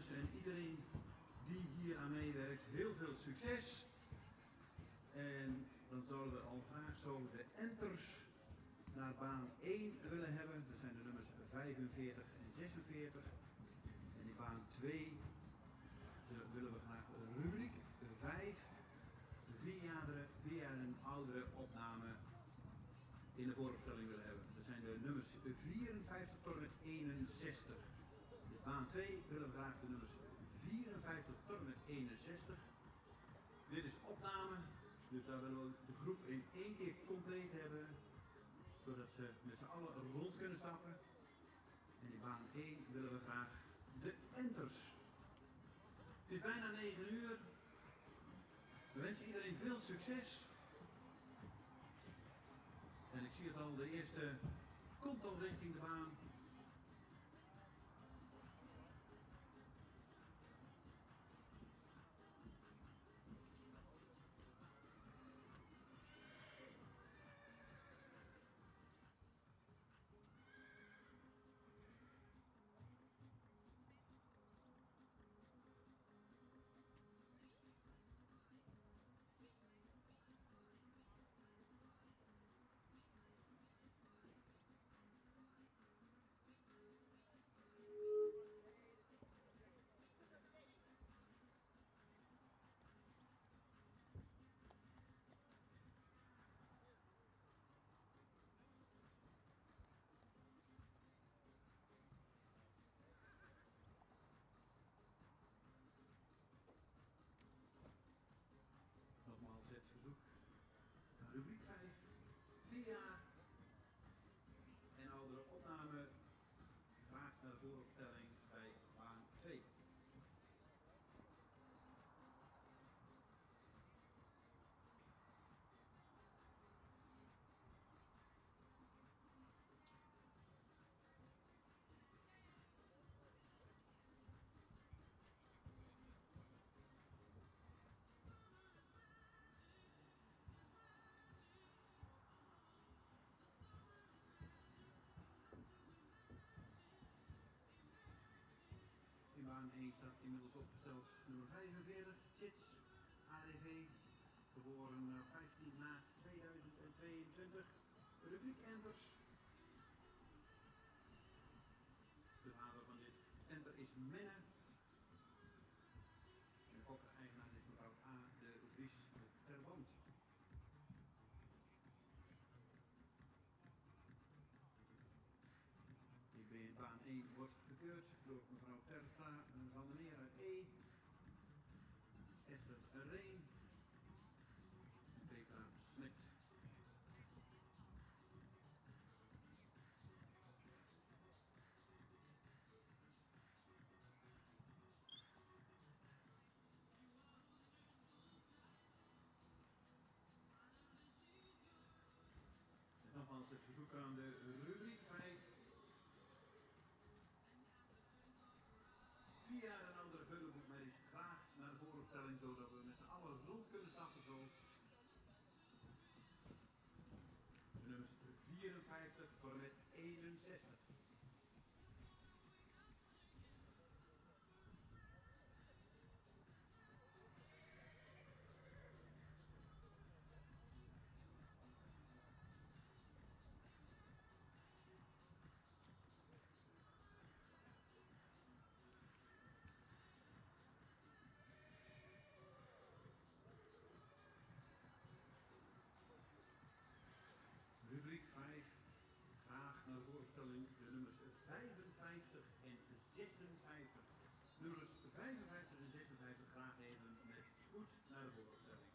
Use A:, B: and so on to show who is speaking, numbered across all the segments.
A: en iedereen die hier aan meewerkt heel veel succes. En dan zouden we al graag zo de enters naar baan 1 willen hebben. Dat zijn de nummers 45 en 46. En in baan 2 willen we graag rubriek 5, 4 jaar en oudere opname in de vooropstelling willen hebben. Dat zijn de nummers 54 tot en met 61. Dus baan 2 willen we graag de nummers 54 tot en met 61. Dit is opname, dus daar willen we de groep in 1 keer compleet hebben, zodat ze met z'n allen rond kunnen stappen. En in baan 1 willen we graag de enters. Het is bijna 9 uur. We wensen iedereen veel succes. En ik zie het al, de eerste komt al richting de baan. Nogmaals het verzoek. Rubriek 5, 4 jaar en oudere opname. Graag naar de vooropstelling bij baan 2. In baan 1 staat inmiddels opgesteld nummer 45, Chits, ADV, geboren 15 maart 2022, rubriek enters. De vader van dit enter is Menne. En de fokker-eigenaar is mevrouw A. de Vries Terband. In baan 1 wordt gekeurd door mevrouw Terpstra van der Meren E. Esther Reen en Petra Smet. En nogmaals het verzoek aan de rubriek 5. 4 jaar en oudere veulenboekmerries graag naar de vooropstelling, zodat we met z'n allen rond kunnen stappen zo. De nummers 54 tot en met 61. Rubriek 5, graag naar de voorstelling de nummers 55 en 56. Nummers 55 en 56 graag even met spoed naar de voorstelling.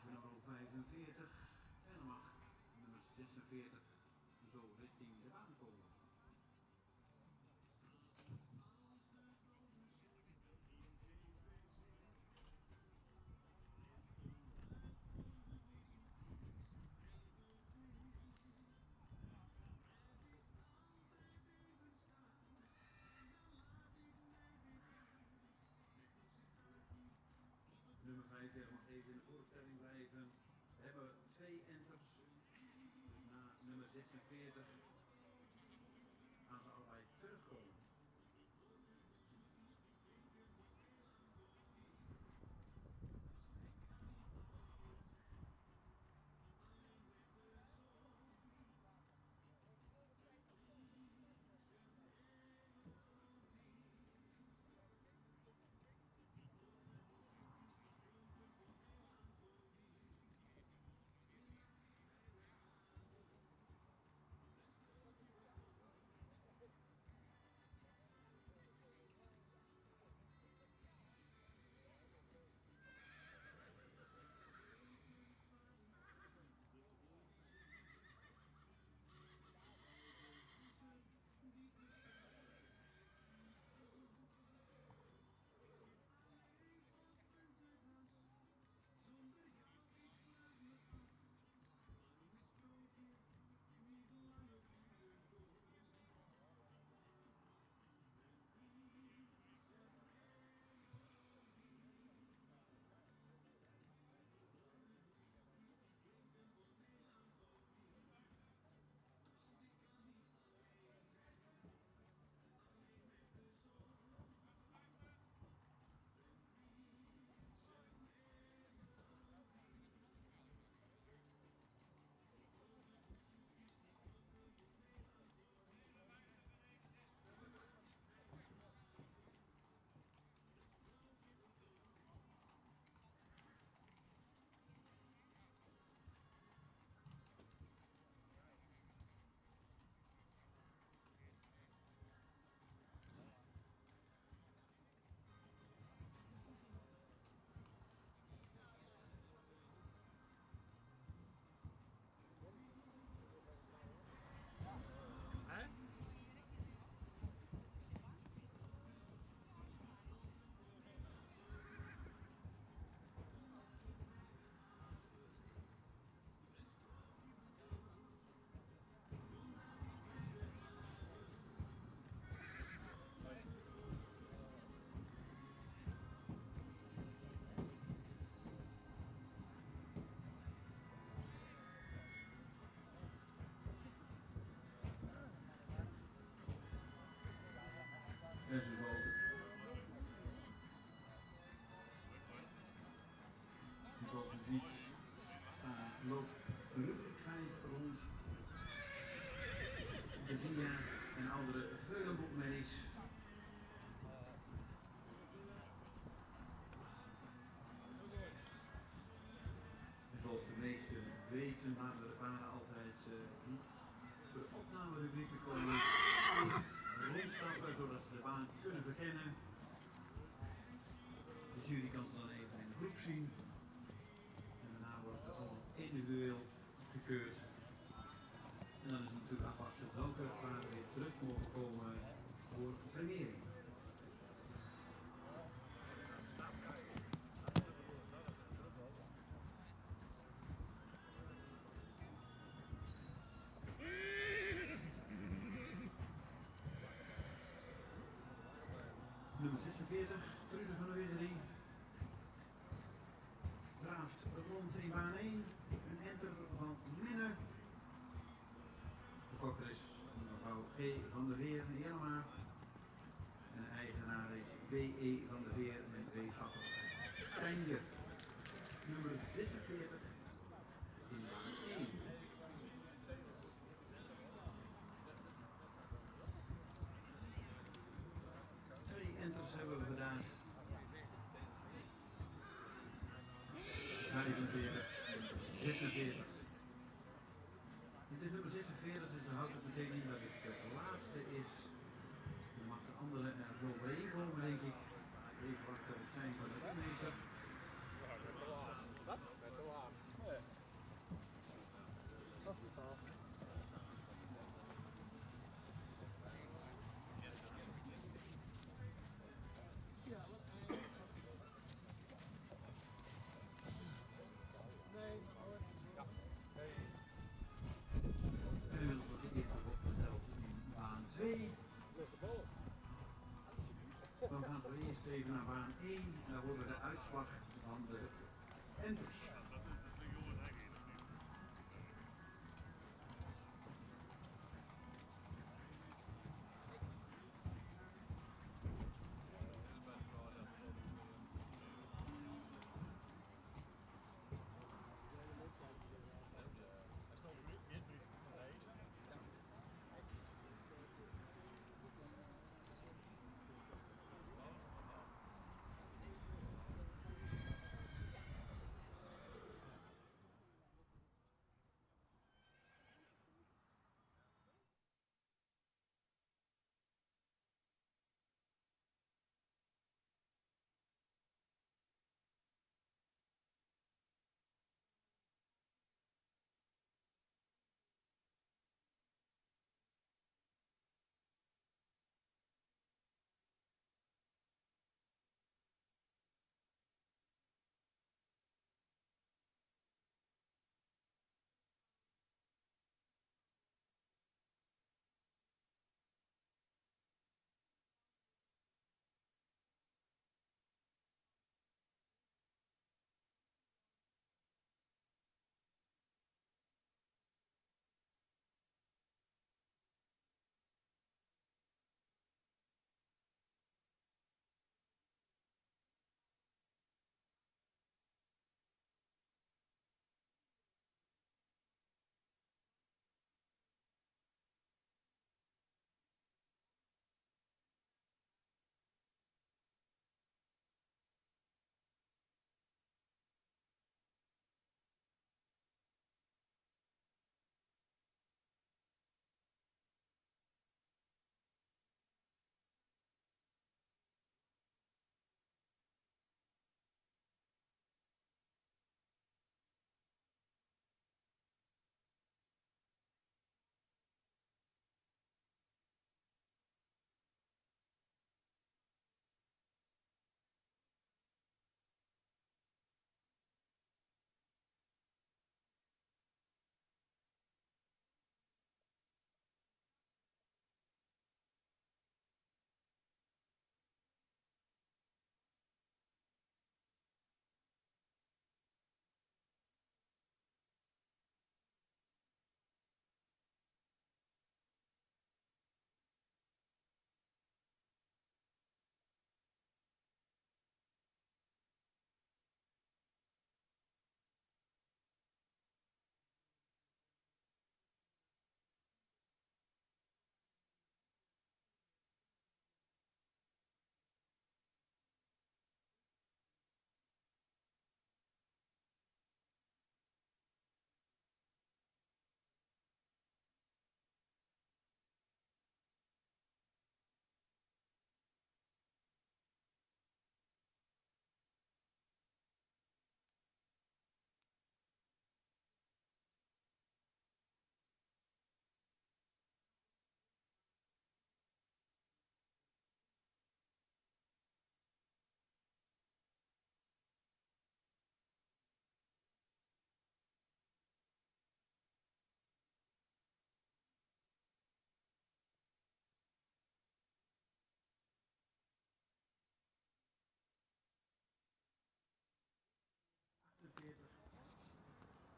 A: nummer 45. En dan mag nummer 46 zo richting de baan komen. Nummer 45 mag even in de voorstelling blijven. We hebben 2 enters. Dus na nummer 46 gaan ze allebei terugkomen. En zoals u ziet, loopt rubriek 5 rond de VIA en andere veulenboekmerries. En zoals de meesten weten, laten we de paarden altijd de opnamerubrieken komen rondstappen, zodat ze de baan kunnen verkennen. De jury kan ze dan even in de groep zien. En daarna worden ze gewoon individueel gekeurd. En dan is het natuurlijk afwachten welke paarden weer terug mogen komen voor premiering. Nummer 46, Trude van der Wegerie, draaft rond in baan 1, een enter van Minne. De fokker is mevrouw G. van der Veer Jelma en de eigenaar is B.E. van der Veer met B-vakker Tijnje. Nummer 46 in baan 1. Enters hebben we vandaag 45, 46. Dit is nummer 46, dus dan houdt het meteen in dat het de laatste is. Dan mag de andere er zo bij komen, denk ik. Even wachten op het zijn van de meester.
B: Wat?
A: even naar baan 1 en dan horen we de uitslag van de enters.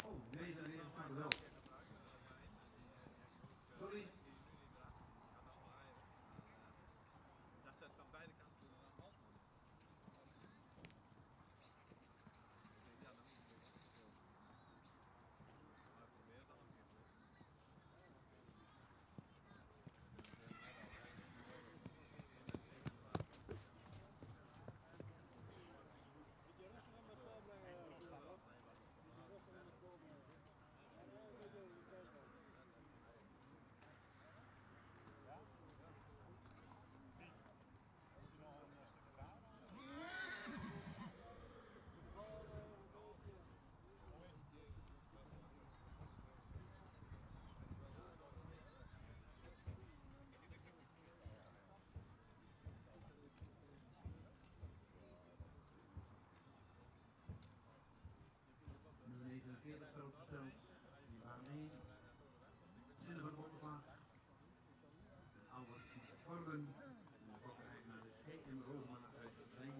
A: Oh, nee, dan is het wel. Sorry. Nummer 49 staat opgesteld. In baan 1. Zinnen van Bondeslag. Albert Corben. En de fokker naar de GM Roma uit Rijnmond.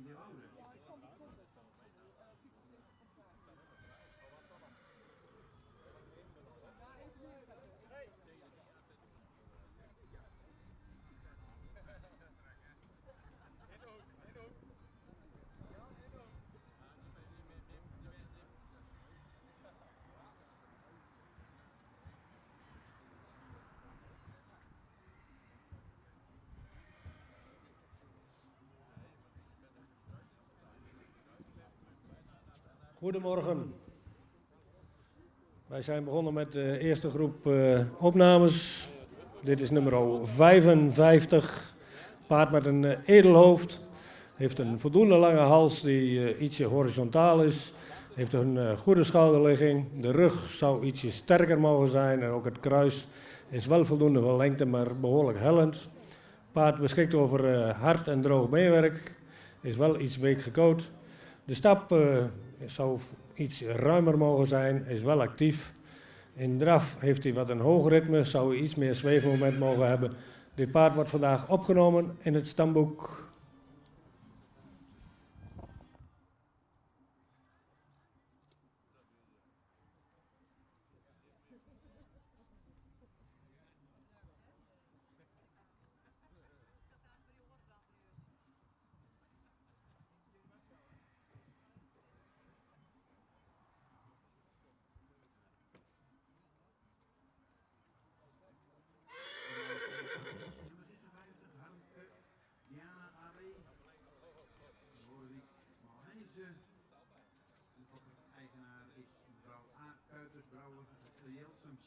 B: Goedemorgen. Wij zijn begonnen met de eerste groep opnames. Dit is nummer 55. Paard met een edelhoofd. Heeft een voldoende lange hals die ietsje horizontaal is. Heeft een goede schouderligging. De rug zou ietsje sterker mogen zijn. En ook het kruis is wel voldoende van lengte, maar behoorlijk hellend. Paard beschikt over hard en droog beenwerk. Is wel iets week gecoat. De stap zou iets ruimer mogen zijn. Is wel actief. In draf heeft hij wat een hoog ritme. Zou hij iets meer zweefmoment mogen hebben. Dit paard wordt vandaag opgenomen in het stamboek.
A: Eigenaar is mevrouw A. Kuipers-Brouwer uit Jelsum.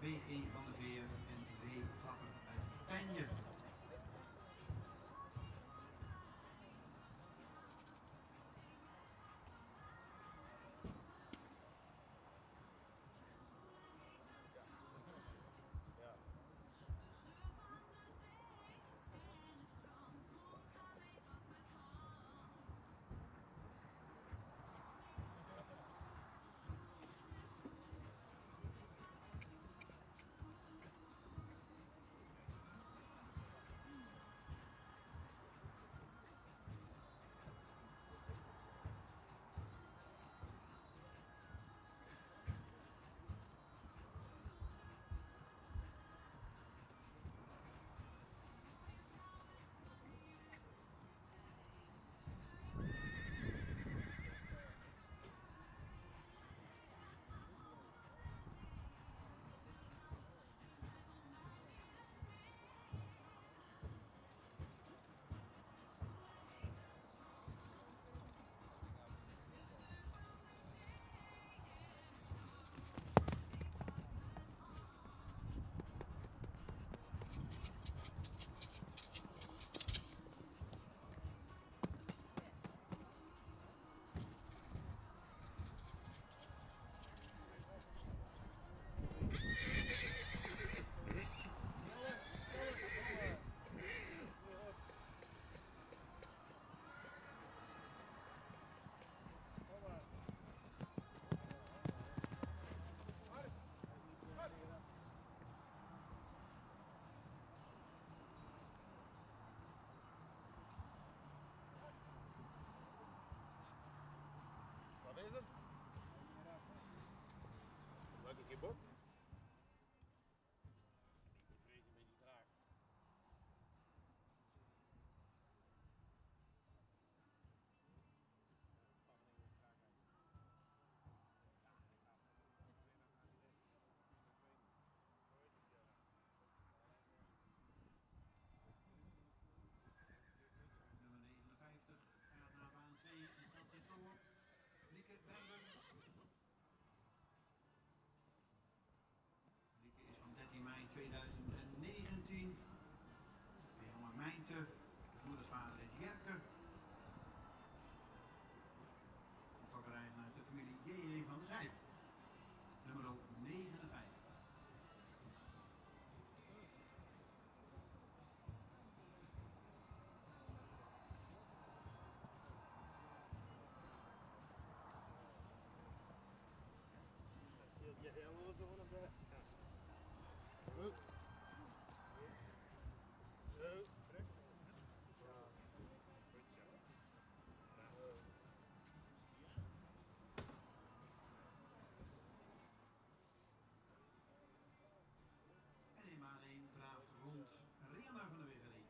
A: V.E. van der Veer en V. Flapper uit Tijnje.
C: Wat is het? Welke keer bok? Ik vrees een beetje traag.
A: Nummer 59 gaat naar baan 2 en stelt zich zo op. Lieke Berber. Lieke is van 13 mei 2019. Een jonge Mijnte. Moedersvader is Jerke. Fokkerijgenaar is de familie J.J. van der Zijp. Nummer 59.
C: Je helemaal zo vanaf de. Ja. Zo. Terug. Ja. Goed zo.
A: En in baan 1 draaft rond Rianna van der Wegelee.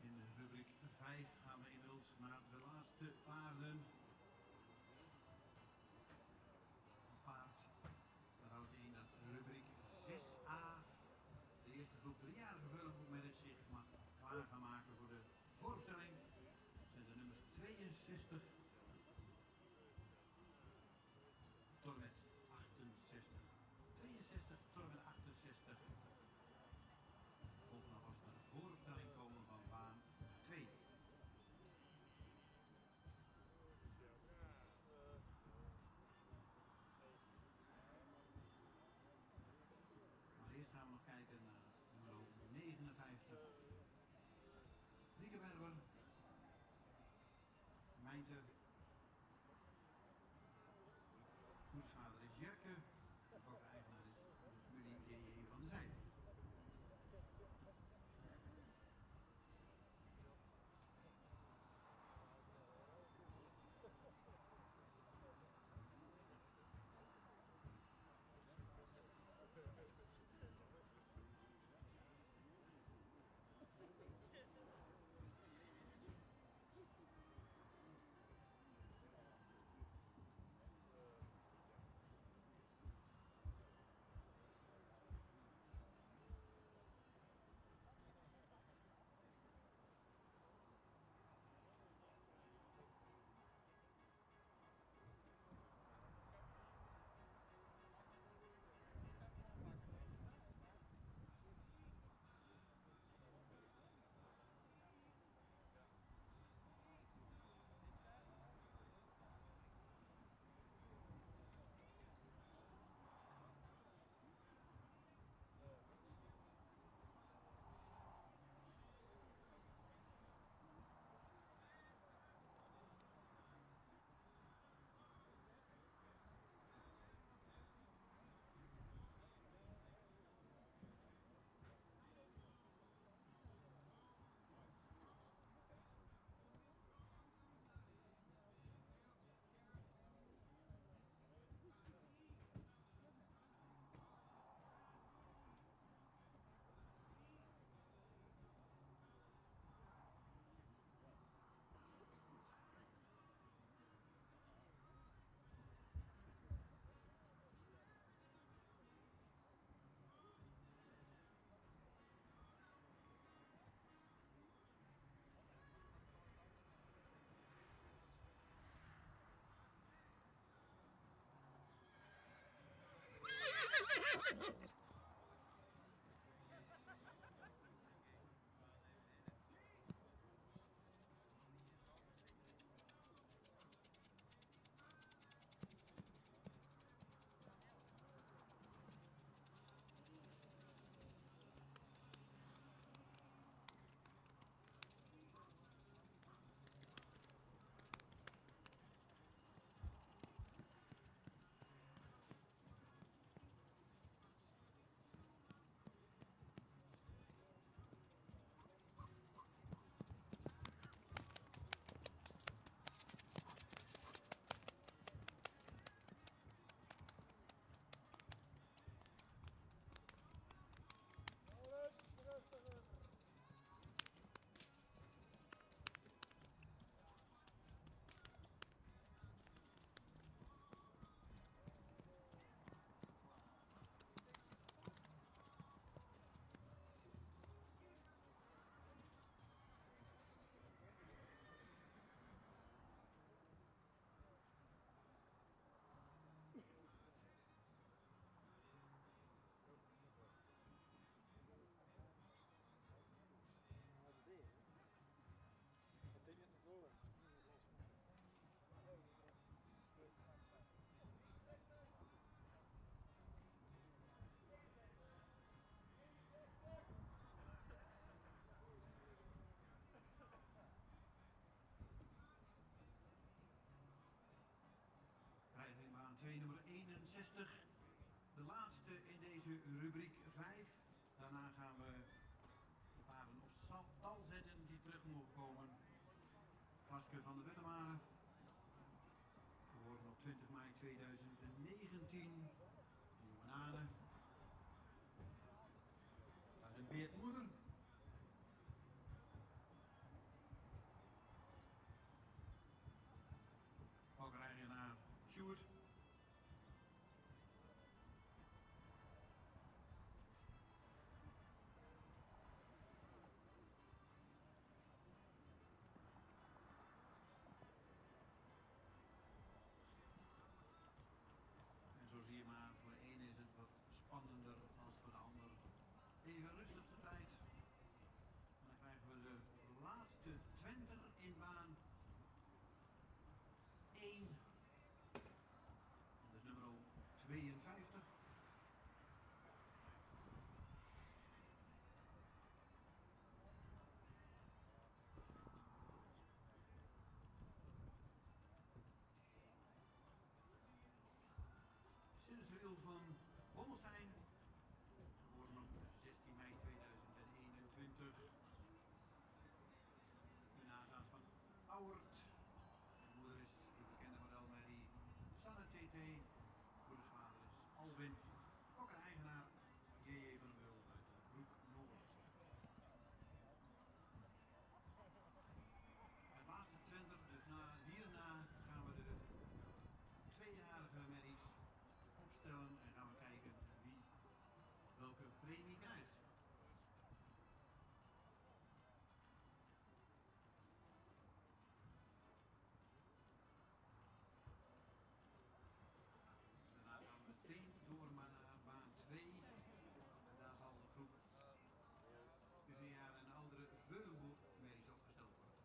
A: In de rubriek 5 gaan we inmiddels naar de laatste paarden. Een paard, dat houdt in dat rubriek 6a, de eerste groep 3-jarige vullenboekmerk zich mag klaar gaan maken voor de voorstelling. Zijn de nummers 62 tot en met 68. 62 tot en met 68. Mogen alvast naar de voorstelling komen van baan 2. Maar eerst gaan we nog kijken naar nummer 59. Lieke Berber. gemeente. Goedvader is Jerke. De fokkereigenaar is de familie J.J. van der Zijde. Baan 2 nummer 61. De laatste in deze rubriek 5. Daarna gaan we de paarden op stal zetten die terug mogen komen. Klaske van de Wettemaren. Geboren op 20 mei 2019. Nieuwe Naden. Uit een beertmoeder. Fokkereigenaar Sjoerd. En zo zie je maar, voor de ene is het wat spannender als voor de ander. Even rustig de tijd. En dan krijgen we de laatste Twenter in baan 1. Dat is nummer 52. Bommelstein, geboren op 16 mei 2021. De nazaat van Auwert. Zijn moeder is de bekende modelmerrie Sanne TT. Moeders vader is Alwin. Fokker-eigenaar J.J. van der Wul uit Broek Noord. Het laatste Twenter, dus hierna gaan we de tweejarige merries opstellen en gaan we kijken wie welke premie krijgt. Daarna gaan we meteen door maar naar baan 2. En daar zal de groep de 4 jaar en oudere Veulenboek-merries opgesteld worden.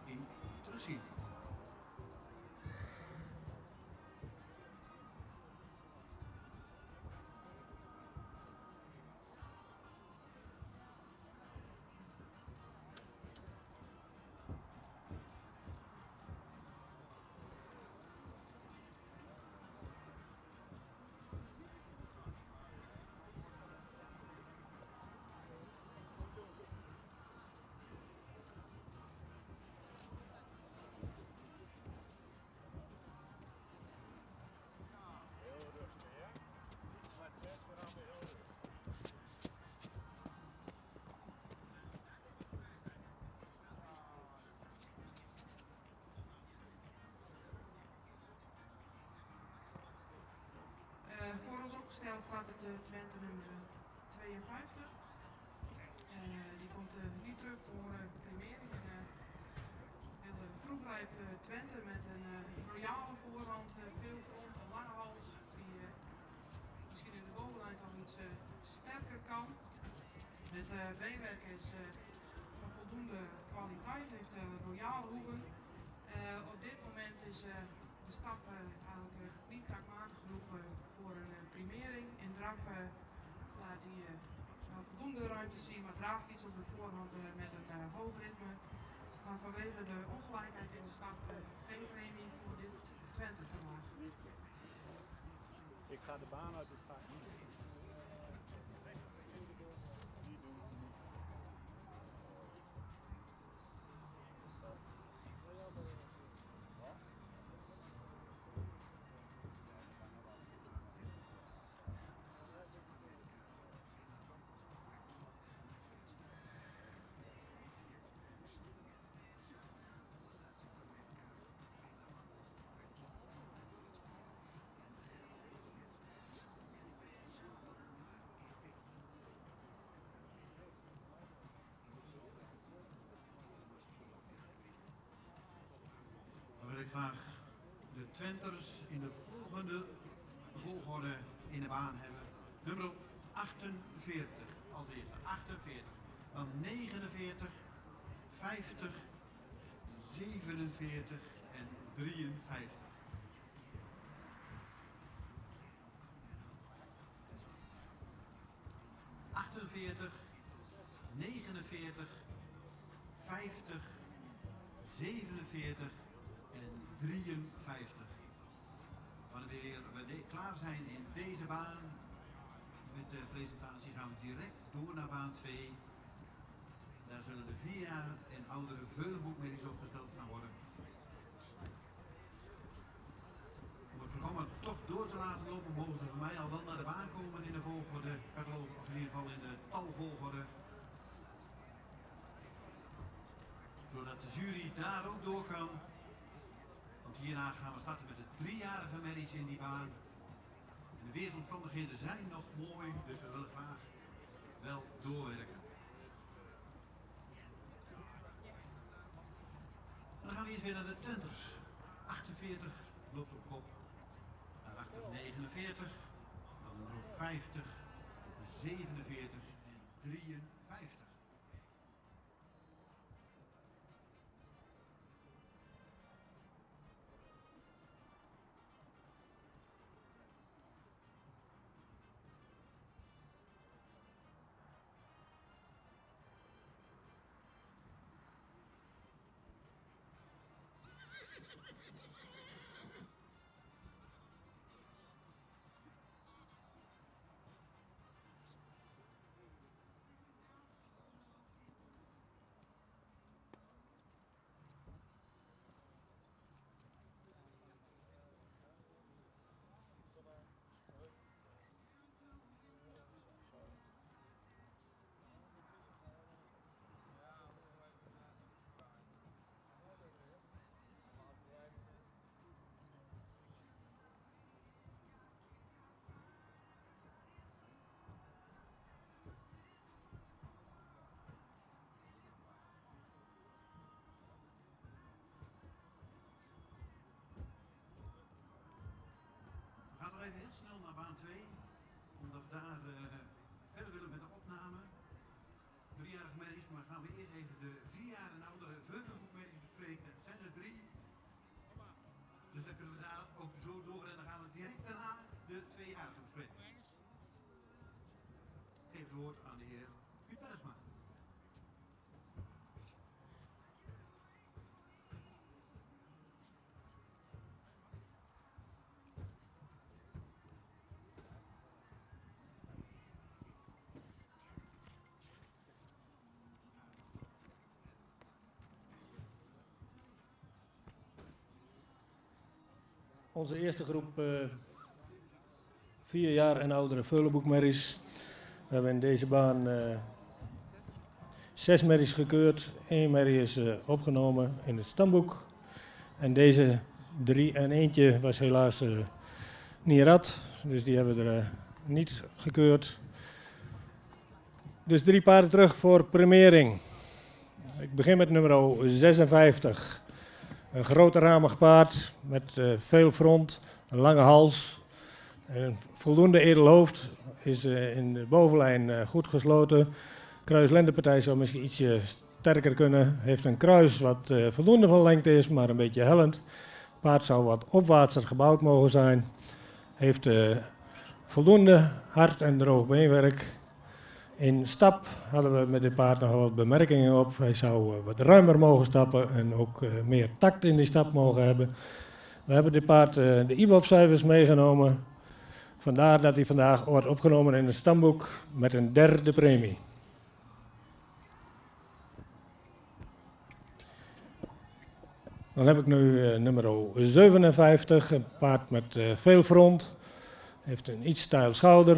A: In terugzien.
D: opgesteld staat het Twente nummer 52. Die komt niet terug voor primering. Heel vroegrijp Twente met een royale voorhand, veel front, een lange hals. Die misschien in de bovenlijn toch iets sterker kan. Het beenwerk is van voldoende kwaliteit, heeft royale hoeven. Op dit moment is de stap eigenlijk niet takmatig genoeg voor een primering. In draf laat hij wel voldoende ruimte zien, maar draagt iets op de voorhand met een hoog ritme. Maar vanwege de ongelijkheid in de stap geen premie voor dit Twente vandaag.
C: Ik ga de baan uit, ik ga niet.
A: Dan wil ik graag de Twenters in de volgende volgorde in de baan hebben. Nummer 48 als eerste. 48. Dan 49, 50, 47 en 53. ...48, 49, 50, 47 en 53. Wanneer we klaar zijn in deze baan met de presentatie gaan we direct door naar baan 2. Daar zullen de 4 jaar en oudere veulenboekmedisch opgesteld gaan worden. Om het programma toch door te laten lopen mogen ze voor mij al wel naar de baan komen in de volgorde, of in ieder geval in de talvolgorde. Zodat de jury daar ook door kan. Want hierna gaan we starten met de 3-jarige merries in die baan. En de weersomstandigheden zijn nog mooi, dus we willen graag wel doorwerken. En dan gaan we eerst weer naar de Twenters. 48 loopt op kop. Daarachter 49, dan nog 50, 47 en 53. We gaan nog even heel snel naar baan 2, omdat we daar verder willen met de opname. 3-jarige merries, maar gaan we eerst even de 4 jaar en oudere veulenboekmerries bespreken. Het zijn er 3. Dus dan kunnen we daar ook zo door en dan gaan we direct daarna de 2-jarige bespreken. Geef het woord aan de heer Piet Persma.
B: Onze eerste groep 4 jaar en oudere veulenboekmerries. We hebben in deze baan 6 merries gekeurd. 1 merrie is opgenomen in het stamboek. En deze 3 en eentje was helaas niet rad. Dus die hebben we er niet gekeurd. Dus 3 paarden terug voor premiering. Ik begin met nummer 56. Een grote ramig paard met veel front, een lange hals. Een voldoende edel hoofd is in de bovenlijn goed gesloten. Kruislendenpartij zou misschien ietsje sterker kunnen. Heeft een kruis wat voldoende van lengte is, maar een beetje hellend. Paard zou wat opwaartser gebouwd mogen zijn. Heeft voldoende hard en droog beenwerk. In stap hadden we met dit paard nog wat bemerkingen op. Hij zou wat ruimer mogen stappen en ook meer tact in die stap mogen hebben. We hebben dit paard de IBOP-cijfers meegenomen. Vandaar dat hij vandaag wordt opgenomen in het stamboek met een 3e premie. Dan heb ik nu nummer 57, een paard met veel front. Heeft een iets steil schouder.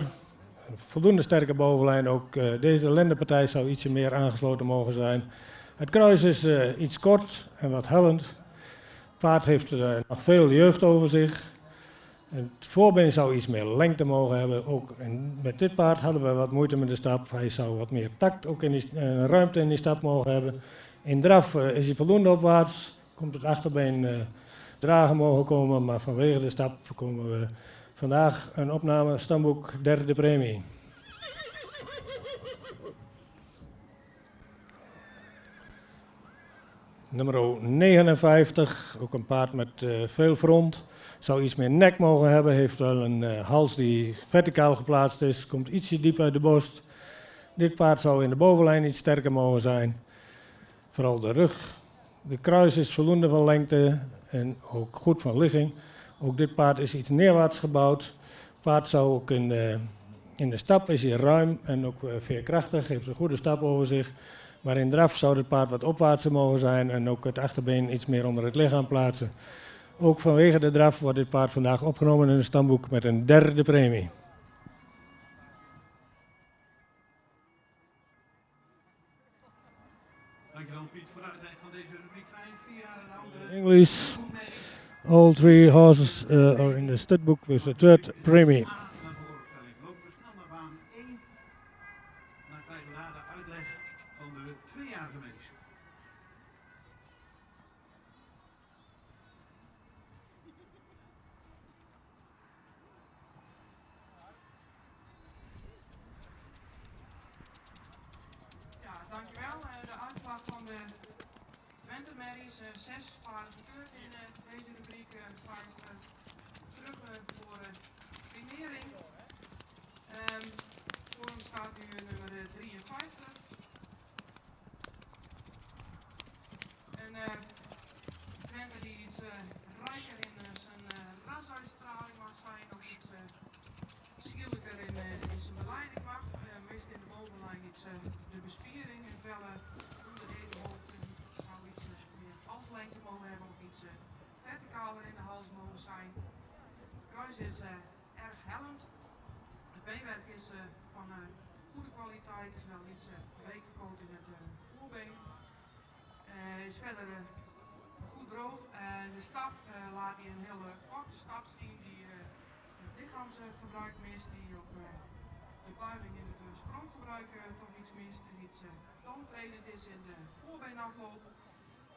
B: Een voldoende sterke bovenlijn. Ook deze lendenpartij zou ietsje meer aangesloten mogen zijn. Het kruis is iets kort en wat hellend. Het paard heeft nog veel jeugd over zich. Het voorbeen zou iets meer lengte mogen hebben. Ook met dit paard hadden we wat moeite met de stap. Hij zou wat meer tact, ook in ruimte in die stap mogen hebben. In draf is hij voldoende opwaarts. Komt het achterbeen dragen mogen komen, maar vanwege de stap komen we vandaag een opname stamboek 3e premie. Nummer 59, ook een paard met veel front. Zou iets meer nek mogen hebben, heeft wel een hals die verticaal geplaatst is, komt ietsje dieper uit de borst. Dit paard zou in de bovenlijn iets sterker mogen zijn, vooral de rug. De kruis is voldoende van lengte en ook goed van ligging. Ook dit paard is iets neerwaarts gebouwd. Het paard zou ook in de stap is hij ruim en ook veerkrachtig, heeft een goede stap over zich. Maar in draf zou het paard wat opwaartser mogen zijn en ook het achterbeen iets meer onder het lichaam plaatsen. Ook vanwege de draf wordt dit paard vandaag opgenomen in een stamboek met een 3e premie.
A: Dankjewel Piet voor de uitleg van deze rubriek 5, 4 jaar en ouder.
B: English, all 3 horses are in the stud book with the 3rd premie.
A: Naar vooropstelling lopen we snel naar baan 1. Dan krijgen we daar de uitleg van de 2-jarige meisje.
D: Ja, dankjewel. De uitslag van de Twente Merries, 6 paarden gekeurd in deze rubriek, 5 terug voor primering. Voor hem staat nu nummer 53. En Twente die iets rijker in zijn rasuitstraling mag zijn, ook iets schielijker in zijn beleiding mag. Mist in de bovenlijn iets de bespiering, het wel onder de edelhoofd zou iets meer halslengte mogen hebben, of iets verticaler in de hals mogen zijn. Het kruis is erg hellend. Het beenwerk is van goede kwaliteit, is wel iets weekgekoot in het voorbeen. Is verder goed droog. De stap laat hij een hele korte stap zien die het lichaamsgebruik mist, die ook de buiging in het spronggebruik toch iets mist en iets toontreden is in de voorbeenafloop.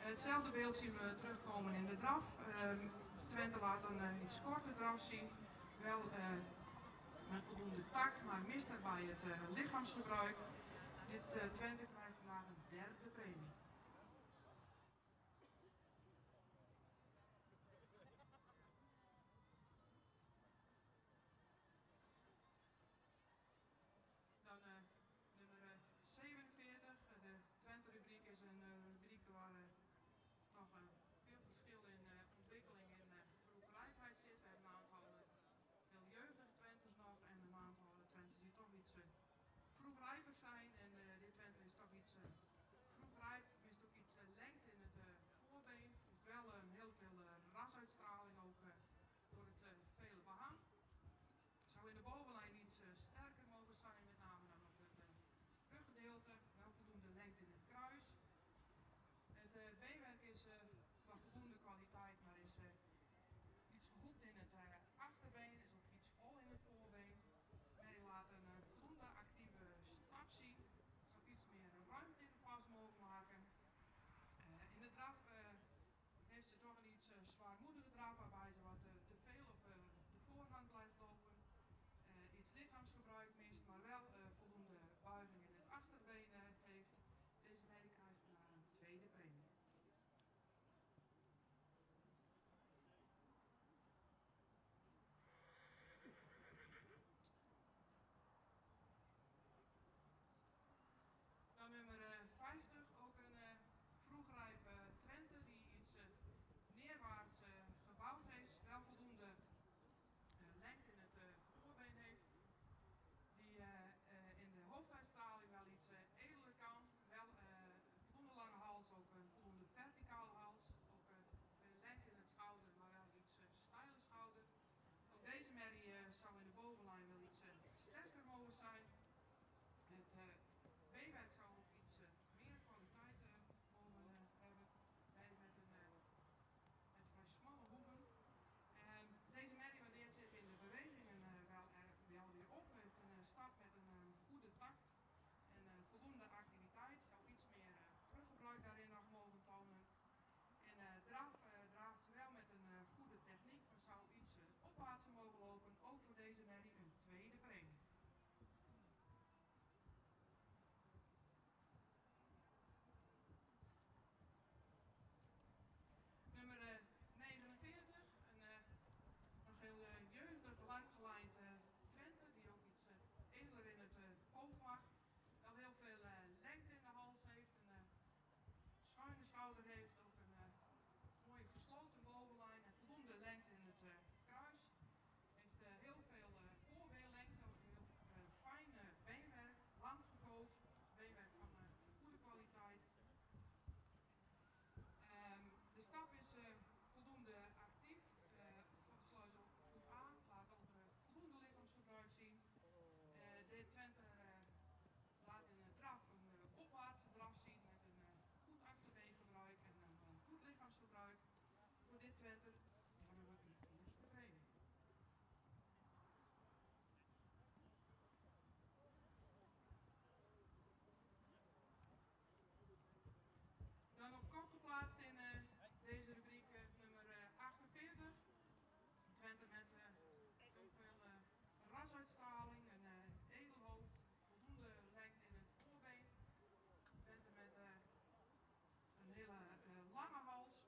D: Hetzelfde beeld zien we terugkomen in de draf. Twente laat een iets korter draf zien, wel met voldoende tact, maar mist daarbij het lichaamsgebruik. Dit Twente krijgt vandaag een 3e premie. Dan nummer 47. De Twente-rubriek is een rubriek waar nog veel verschil in ontwikkeling en vroegrijpheid zit. We hebben een aantal heel jeugdige Twentes nog en een aantal Twentes die toch iets vroegrijper zijn. En dit Twente is toch iets vroegrijp. Twente, die hebben we in de eerste premie. Dan op kop geplaatst in deze rubriek nummer 48. Twente met heel veel rasuitstraling, een edelhoofd, voldoende lengte in het voorbeen. Twente met een hele lange hals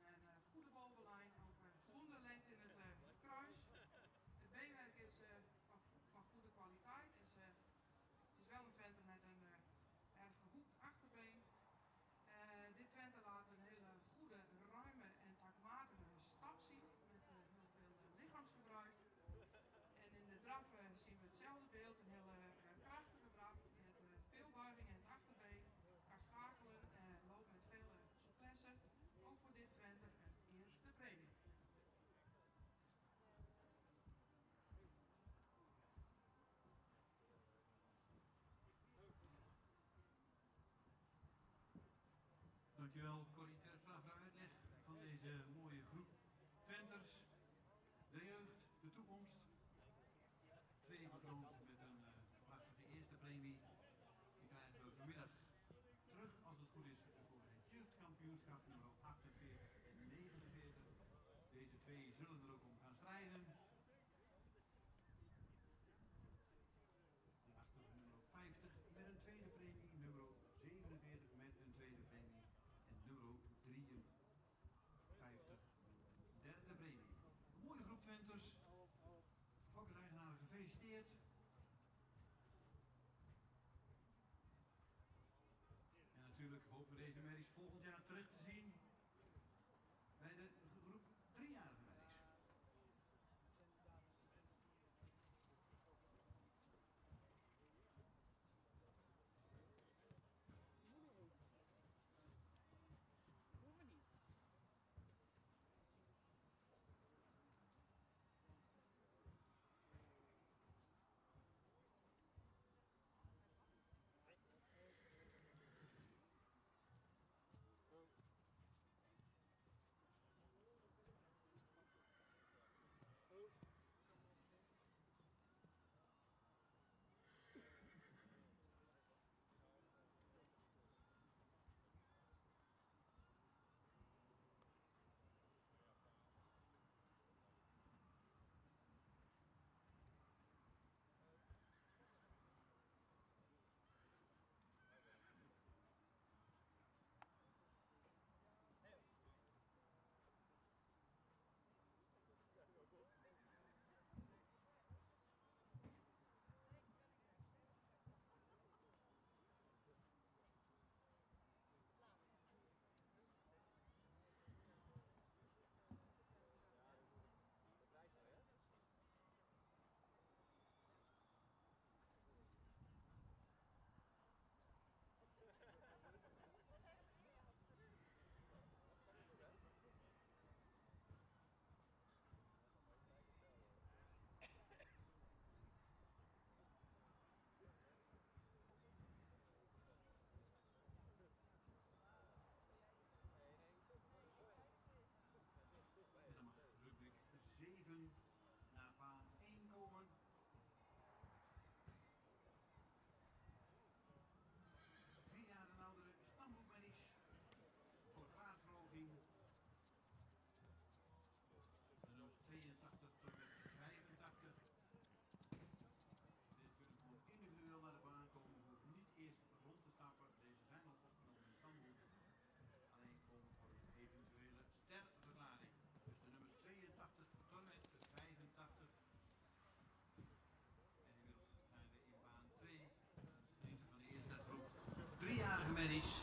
D: en een goede bovenlijn, ook voldoende lengte in het kruis. Het beenwerk is van goede kwaliteit. Het is wel een Twente met een erg gehoekt achterbeen. Dit Twente laat een hele goede, ruime en takmatige stap zien met heel veel lichaamsgebruik. En in de draf zien we hetzelfde beeld, een hele krachtige draf met veel buiging in het achterbeen. Kan schakelen, loopt met veel souplesse. Ook voor dit Twente een eerste premie.
A: Dankjewel Corrie Terpstra voor de uitleg van deze mooie groep Twenters. De jeugd, de toekomst. Twee bekroond met een prachtige eerste premie. Die krijgen we vanmiddag terug als het goed is voor het jeugdkampioenschap nummer 48 en 49. Deze twee zullen er ook om gaan strijden. En achter nummer 50 met een tweede premie, nummer 47 met een tweede premie en nummer 53 derde premie. Een mooie groep Twenters. Fokkers-eigenaren gefeliciteerd. En natuurlijk hopen we deze merries volgend jaar terug te zien bij de groep 3-jarige merries. En dan mag rubriek 7 naar baan 1 komen. Vier jaar en oudere stamboekmerries voor graadverhoging. De nummers 82 tot en met 85. Deze kunnen gewoon individueel naar de baan komen. We hoeven niet eerst rond te stappen. Deze zijn al opgenomen in stamboek. Alleen komen voor een eventuele sterverklaring. Dus de nummers 82 tot en met 85. En inmiddels zijn we in baan 2. Genieten van de eerste groep 3-jarige merries.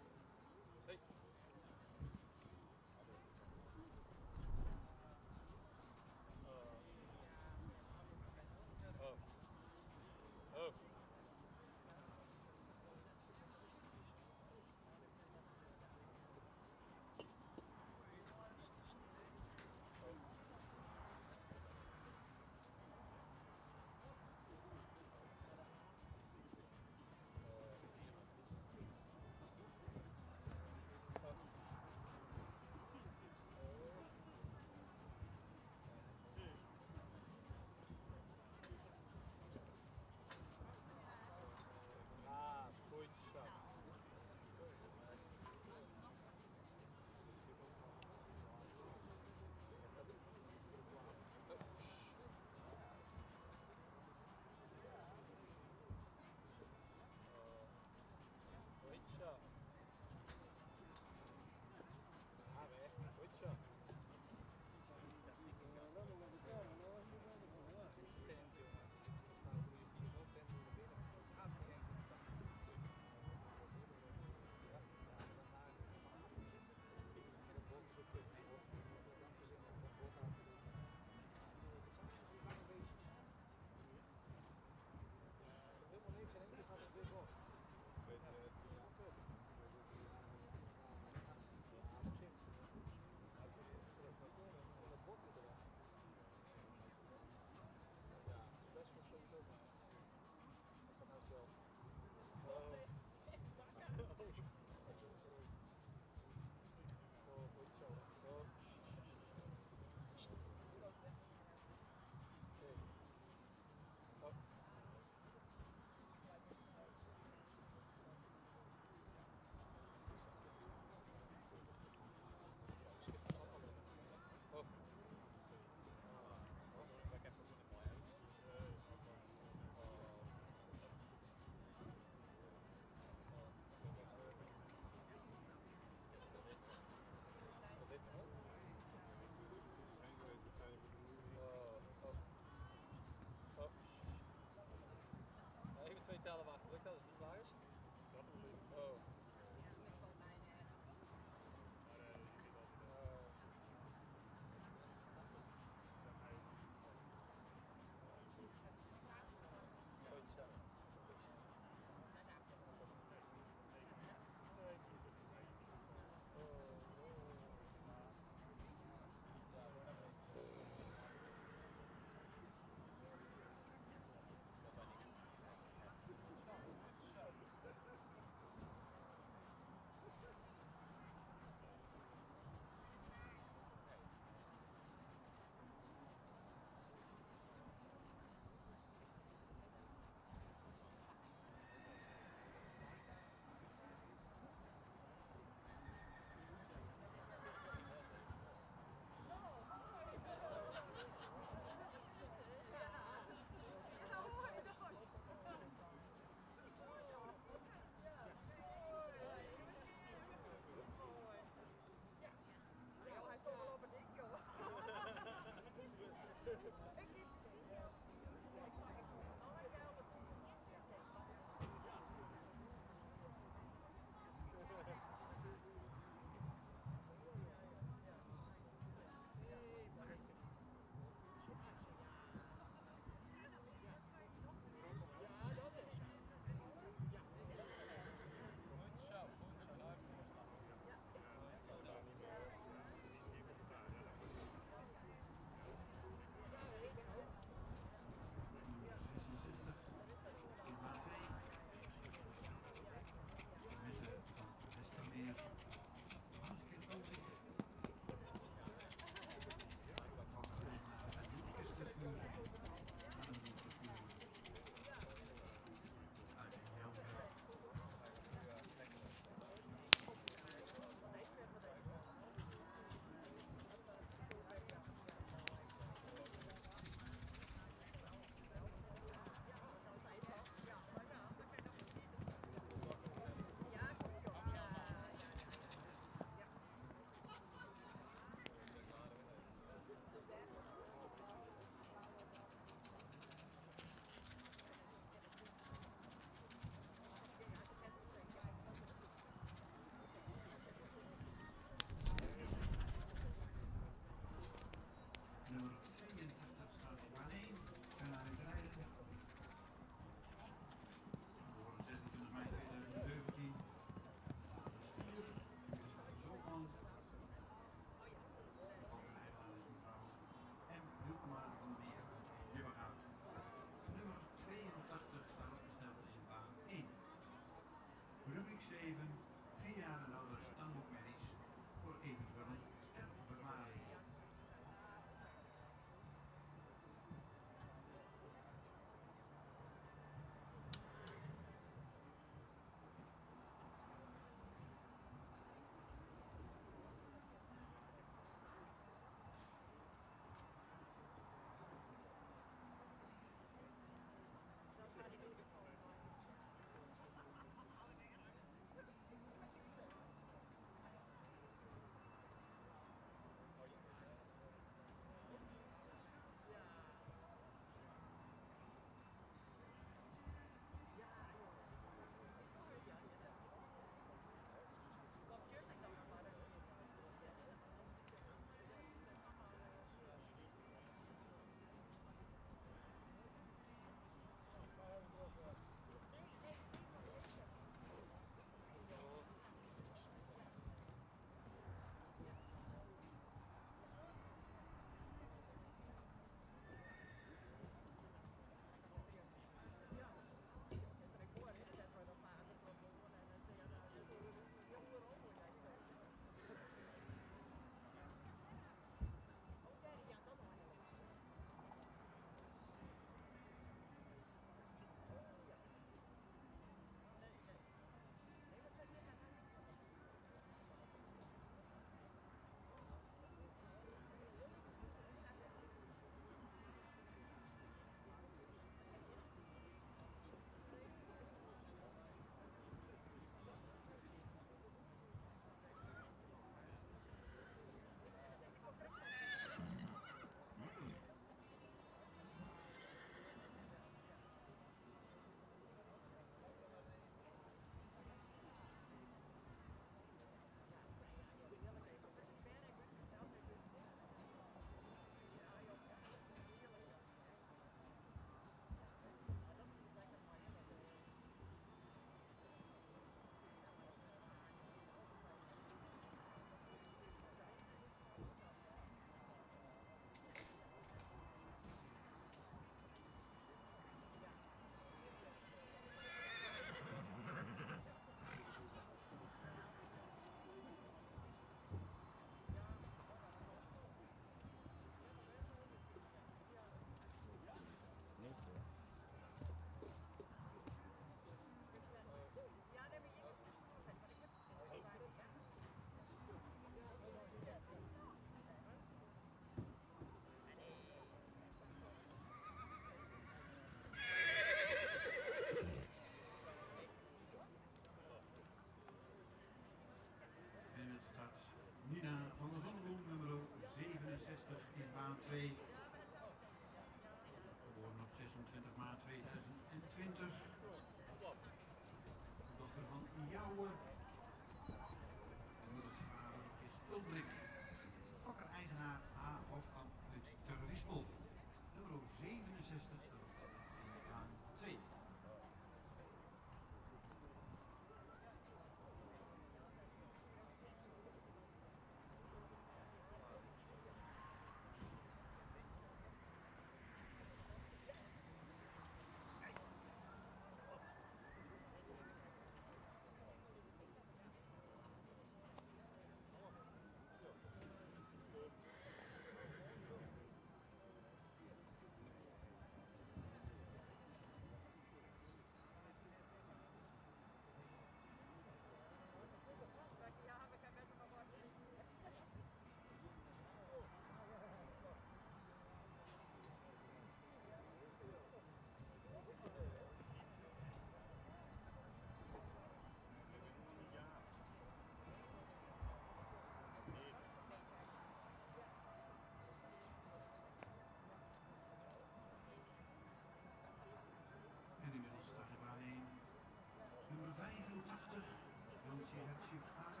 A: Jan Sigertje AB.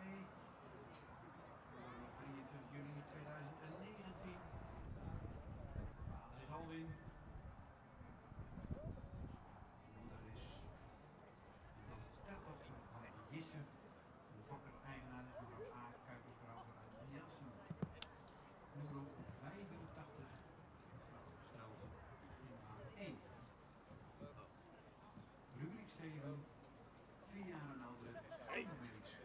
A: Geboren op 23 juli 2019. Vader is Alwin. Moeder is de sterdochter van Jisse. De fokker-eigenaar is mevrouw A. Kuipersbrouwer uit Jassen. Nummer 85. Gesteld in baan 1. Rubriek 7. 4 jaar en ouder is numerisch.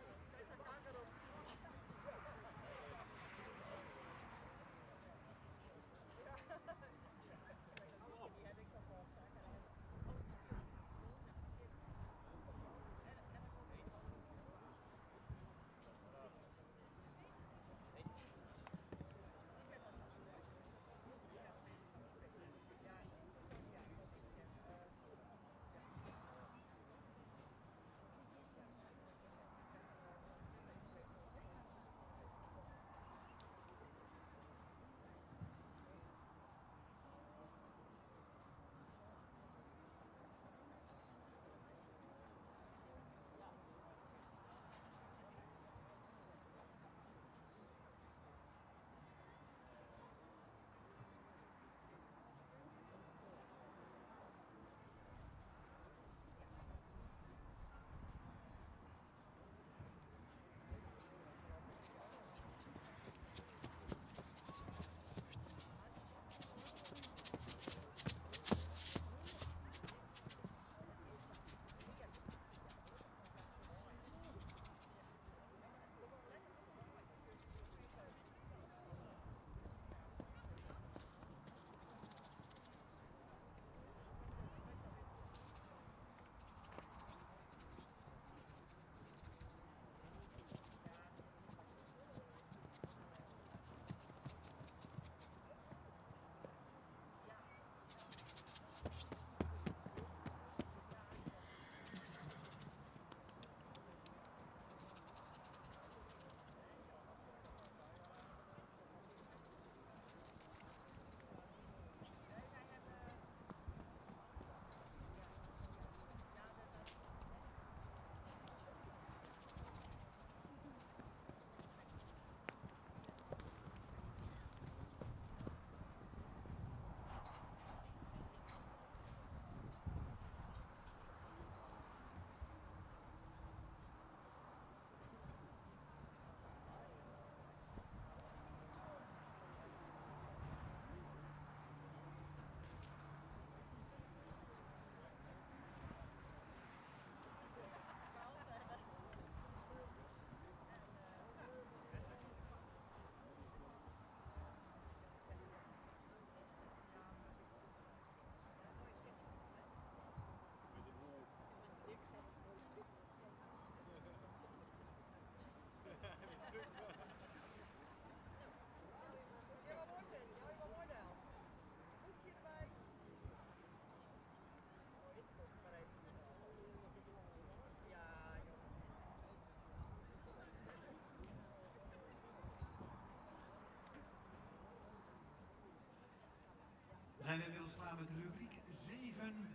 A: We zijn inmiddels klaar met de rubriek 7.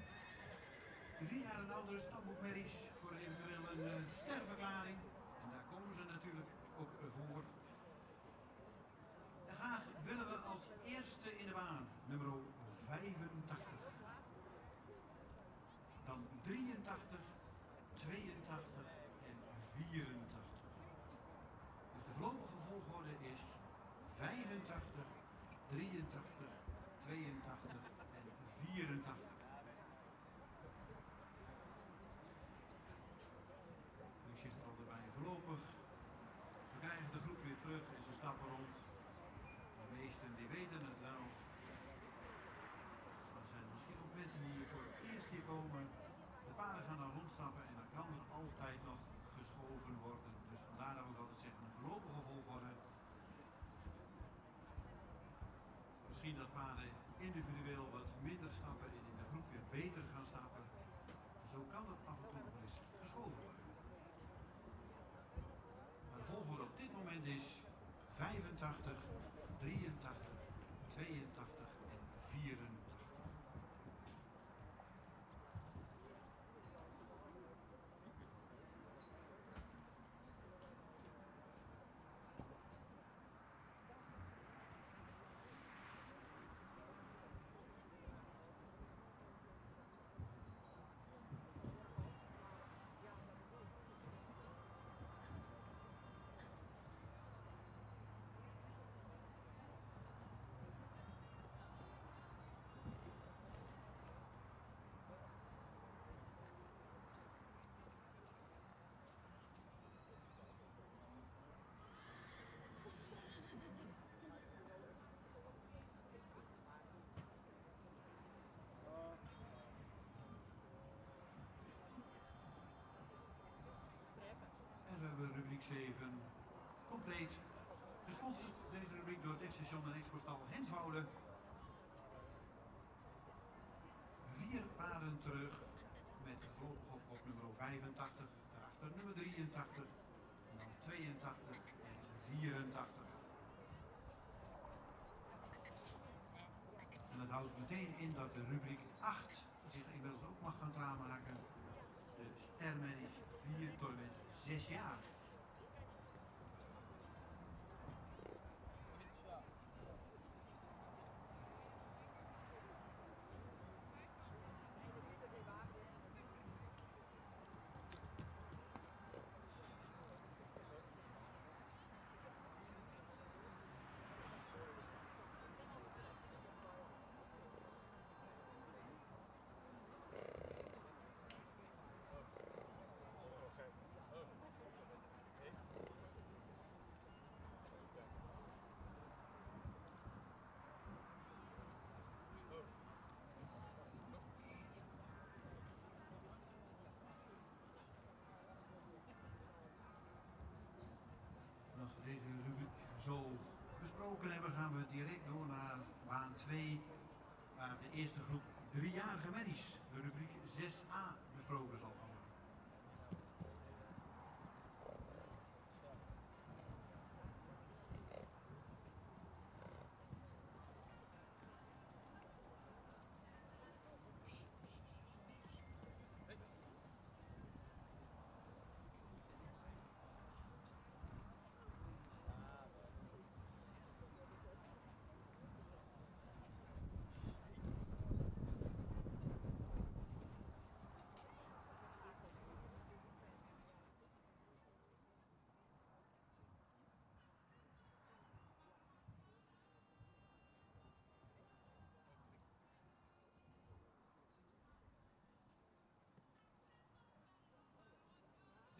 A: 4 jaar en oudere stamboekmerries voor eventueel een sterverklaring. En daar komen ze natuurlijk ook voor. En graag willen we als eerste in de baan nummer 85. Dan 83, 82 en 84. Dus de voorlopige volgorde is 85, 83, 82 en 84. Ik zit er al erbij voorlopig. We krijgen de groep weer terug en ze stappen rond. De meesten die weten het wel. Maar er zijn misschien ook mensen die hier voor het eerst hier komen. De paarden gaan dan rondstappen en dan kan er altijd nog geschoven worden. Dus vandaar dat we altijd zeggen een voorlopige volgorde. Misschien dat paarden individueel wat minder stappen en in de groep weer beter gaan stappen. Zo kan het af en toe nog eens geschoven worden. Maar de volgorde op dit moment is 85, 83, 82 en 84. rubriek 7 compleet. Gesponsord deze rubriek door het Extension en Expostal Henswoude. 4 paarden terug met voorlopig op nummer 85, daarachter nummer 83, en dan 82 en 84. En dat houdt meteen in dat de rubriek 8 zich inmiddels ook mag gaan klaarmaken. De stermerries 4 tot en met 6 jaar. Als we deze rubriek zo besproken hebben, gaan we direct door naar baan 2, waar de eerste groep 3-jarige merries, de rubriek 6a, besproken zal worden.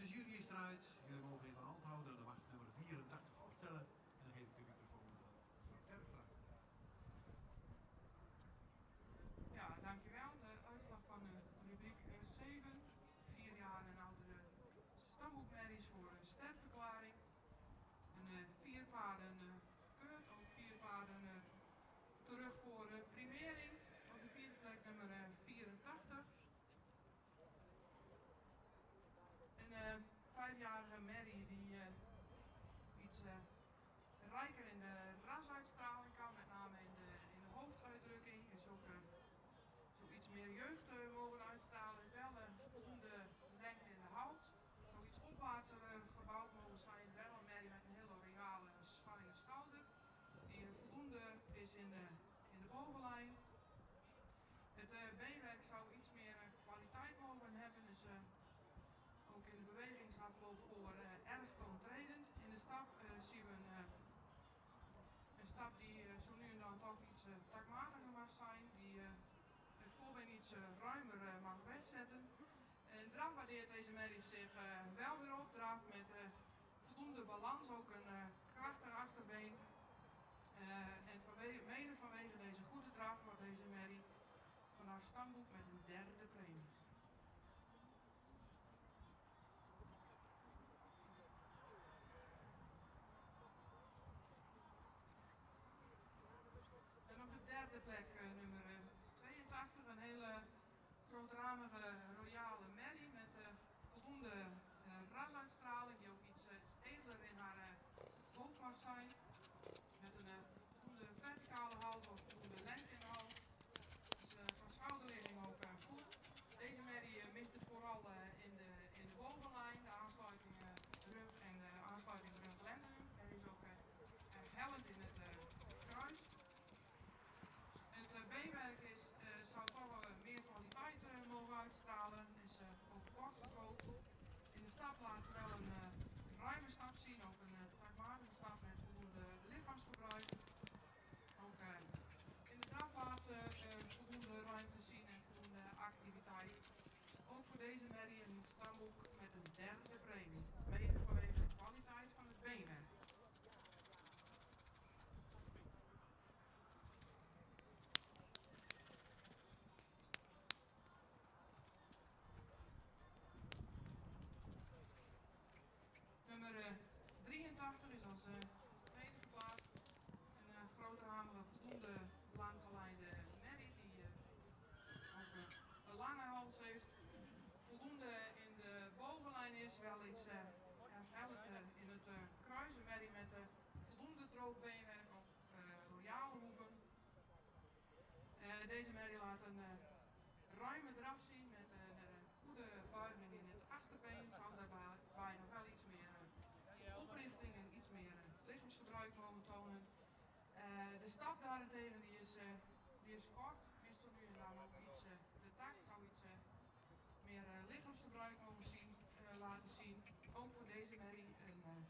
A: De jury is eruit, jullie mogen even hand houden, dan mag ik nummer 84 opstellen en dan geef ik de microfoon aan mevrouw Terpstra.
D: Ja, dankjewel. De uitslag van de rubriek 7, 4 jaar en oudere stamboekmerries voor een sterverklaring. En 4 paarden keurt, ook 4 paarden terug voor primering. Op de vierde plek nummer 84. Een 5-jarige merrie die iets rijker in de rasuitstraling kan, met name in de hoofduitdrukking. Is ook zoiets meer jeugd mogen uitstralen. Wel voldoende lengte in de hals. Zoiets opwaartser gebouwd mogen zijn. Wel een merrie met een hele regale schuine schouder. Die voldoende is in de bovenlijn. Het beenwerk zou iets meer kwaliteit mogen hebben. Dus ook in de bewegingsafloop voor erg toontredend. In de stap zien we een stap die zo nu en dan toch iets takmatiger mag zijn. Die het voorbeen iets ruimer mag wegzetten. En draf waardeert deze merrie zich wel weer op. Draf met voldoende balans, ook een krachtig achterbeen. En mede vanwege deze goede draf wordt deze merrie vandaag stamboek met een 3e premie. En op de 3e plek nummer 82, een hele grootramige royale merrie met voldoende rasuitstraling, die ook iets edeler in haar hoofd mag zijn. Met een voldoende verticale hals, ook voldoende lengte in de hals. Dus van schouderligging ook goed. Deze merrie mist het vooral in de bovenlijn, de aansluiting rug en de aansluiting rug-lendenen. Er is ook hellend in het kruis. Het beenwerk zou toch wel meer kwaliteit mogen uitstralen. Is ook kort gekookt. In de stapplaats wel een ruime stap zien, ook een pragmatische stap met voldoende lichaamsgebruik. Ook in de drafplaats voldoende ruimte zien en voldoende activiteit. Ook voor deze merrie een stamboek met een 3e premie. Mede vanwege de kwaliteit van het beenwerk. Nummer 82 is als tweede geplaatst. Een grote hamere voldoende lang geleide merrie die ook een lange hals heeft. Voldoende in de bovenlijn is, wel iets helpt in het kruisen merrie met voldoende droog beenwerk op royale hoeven. Deze merrie laat een ruime draf zien met een goede buiging in het achterbeen. Zou daarbij nog wel iets meer oprichting en iets meer lichaamsgebruik mogen tonen. De stap daarentegen die is kort, mist zo nu en dan ook iets de tak, zou iets meer lichaamsgebruik mogen laten zien. Ook voor deze merrie een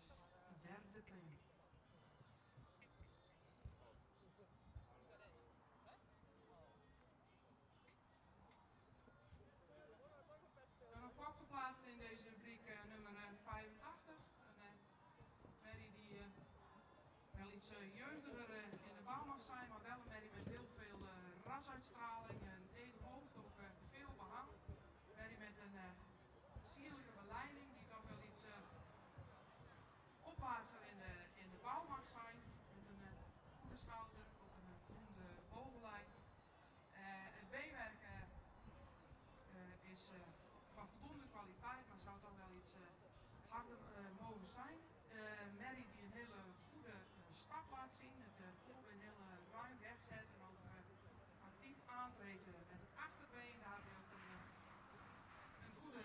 D: derde premie. Dan nog kort geplaatst in deze rubriek nummer 85. Een merrie die wel iets jeugdiger in de bouw mag zijn, maar wel een merrie met heel veel rasuitstraling, een edel hoofd, ook veel behang. Een merrie met een sierlijke beleiding die toch wel iets opwaartser in de bouw mag zijn. Met een goede schouder, ook een groene bovenlijn. Het beenwerk is van voldoende kwaliteit, maar zou toch wel iets harder mogen zijn. Merrie die een hele goede stap laat zien, het voorbeen heel ruim wegzet en ook actief aantreedt met het achterbeen. Daarbij ook een goede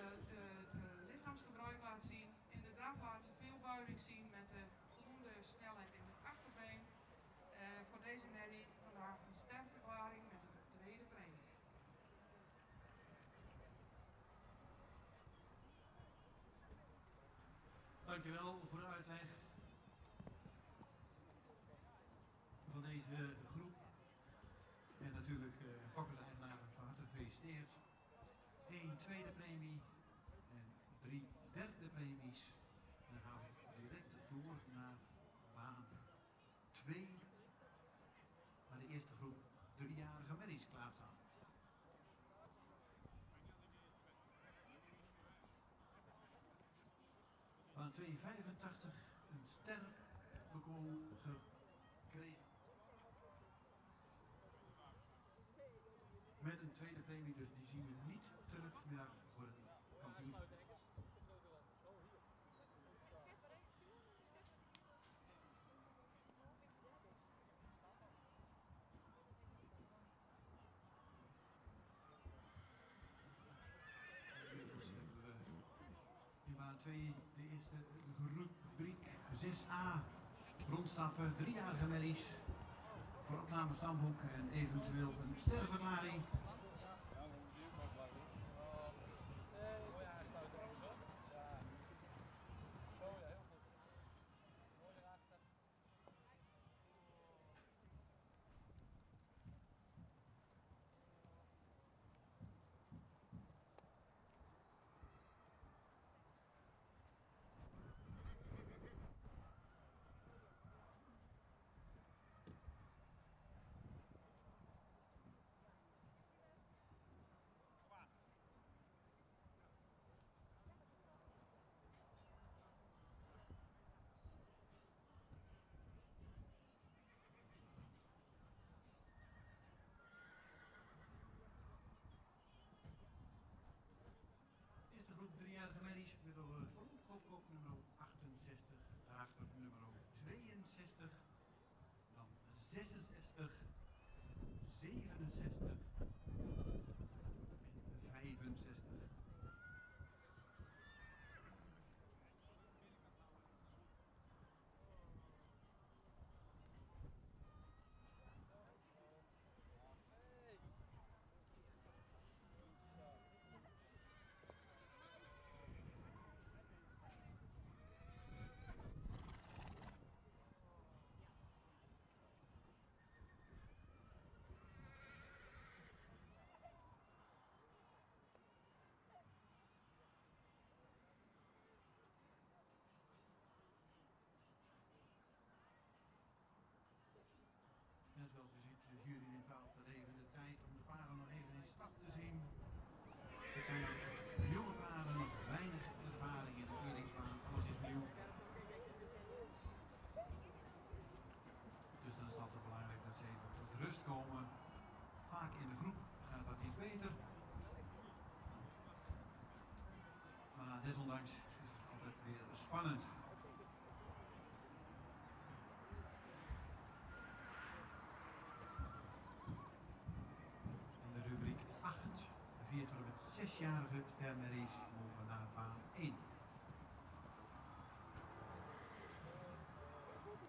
D: lichaamsgebruik laat zien. In de draf laat ze veel buiging zien met voldoende snelheid in het achterbeen. Voor deze merrie vandaag een sterverklaring met een tweede premie.
A: Dankjewel voor de uitleg van deze groep. En natuurlijk fokkerseigenaren van harte gefeliciteerd. 1 tweede premie en 3 derde premies. En dan gaan we direct door naar baan 2, waar de eerste groep 3-jarige merries klaarstaan. Baan 285, een sterbekool gekregen. Met een tweede premie, dus die zien we niet terug vanmiddag voor het kampioenschap. In baan 2 de eerste rubriek 6a, rondstappen 3-jarige merries. Voor opname stamboek en eventueel een sterverklaring. Eerste groep 3-jarige merries, middel voorop nummer 68, daarachter nummer 62, dan 66, 67 en 65. Ondanks is het altijd weer spannend. In de rubriek 8, 4 tot en met 6-jarige sterrenmerries mogen naar baan 1.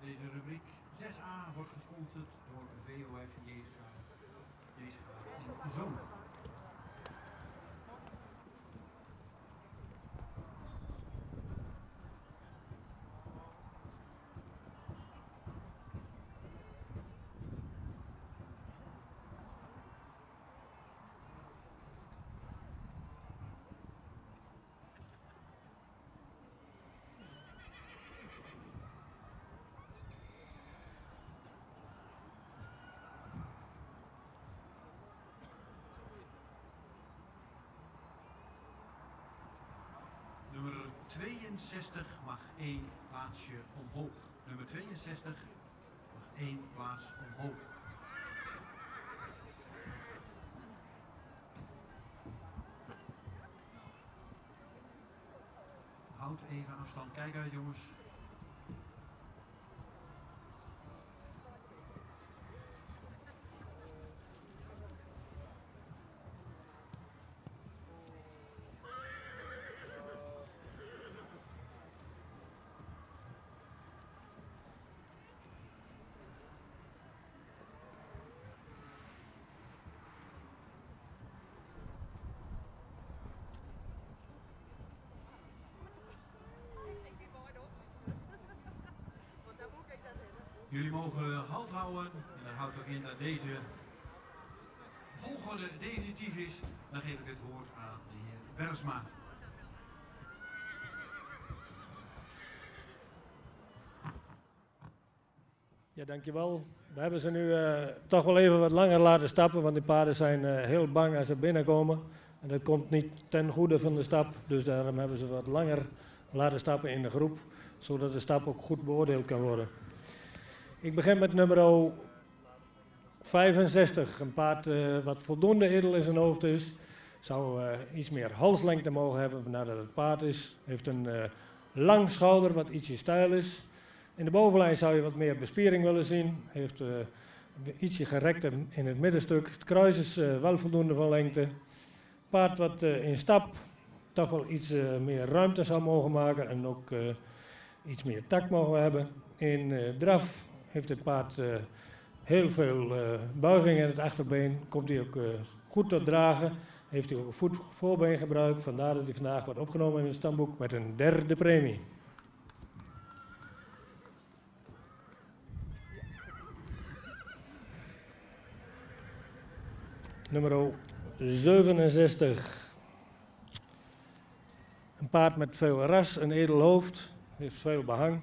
A: Deze rubriek 6a wordt gesponsord door VOF Jeesga en Zoon. Nummer 62 mag 1 plaatsje omhoog. Nummer 62 mag 1 plaats omhoog. Houd even afstand. Kijk uit, jongens. Jullie mogen halt houden. En dat houdt ook in dat deze volgorde definitief is. Dan geef ik het woord aan de heer Bergsma.
B: Ja, dankjewel. We hebben ze nu toch wel even wat langer laten stappen, want die paarden zijn heel bang als ze binnenkomen. En dat komt niet ten goede van de stap, dus daarom hebben ze wat langer laten stappen in de groep, zodat de stap ook goed beoordeeld kan worden. Ik begin met nummer 65, een paard wat voldoende edel in zijn hoofd is. Zou iets meer halslengte mogen hebben, vandaar dat het paard is. Heeft een lang schouder wat ietsje stijl is. In de bovenlijn zou je wat meer bespiering willen zien. Heeft ietsje gerekter in het middenstuk. Het kruis is wel voldoende van lengte. Paard wat in stap toch wel iets meer ruimte zou mogen maken en ook iets meer tact mogen hebben. In draf heeft het paard heel veel buiging in het achterbeen. Komt hij ook goed tot dragen. Heeft hij ook een voorbeengebruik. Vandaar dat hij vandaag wordt opgenomen in het stamboek met een derde premie. Nummer 67. Een paard met veel ras, een edel hoofd, heeft veel behang.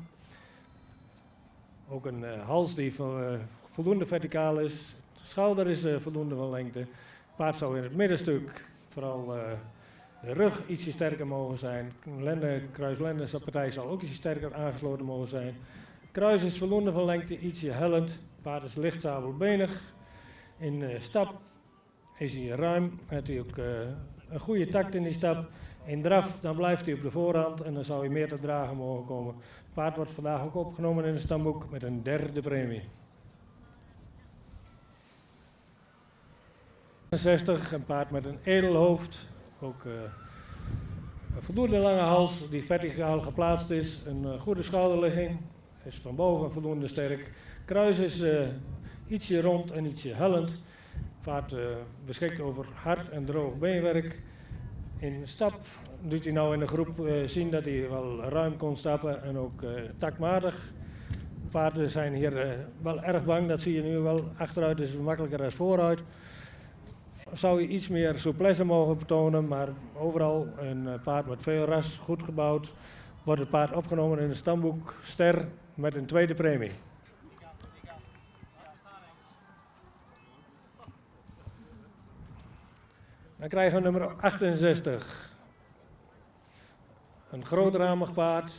B: Ook een hals die voldoende verticaal is. De schouder is voldoende van lengte. Het paard zou in het middenstuk vooral de rug ietsje sterker mogen zijn. Kruis-lenden-partij zal ook ietsje sterker aangesloten mogen zijn. Kruis is voldoende van lengte, ietsje hellend. Het paard is licht sabelbenig. In stap is hij ruim, heeft hij ook een goede tact in die stap. In draf, dan blijft hij op de voorhand en dan zou hij meer te dragen mogen komen. Het paard wordt vandaag ook opgenomen in het stamboek met een derde premie. 60, een paard met een edel hoofd. Ook een voldoende lange hals die verticaal geplaatst is. Een goede schouderligging, is van boven voldoende sterk. Kruis is ietsje rond en ietsje hellend. Het paard beschikt over hard en droog beenwerk. In stap doet hij nou in de groep zien dat hij wel ruim kon stappen en ook taktmatig. Paarden zijn hier wel erg bang, dat zie je nu wel. Achteruit is het makkelijker dan vooruit. Zou je iets meer souplesse mogen betonen, maar overal een paard met veel ras, goed gebouwd. Wordt het paard opgenomen in het stamboek Ster met een tweede premie. Dan krijgen we nummer 68. Een grootramig paard,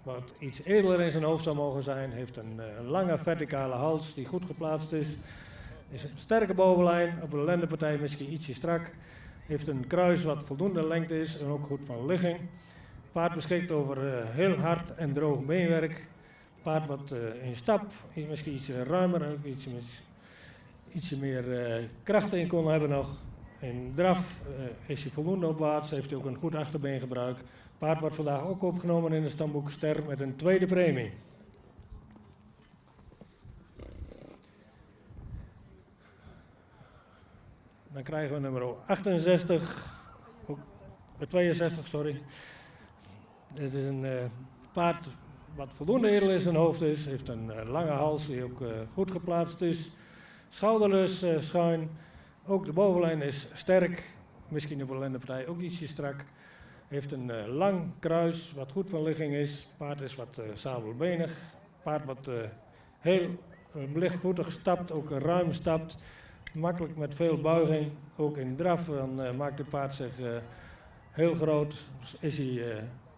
B: wat iets edeler in zijn hoofd zou mogen zijn. Heeft een lange verticale hals die goed geplaatst is. Is een sterke bovenlijn, op de lendenpartij misschien ietsje strak. Heeft een kruis wat voldoende lengte is en ook goed van ligging. Paard beschikt over heel hard en droog beenwerk. Paard wat in stap, misschien iets ruimer, ook ietsje meer kracht in kon hebben nog. In draf is hij voldoende opwaarts, heeft hij ook een goed achterbeengebruik. Paard wordt vandaag ook opgenomen in de stamboek Ster met een tweede premie. Dan krijgen we nummer 62, sorry. Dit is een paard wat voldoende edel in zijn hoofd is. Heeft een lange hals die ook goed geplaatst is. Schouderlus schuin. Ook de bovenlijn is sterk. Misschien op de lendenpartij ook ietsje strak. Heeft een lang kruis wat goed van ligging is. Paard is wat sabelbenig. Paard wat heel lichtvoetig stapt, ook ruim stapt. Makkelijk met veel buiging. Ook in draf dan maakt het paard zich heel groot.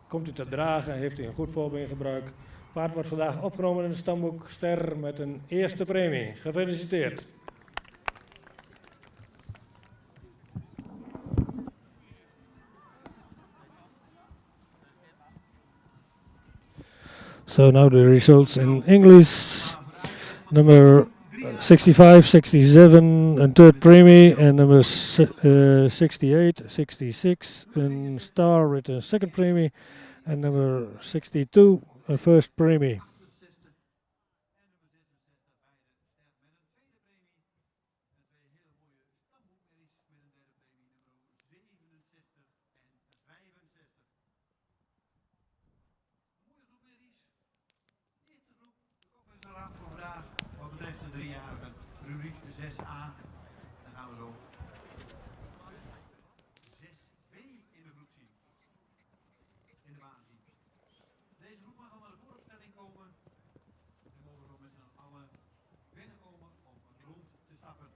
B: Komt hij te dragen, heeft hij een goed voorbeengebruik. Paard wordt vandaag opgenomen in het stamboek Ster met een eerste premie. Gefeliciteerd. So now the results in English. Number 65, 67, a third premie, and number 68, 66, a star with a second premie, and number 62, a first premie.
A: Wat betreft de 3-jarige rubriek 6a, dan gaan we zo 6b in de groep zien. In de baan zien. Deze groep mag al naar de vooropstelling komen. We mogen zo met z'n allen binnenkomen om rond te stappen.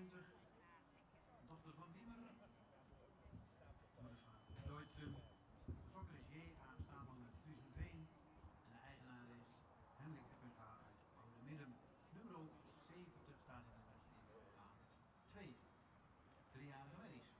A: 23, dochter van Wiemer. Moeder van Duitsen. Fokker is J. Aanstaande met Friesenveen. En de eigenaar is Hendrik Eppenga uit Oude Midden. Nummer 70 staat in de les in baan 2. 3-jarige merries.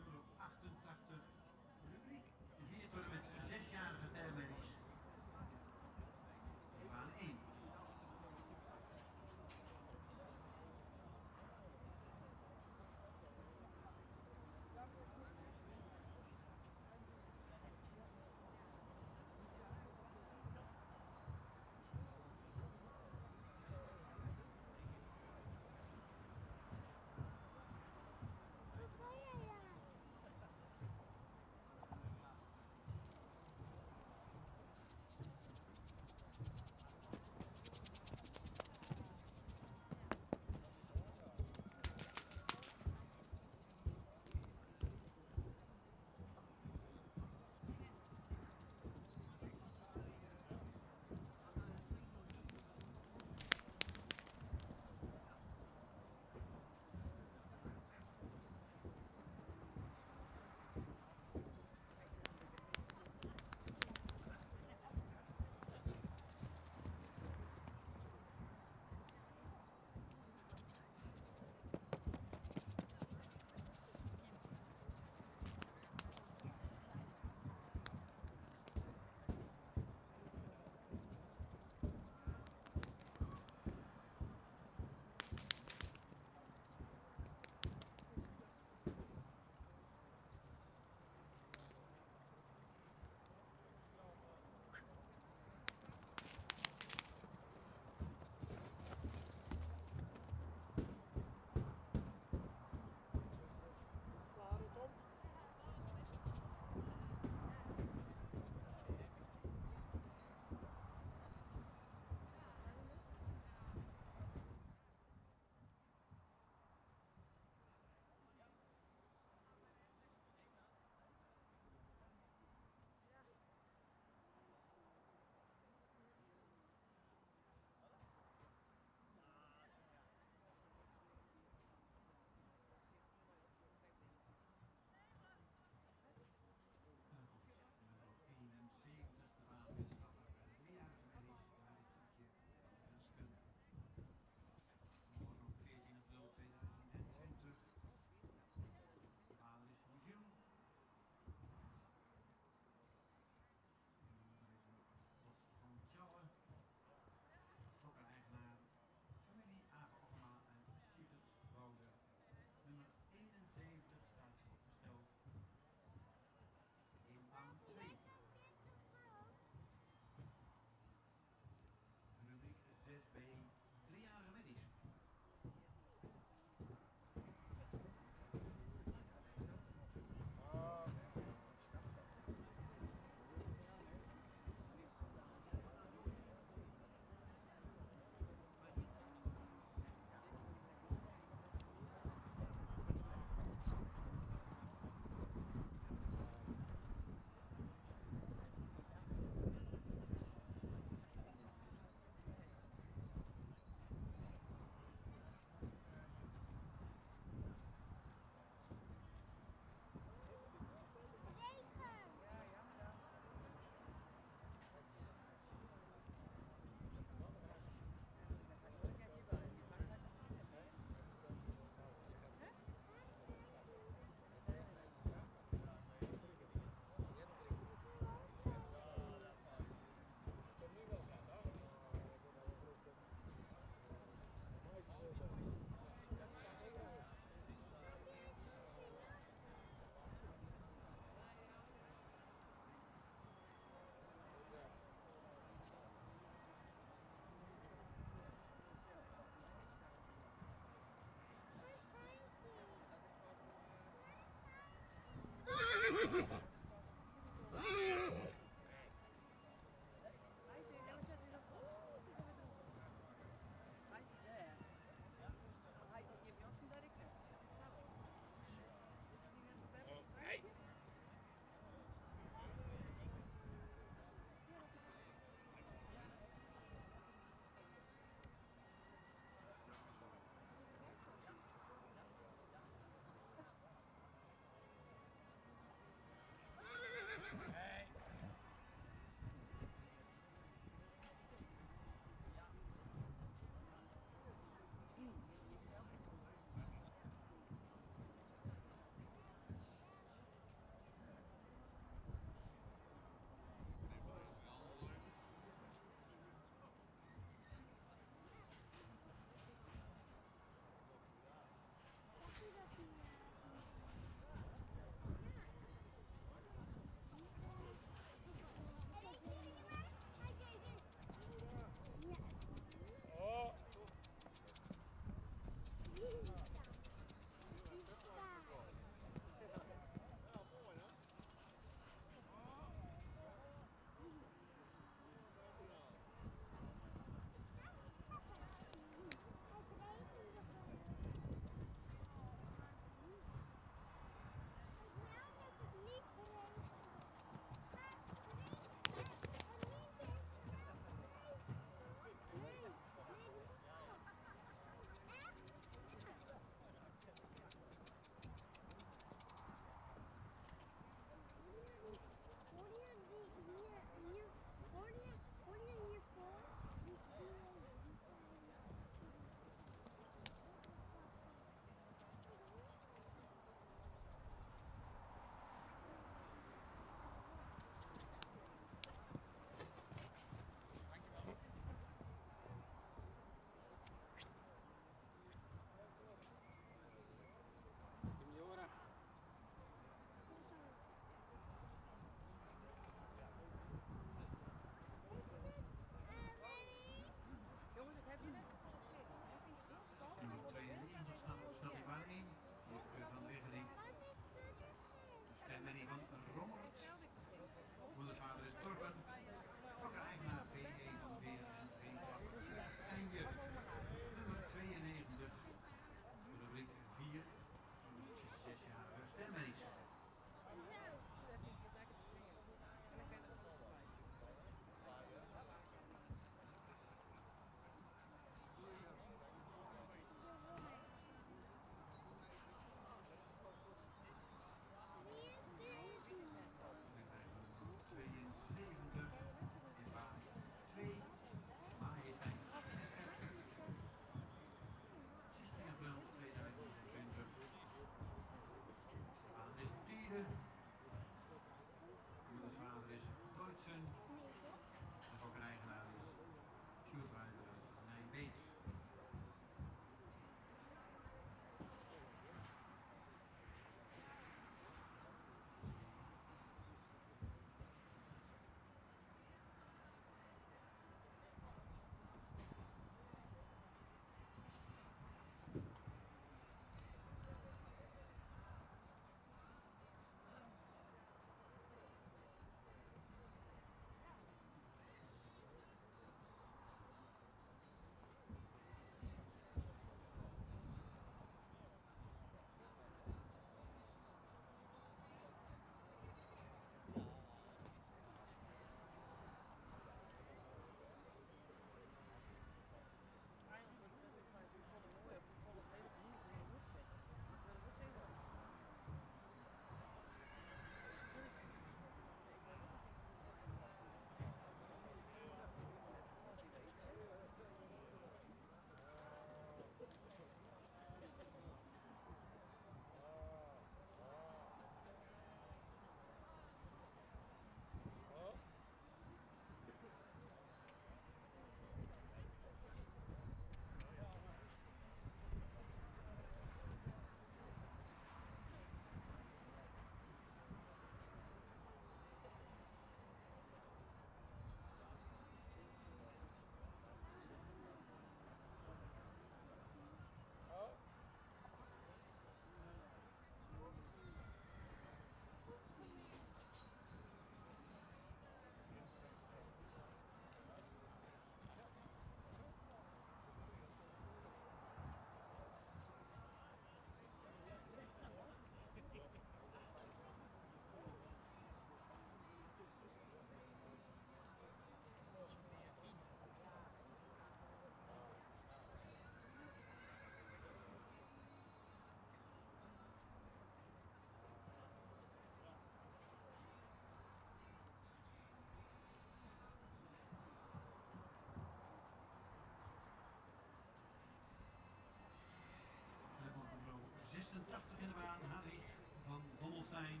A: 280 in de baan, Hadwig van Bommelstein.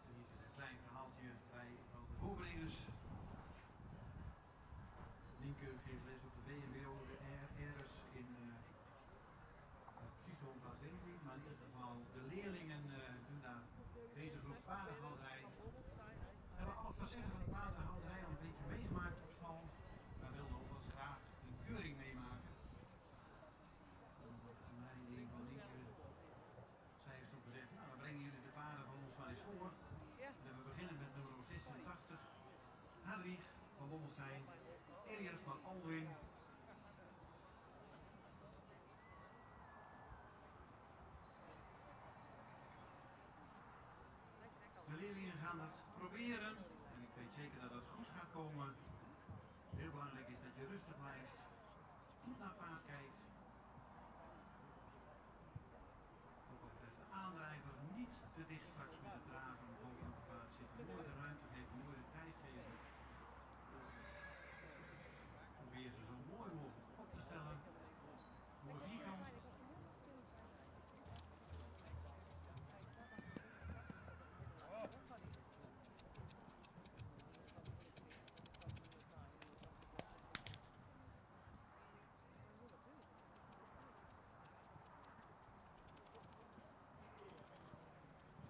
A: En hier zit een klein verhaaltje bij van de voorbrengers. Nienke geeft les op de VMBO, de RS in precies zo'n plaats weet ik niet, maar in ieder geval de leerlingen doen daar deze groep paardenhouderij. We hebben alle facetten van de paardenhouderij al een beetje meegemaakt op school. Wij wilden ook wel eens graag een keuring meemaken. Naar aanleiding van Nienke, zij heeft toen gezegd, nou dan brengen jullie de paarden van ons maar eens voor. En we beginnen met nummer 86, Hadwig van Bommelstein, Elias van Alwin. De leerlingen gaan dat proberen en ik weet zeker dat het goed gaat komen. Heel belangrijk is dat je rustig blijft, goed naar het paard kijkt. Ook al betreft de aandrijver niet te dicht straks met het draven bovenop het paard zitten. Mooi de ruimte geven, mooi de tijd geven. Probeer ze zo mooi mogelijk op te stellen. Mooi vierkant.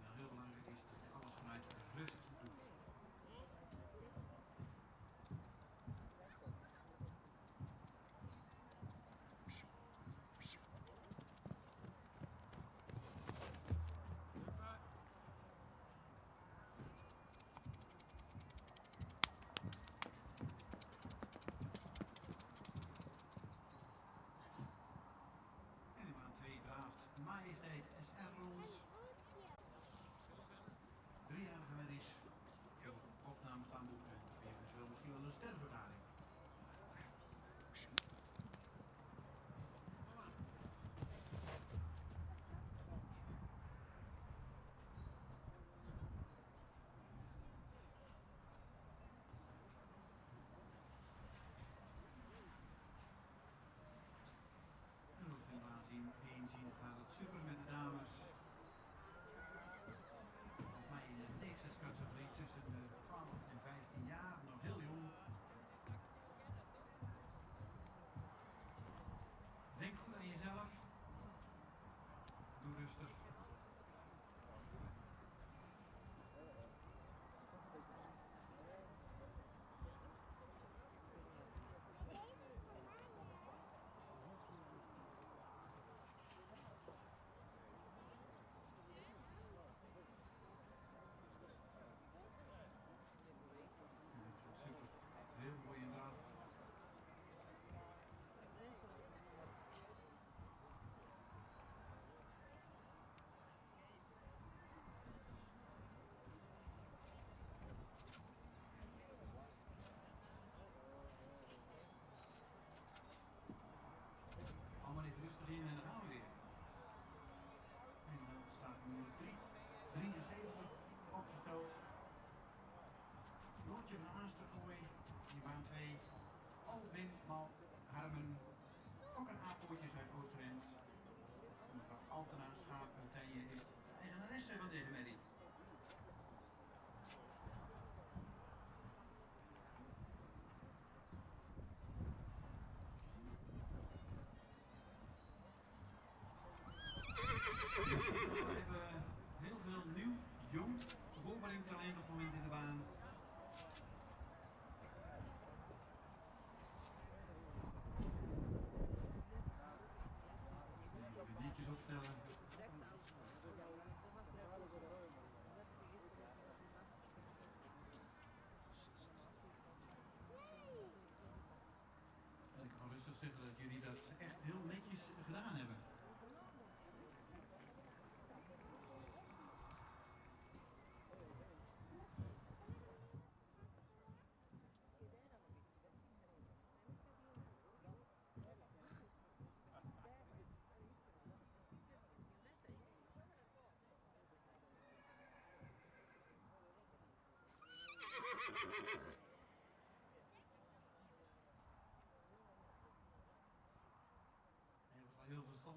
A: En heel belangrijk is dat je alles vanuit rust doet. En in baan 2 draaft Majesteit SR rond. 3-jarige merries. Opname stamboek en eventueel misschien wel een sterverklaring. En zoals we in baan 1 zien gaat het super met de dames. Volgens mij in de leeftijdscategorie tussen de 12 en 15 jaar, nog heel jong. Denk goed aan jezelf. Doe rustig. Super. Heel mooi in draf. Allemaal even rustig in en dan gaan we weer. En dan staat nummer 73 opgesteld. Noortje van Aansterkooi in baan 2. Alwin Mal Harmen. Fokker Apoortjes uit Oosterend. Mevrouw Altena Schaappartijen is de eigenaresse van deze merrie. We hebben heel veel nieuw, jong, voorbereiding op het moment in de baan. Even netjes opstellen.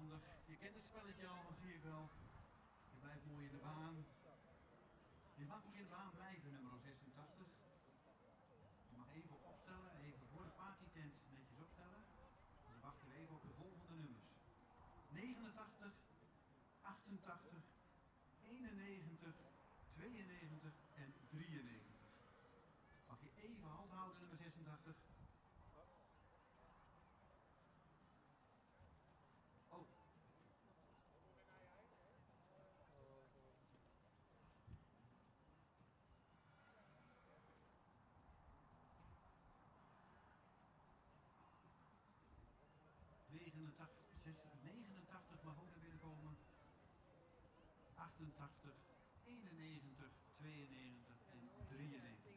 A: handig. Je kent het spelletje al, dat zie ik wel. Je blijft mooi in de baan. Je mag ook in de baan blijven, nummer 86. Je mag even opstellen, even voor de partytent netjes opstellen. En dan wachten we even op de volgende nummers. 89, 88, 91, 92 en 93. Mag je even halt houden, nummer 86? Oh. 89 mag ook naar binnen komen. 88, 91, 92 en 93.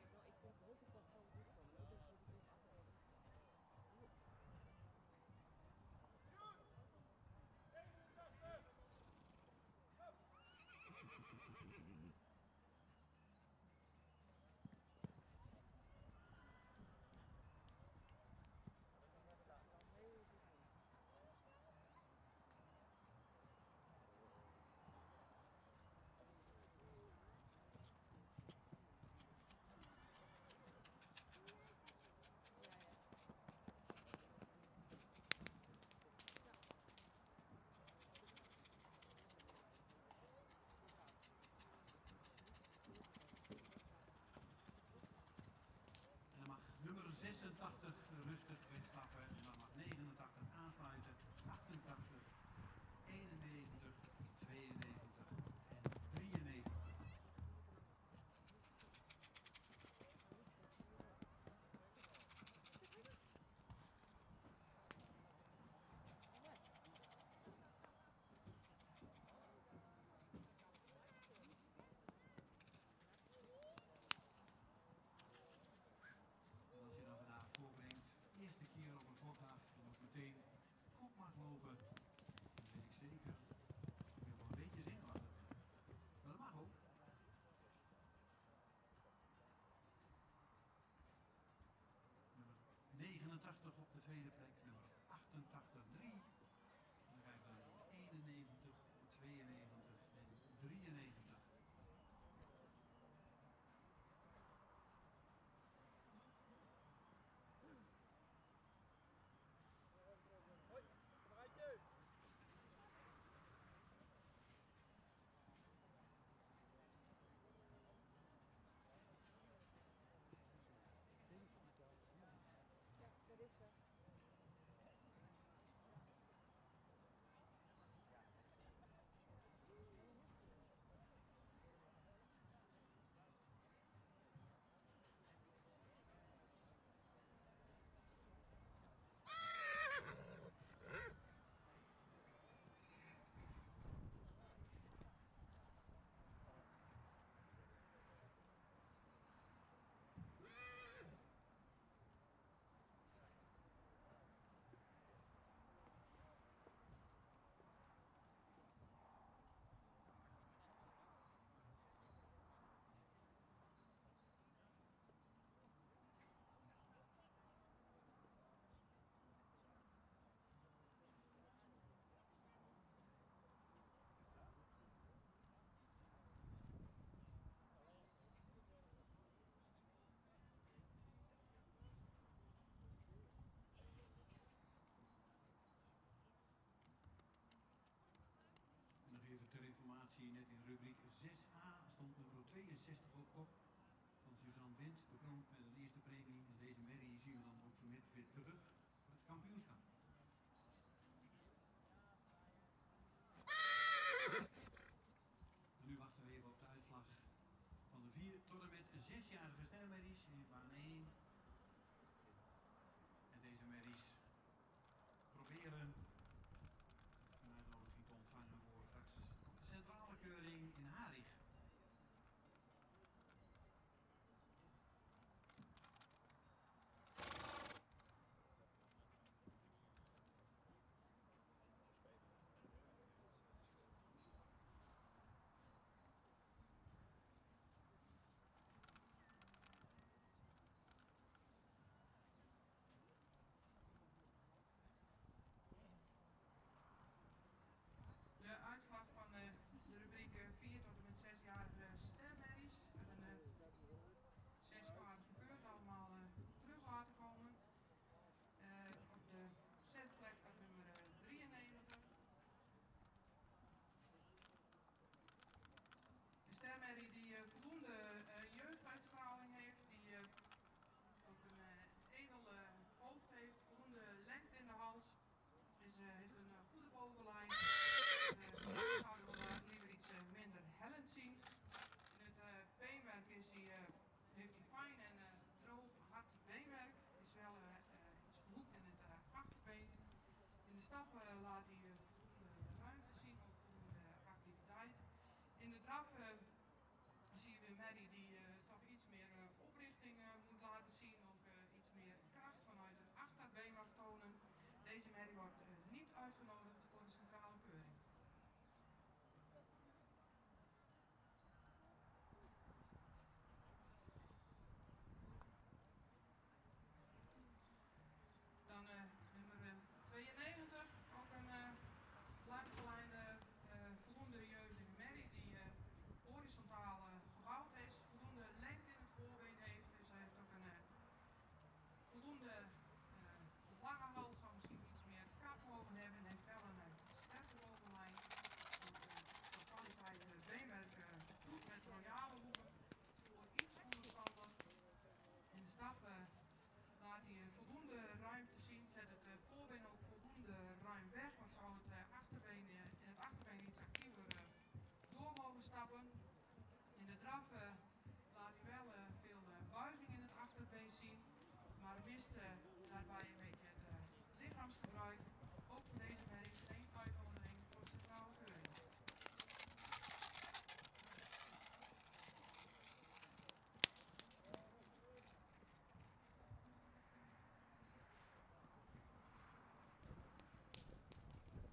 A: En dan mag nummer 86 rustig wegstappen. En dan mag 89 aansluiten. 88, 91, 92 en 93. En als je dan vandaag voorbrengt, eerste keer op een vlotdag en ook meteen goed mag lopen, dan weet ik zeker, ik ben wel een beetje zenuwachtig. Maar dat mag ook. Nummer 89 op de tweede plek, nummer 88, 3. En dan krijg je dan 91, 92 en 93.
C: Hoi, kameraadje.
A: En nog even ter informatie, net in rubriek 6a stond nummer 62 op kop van Suzanne Wind, bekroond met een eerste premie. En deze merrie zien we dan ook zo net weer terug voor het kampioenschap. En nu wachten we even op de uitslag van de 4 tot en met 6-jarige sterrenmerries in baan 1. En deze merries proberen een uitnodiging te ontvangen voor straks op de centrale keuring in Harig.
D: de stap laat hij voldoende ruimte zien, ook voldoende activiteit. In de draf zien we Mary die toch iets meer oprichting moet laten zien, ook iets meer kracht vanuit het achterbeen mag tonen. Deze Mary wordt niet uitgenodigd voor de centrale keuring. Dan nummer 92, ook een langsgeleide voldoende jeugdige Mary die horizontaal gebouwd is, voldoende lengte in het voorbeen heeft. Dus hij heeft ook een voldoende lange hals, zou misschien iets meer kap mogen hebben. Heeft wel een sterke bovenlijn. De kwaliteit beenwerk goed met royale hoeken voor iets onderstandig. In de stap laat hij voldoende ruimte zien, zet het voorbeen ook voldoende ruim weg, maar zou het achterbeen, in het achterbeen iets actiever door mogen stappen. In de draf laat hij wel veel buiging in het achterbeen zien, maar mist daarbij een beetje het lichaamsgebruik. Ook voor deze Mary geen uitnodiging voor de centrale keuring.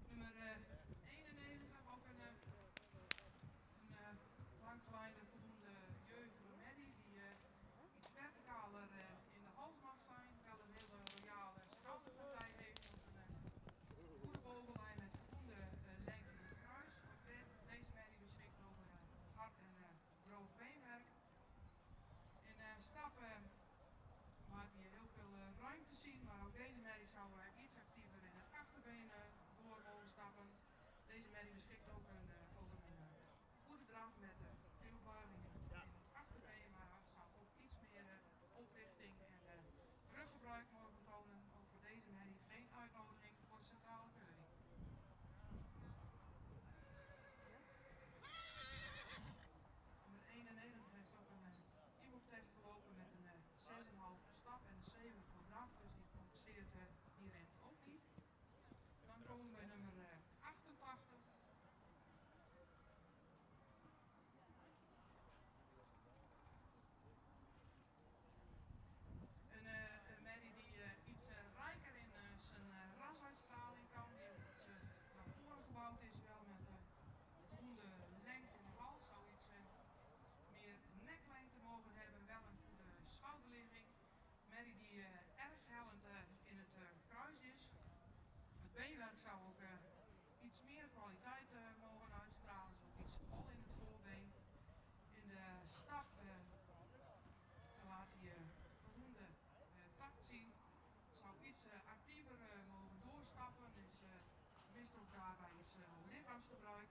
D: Nummer 91, ook een langsgeleide voldoende jeugdige Mary die iets verticaler in de hals mag zijn, wel een hele royale schouderpartij heeft, ook een goede bovenlijn met voldoende lengte in het kruis. Ook deze Mary beschikt over hard en droog beenwerk. In stappen laat hij heel veel ruimte zien, maar ook deze Mary zou iets actiever in het achterbeen door mogen stappen. Deze Mary beschikt ook over een goede draf met veel buiging in het achterbeen, maar zou ook iets meer oprichting en ruggebruik mogen tonen. Ook voor deze Mary geen uitnodiging voor de centrale keuring. Nummer 91 heeft ook een IBOK-test gelopen met een 6,5 voor stap en een 7 voor draf, dus die compenseert hierin ook niet. Dan komen we bij nummer 88. Een Mary die iets rijker in zijn rasuitstraling kan, die ook iets naar voren gebouwd is, wel met voldoende lengte in de hals, zou iets meer neklengte mogen hebben, wel een goede schouderligging. Mary die erg hellend in het kruis is. Het beenwerk zou ook iets meer kwaliteit mogen uitstralen, dus ook iets bol in het voorbeen. In de stap laat hij voldoende tact zien, zou iets actiever mogen doorstappen, dus mist ook daarbij iets lichaamsgebruik.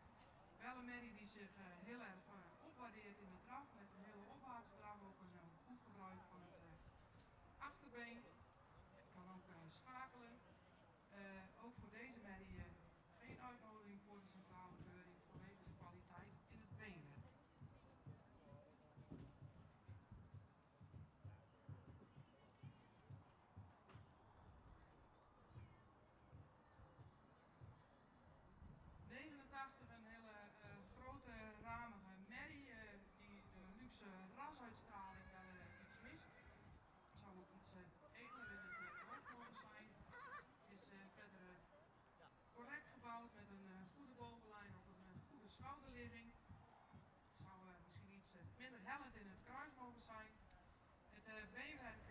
D: Wel een Mary die zich heel erg opwaardeert in de draf, met een hele opwaartse draf, ook een goed gebruik van het achterbeen. Kan ook schakelen. Ook voor deze Mary geen uitnodiging voor de centrale keuring vanwege de kwaliteit in het beenwerk. Een hele grote ramige Mary die de luxe rasuitstraling wel iets mist. Zou ook iets edeler in het hoofd mogen zijn. Is verder correct gebouwd met een goede bovenlijn, ook een goede schouderligging. Zou misschien iets minder hellend in het kruis mogen zijn. Het beenwerk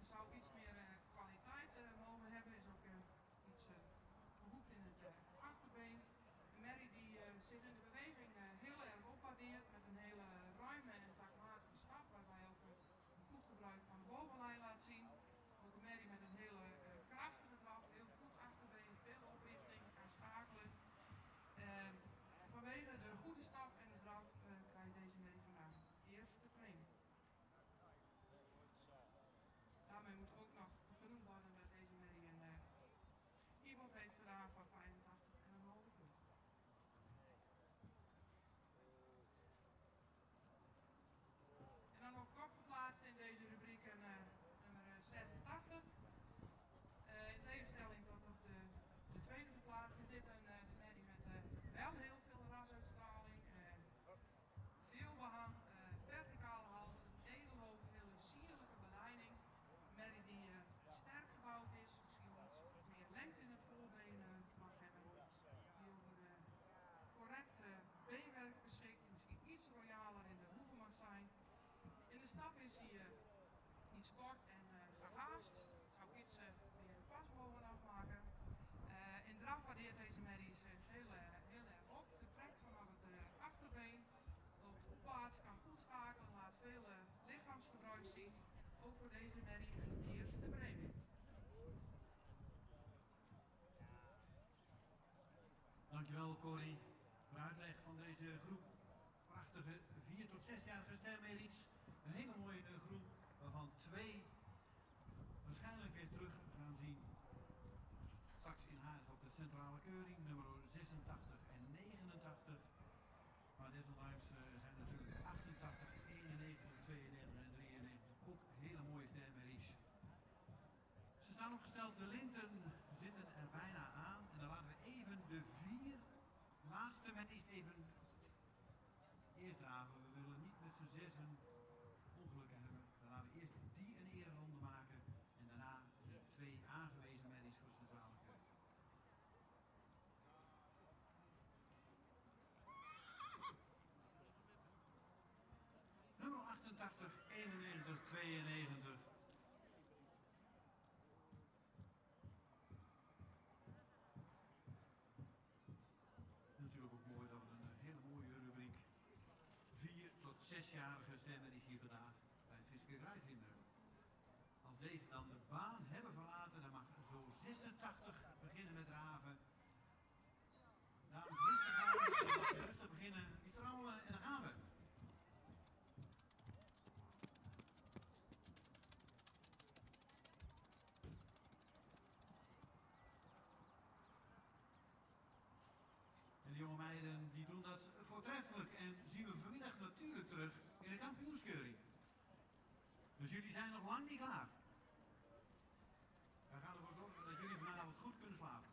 D: zou iets meer kwaliteit mogen hebben, is ook iets behoefte in het achterbeen. Een Mary die zich in de beweging heel erg opwaardeert met een hele ruime en taktmatige stap, waarbij ook een goed gebruik van de bovenlijn laat zien. Ook een Mary met een hele krachtige draf, heel goed achterbeen, veel oprichting, kan schakelen. Vanwege de goede stap en de draf krijgt deze Mary vandaag eerste premie. Daarmee moet ook nog genoemd worden dat deze Mary een IBOK heeft gedaan van 85,5 punten. En dan nog kort geplaatst in deze rubriek nummer 86. In tegenstelling tot stap is hier iets kort en gehaast. Zou ik iets meer de pasbogen afmaken. In draf waardeert deze merries heel erg op. Vertrekt vanaf het achterbeen, loopt opwaarts, kan goed schakelen, laat veel lichaamsgebruik zien. Ook voor deze merrie een eerste premie.
A: Dankjewel Corrie voor de uitleg van deze groep prachtige 4 tot 6-jarige stermerries. Een hele mooie groep waarvan 2 waarschijnlijk weer terug gaan zien. Straks in Haag op de centrale keuring, nummer 86 en 89. Maar desondanks zijn natuurlijk 88, 91, 92 en 93 ook hele mooie stermerries. Ze staan opgesteld, de linten zitten er bijna aan. En dan laten we even de 4 laatste merries even eerst dragen. We willen niet met z'n 6 ongelukken hebben. Dan laten we eerst die een ereronde maken. En daarna de 2 aangewezen merries voor centrale keuring. Nummer 88, 91, 92. Natuurlijk ook mooi dat we een hele mooie rubriek 4 tot 6-jarige stermerries hier vandaag bij het Visserij vinden. Als deze dan de baan hebben verlaten, dan mag zo 86 beginnen met draven. Dames, rustig aan, rustig beginnen, iets rammelen en dan gaan we. En de jonge meiden die doen dat voortreffelijk en zien we vanmiddag natuurlijk terug in de kampioenskeuring. Dus jullie zijn nog lang niet klaar. Wij gaan ervoor zorgen dat jullie vanavond goed kunnen slapen.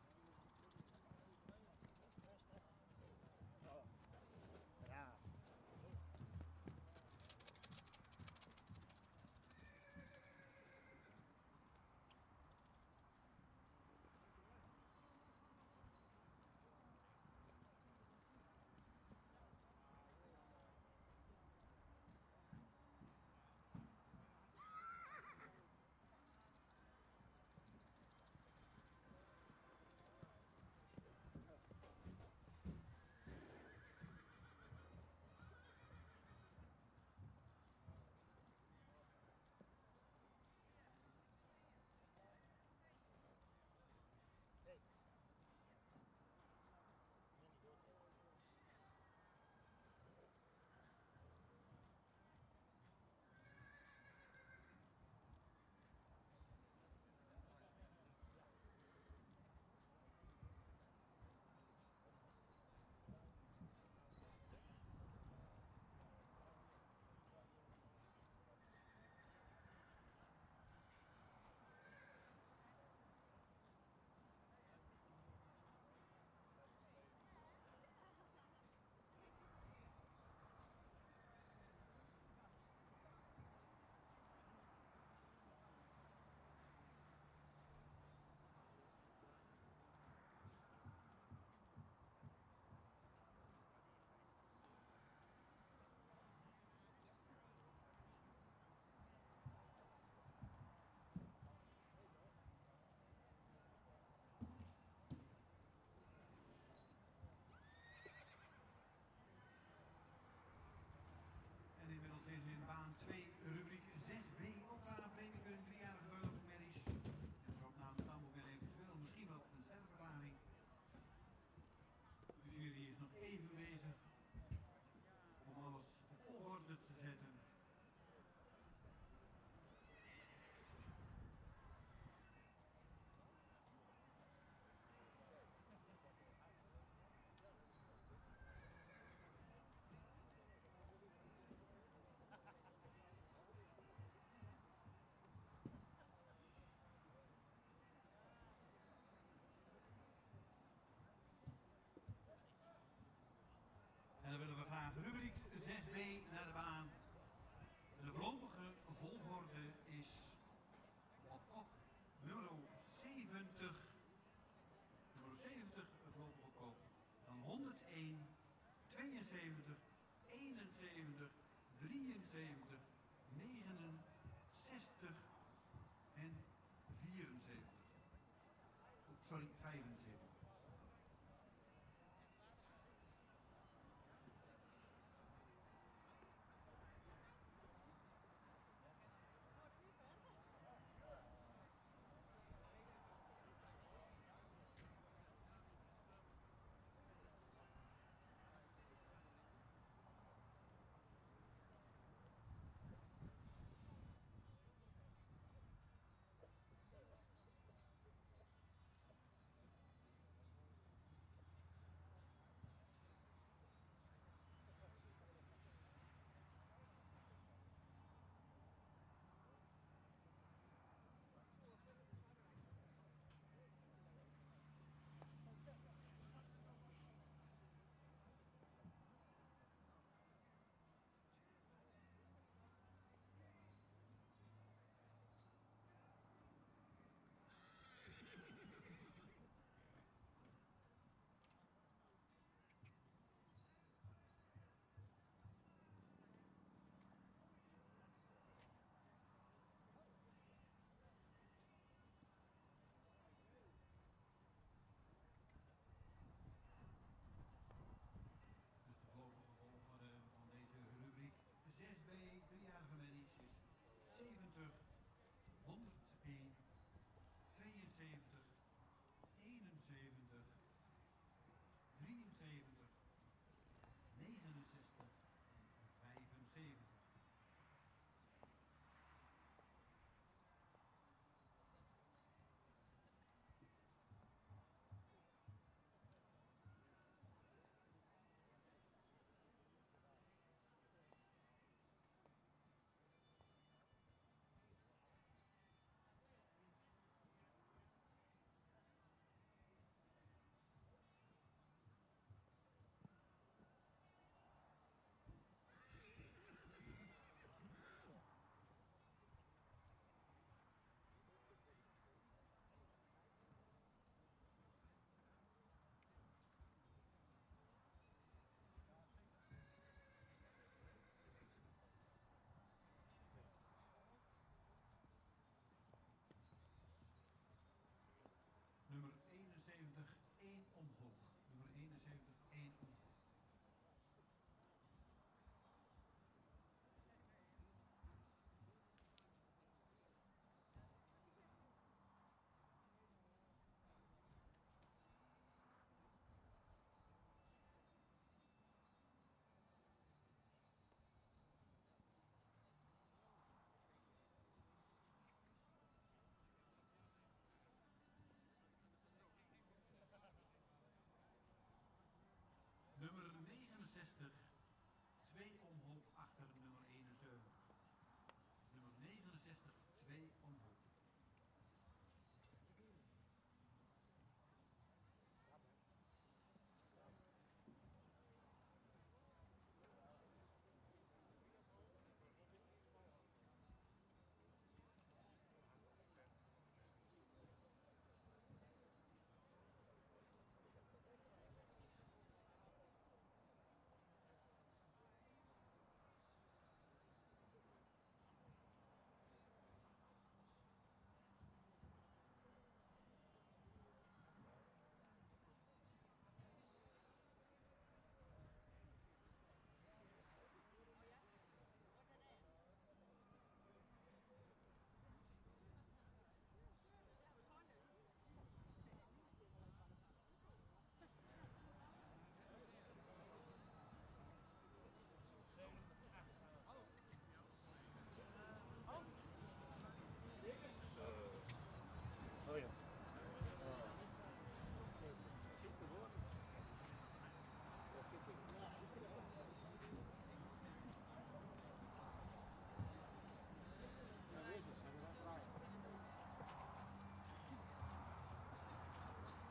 A: sorry, 75. Dus de voorlopige volgorde van deze rubriek 6b, driejarige manetjes, 70, 101, 72, 71, 73, 69 en 75. Nummer 71, 1 omhoog. Nummer 71, 1 omhoog. Nummer 69, 2 omhoog achter nummer 71. Nummer 69, 2 omhoog.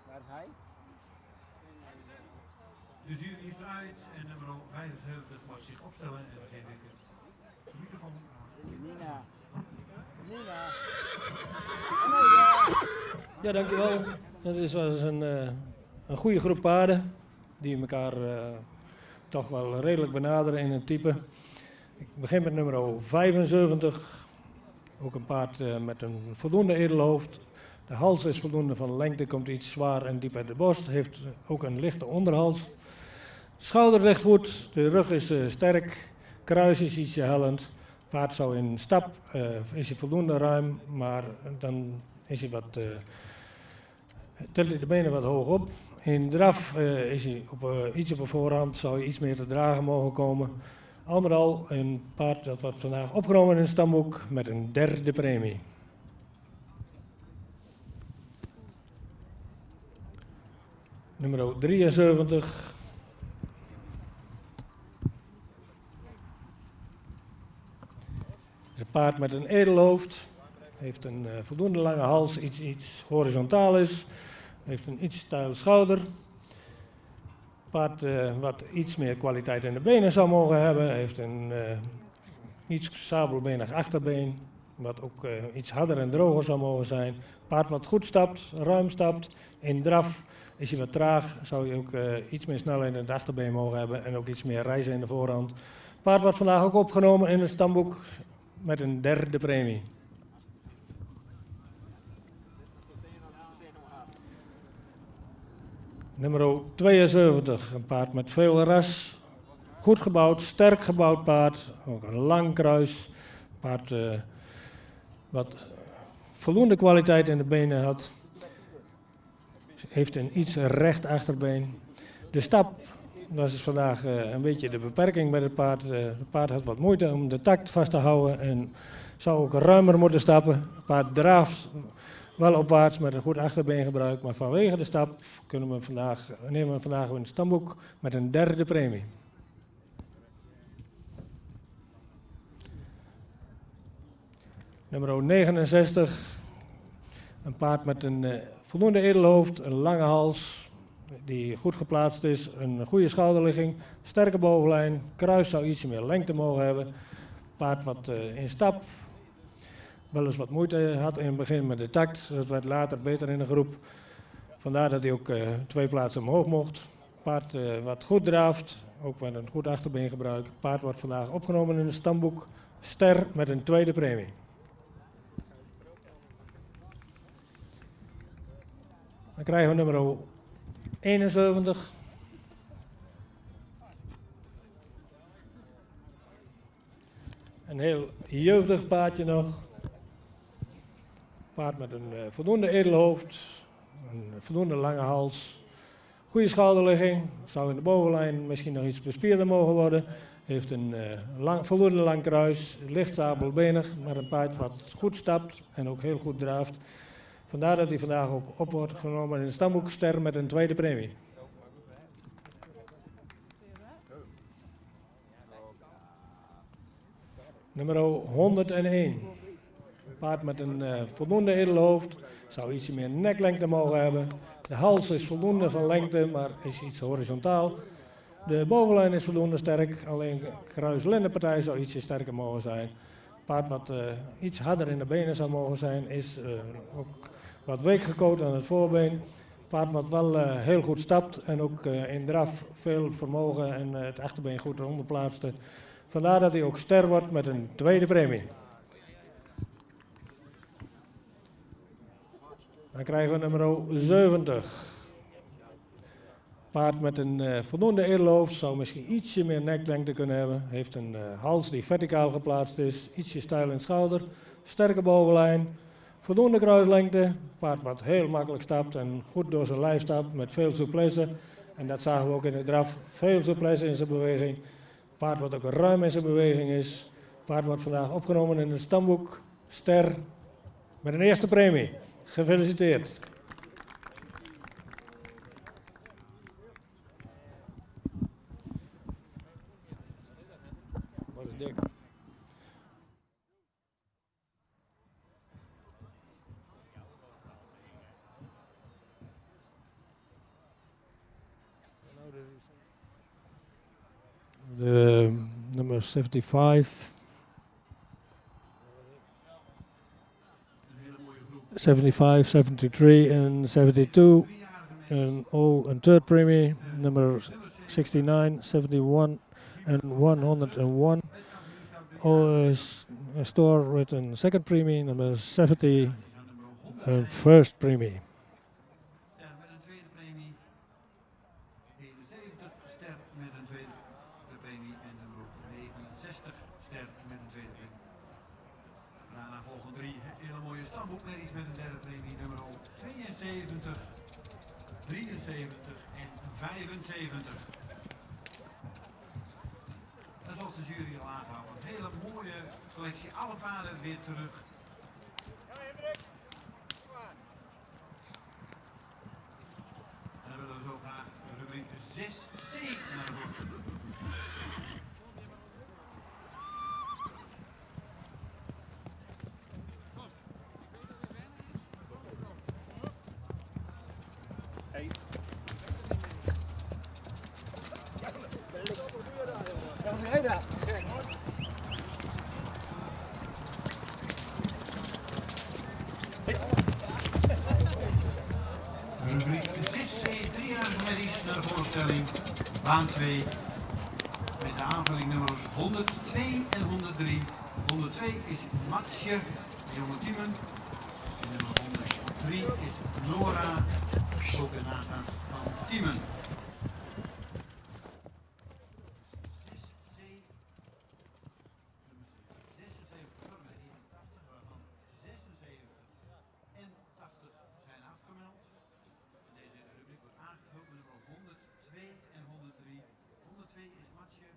C: Waar is hij?
A: De jury is eruit en nummer 75 mag zich opstellen en dan geef ik de microfoon aan.
C: Nina. Nina.
B: Ja, dankjewel. Het was een goede groep paarden die elkaar toch wel redelijk benaderen in het type. Ik begin met nummer 75. Ook een paard met een voldoende edelhoofd. De hals is voldoende van lengte, komt iets zwaar en diep uit de borst. Heeft ook een lichte onderhals. De schouder ligt goed, de rug is sterk, kruis is ietsje hellend. Paard zou in stap, is hij voldoende ruim, maar dan is hij wat, tilt hij de benen wat hoog op. In draf is hij iets op de voorhand, zou hij iets meer te dragen mogen komen. Al met al een paard dat wordt vandaag opgenomen in het stamboek met een derde premie. Nummer 73. Het is een paard met een edelhoofd. Heeft een voldoende lange hals, iets horizontaal is. Heeft een iets steile schouder. Paard wat iets meer kwaliteit in de benen zou mogen hebben. Heeft een iets sabelbenig achterbeen. Wat ook iets harder en droger zou mogen zijn. Paard wat goed stapt, ruim stapt. In draf is hij wat traag. Zou hij ook iets meer snelheid in het achterbeen mogen hebben. En ook iets meer reizen in de voorhand. Paard wordt vandaag ook opgenomen in het stamboek met een derde premie. Nummer 72, een paard met veel ras. Goed gebouwd, sterk gebouwd paard. Ook een lang kruis. Paard wat voldoende kwaliteit in de benen had. Heeft een iets recht achterbeen. De stap, dat is vandaag een beetje de beperking bij het paard. Het paard had wat moeite om de takt vast te houden en zou ook ruimer moeten stappen. Het paard draaft wel opwaarts met een goed achterbeengebruik, maar vanwege de stap nemen we vandaag in het stamboek met een derde premie. Nummer 69, een paard met een voldoende edelhoofd, een lange hals, die goed geplaatst is, een goede schouderligging, sterke bovenlijn, kruis zou ietsje meer lengte mogen hebben. Paard wat in stap, wel eens wat moeite had in het begin met de takt, dat werd later beter in de groep. Vandaar dat hij ook 2 plaatsen omhoog mocht. Paard wat goed draaft, ook met een goed achterbeengebruik. Paard wordt vandaag opgenomen in het stamboek, ster met een tweede premie. Dan krijgen we nummer 71. Een heel jeugdig paardje nog. Paard met een voldoende edelhoofd, een voldoende lange hals, goede schouderligging, zou in de bovenlijn misschien nog iets bespierder mogen worden. Heeft een voldoende lang kruis, licht sabelbenig, maar een paard wat goed stapt en ook heel goed draaft. Vandaar dat hij vandaag ook op wordt genomen in het stamboek ster met een tweede premie. Nummer 101. Een paard met een voldoende edelhoofd, zou ietsje meer neklengte mogen hebben. De hals is voldoende van lengte, maar is iets horizontaal. De bovenlijn is voldoende sterk, alleen kruis-lendenpartij zou ietsje sterker mogen zijn. Paard wat iets harder in de benen zou mogen zijn, is ook wat week gekoot aan het voorbeen. Paard wat wel heel goed stapt en ook in draf veel vermogen en het achterbeen goed eronder plaatste. Vandaar dat hij ook ster wordt met een tweede premie. Dan krijgen we nummer 70. Paard met een voldoende edelhoofd, zou misschien ietsje meer neklengte kunnen hebben. Heeft een hals die verticaal geplaatst is, ietsje steil in schouder, sterke bovenlijn, voldoende kruislengte. Paard wat heel makkelijk stapt en goed door zijn lijf stapt met veel souplesse. En dat zagen we ook in de draf, veel souplesse in zijn beweging. Paard wat ook ruim in zijn beweging is. Paard wordt vandaag opgenomen in het stamboek, ster met een eerste premie. Gefeliciteerd. Wat is dik? De nummer 75. 75, 73 en 72. En all een third premie. Nummer 69, 71 en 101. All a store with a second premie. Number 70. Een first premie.
A: Ster met een tweede premie. 71 ster met een tweede premie. En nummer 69 ster met een tweede premie. Daarna volgen 3 hele mooie stamboekmerries met een derde premie. Nummer 72, 73 en 75. En zoals de jury al aangaf, een hele mooie collectie. Alle paarden weer terug. En dan willen we zo graag rubriek 6C naar voren. Rubriek 6C, 3-jarige merries naar de voorstelling. Baan 2. Met de aanvulling nummers 102 en 103. 102 is Matsje, de jonge Tiemen. En nummer 103 is Nora, ook een nazaat van Tiemen. 6C, nummers 76 tot en met 81, waarvan 76 en 80 zijn afgemeld. Deze rubriek wordt aangevuld met nummer 102 en 103. 102 is Matsje,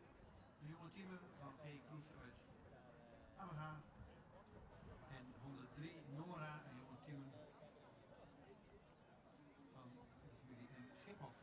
A: de jonge Tiemen van G. Kroes uit Amaha. En 103 Nora, een jonge Tiemen van de familie en Schiphof.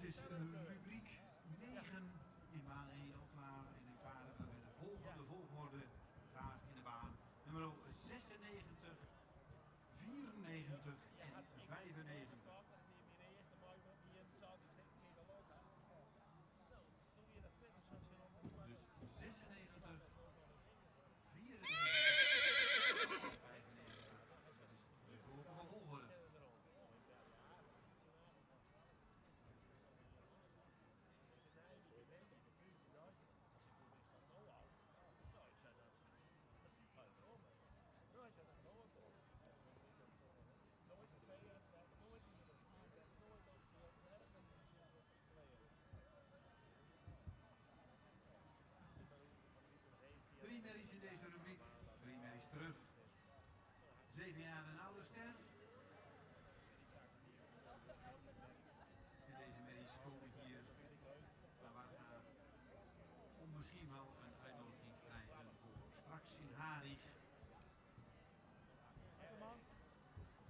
A: is rubriek 9 in baan 1 al klaar. En die paarden gaan met de volgende volgorde graag in de baan. Nummer 96, 94 en 95. Dus 96, 94 en 95. Dat is de volgende volgorde. Drie merries in deze rubriek, 3 merries terug. 7 jaar en oude ster. En deze merries komen hier naar waar gaan om misschien wel een uitnodiging te krijgen voor straks in Harig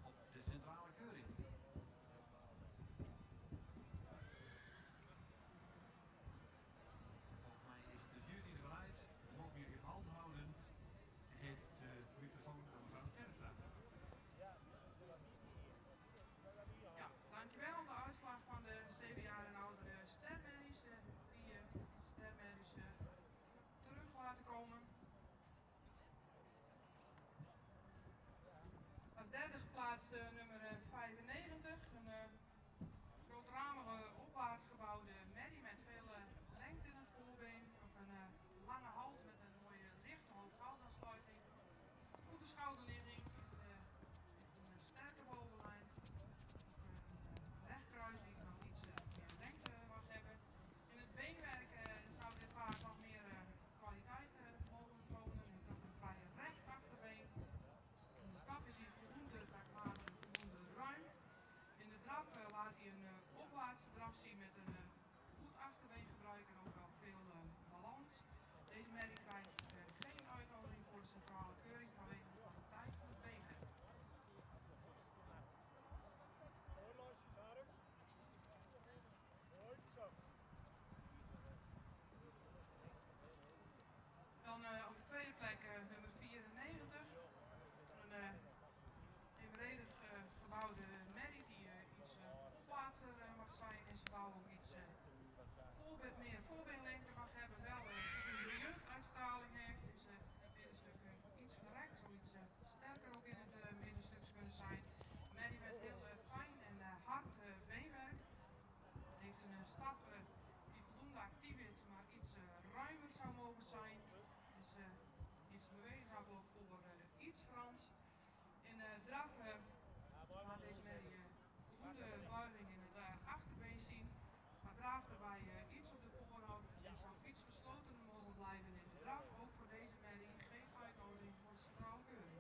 A: op de centrale keuring. Volgens mij is de jury er wel uit. Mogen jullie op hand houden en geef de microfoon aan mevrouw Terfra.
D: Ja, dankjewel. De uitslag van de 7 jaar en oudere stermerries. Die stermerries terug laten komen. Als derde geplaatste nummer 95. Een grootramige opwaarts gebouwde merrie met veel lengte in het voorbeen. Ook een lange hals met een mooie lichte hoofdhalsaansluiting. Goede schouderligging. Is een sterke bovenlijn. Rechtkruis die nog iets meer lengte mag hebben. In het beenwerk zou dit paard nog meer kwaliteit mogen tonen. Het heeft nog een vrij recht achterbeen. In de stap is hij voldoende takmatig, voldoende ruim. In de draf laat hij een opwaartse draf zien met een goed achterbeen gebruik en ook wel veel balans. Deze merrie krijgt geen uitnodiging voor de centrale keuring vanwege de kwaliteit van het beenwerk. Dan op de tweede plek nummer 94. Een evenredig gebouwde merrie die iets opwaartser mag zijn en zijn bouw ook iets meer voorbeenlengte mag hebben. Wel een jeugduitstraling heeft. Dus het middenstuk iets gerekt, zoiets sterker ook in het middenstuk kunnen zijn. Merrie met heel fijn en hard beenwerk. Heeft een stap die voldoende actief is, maar iets ruimer zou mogen zijn. Dus iets bewegingsafloop voor iets Frans. In draf laat deze merrie voldoende buiging in het achterbeen zien. Maar draaft erbij iets op de voorhoofd. Die zou iets geslotener mogen blijven in de draf. Ook voor deze merrie geen uitnodiging voor de centrale keuring.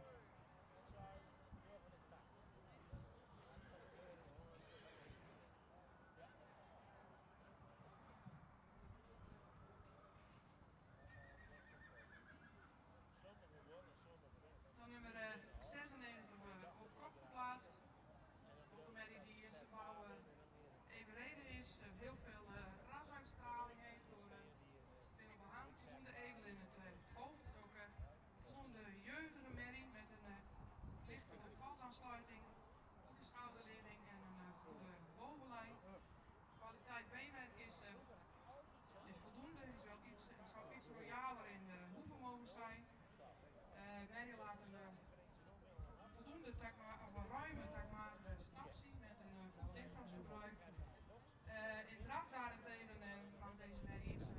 D: Dan nummer 96 op kop geplaatst. Ook een merrie die in zijn bouw evenredig is, heel veel rasuitstraling heeft door Philip Haan, voldoende edel in het hoofd. Ook voldoende jeugdige merrie met een lichte hoofdhalsaansluiting, goede schouderligging en een goede bovenlijn. Kwaliteit beenwerk is voldoende, zou iets royaler in de hoeven mogen zijn. Merrie laat een voldoende ruime takmatige stap zien met een goed lichaamsgebruik. In draf daarentegen kan deze merrie iets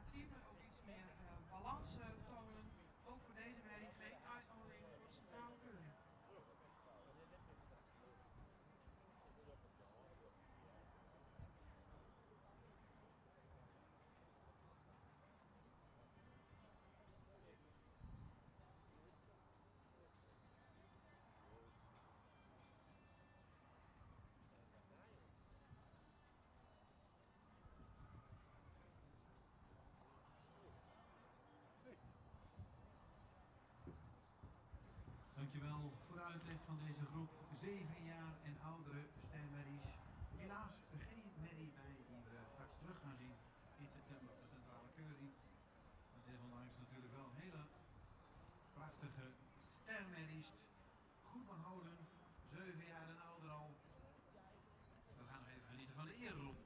D: actiever, ook iets meer balans tonen. Ook voor deze merrie geen uitnodiging voor de centrale keuring.
A: Dankjewel voor de uitleg van deze groep 7 jaar en oudere stermerries. Helaas geen merrie bij die prachtige stermerries. Goed behouden, 7 jaar en ouder al. We gaan nog even genieten van de ereronde.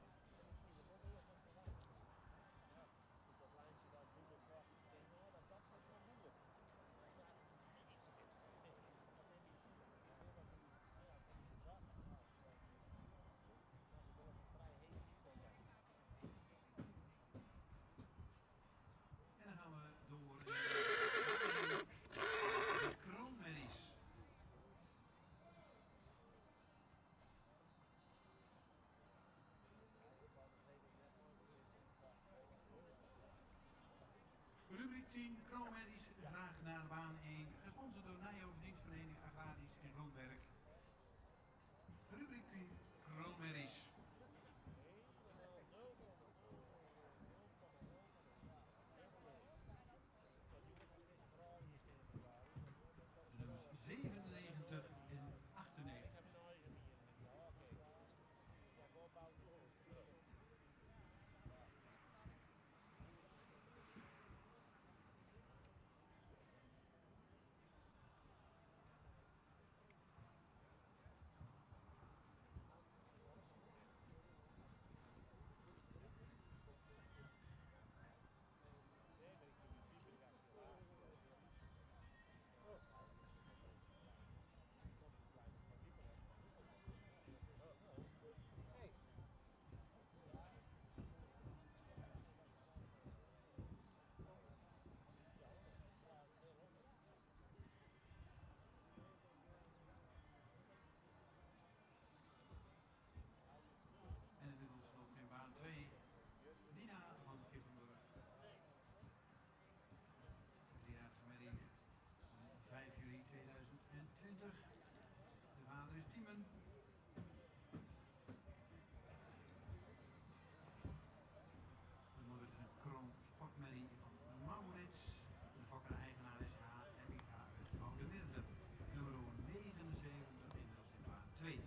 A: En dan gaan we door de kroonmerries. Rubriek 10, kroonmerries, graag naar baan 1, gesponsord door Nijhoofd Dienstverlening Agrarisch en Grondwerk. Rubriek 10, kroonmerries. De nummers 97 en 98. En inmiddels loopt in baan 2 Nina van Kippenburg. 3-jarige merrie van 5 juli 2020. De vader is Tiemen. De moeder is een kroon sportmerrie van Maurits. De fokker-eigenaar is HMIH uit Oude Wirde. Nummer 79 inmiddels in baan 2.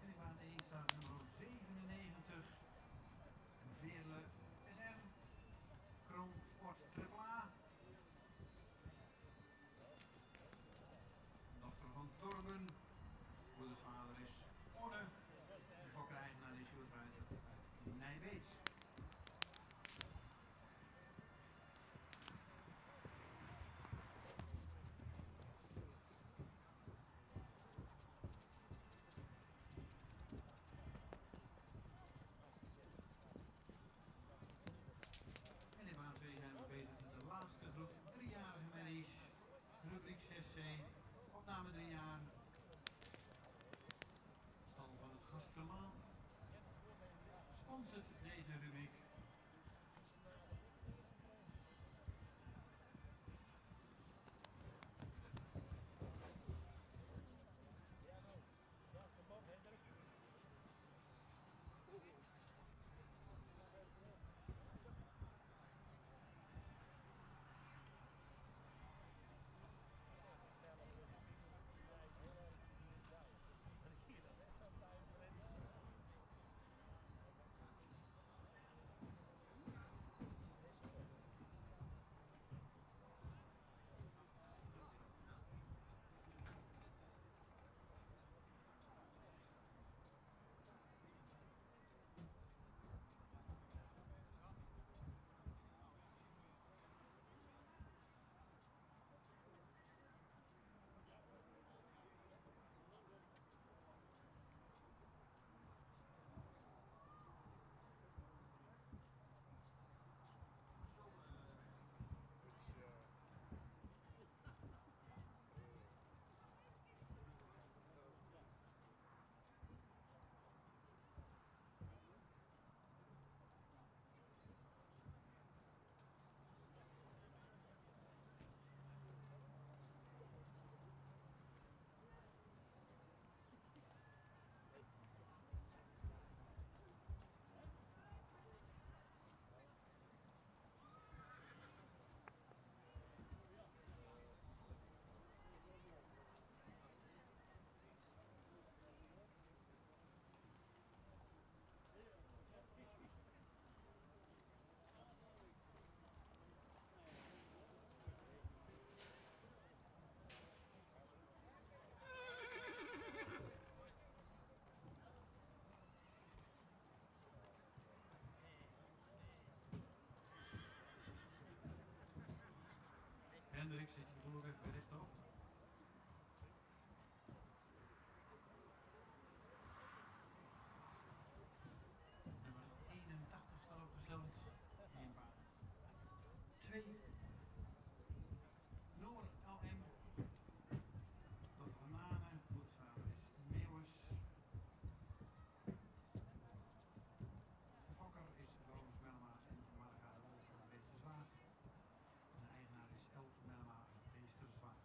A: En in baan 1 staat nummer 97. Veerle SR. Kroon Sport AAA. Dochter van Torben. Moeders vader is Orde. De fokker-eigenaar is Sjoerd Ruiter uit Nijbeets. En in baan 2 zijn we bezig met de laatste groep 3-jarige merries. Rubriek 6C. Opname 3 jaar. Stal van het Gaskelaan. Sponsort deze rubriek Hendrik, zet je boel ook even rechtop. Nummer 81 staat opgesteld. In baan 2. Noor LM. Tot Hanane, voetvader is Meeuwis. De fokker is Ronus Mellema en Marga de Wolf van Beesterswaag. En de eigenaar is Elke Mellema Beesterswaag.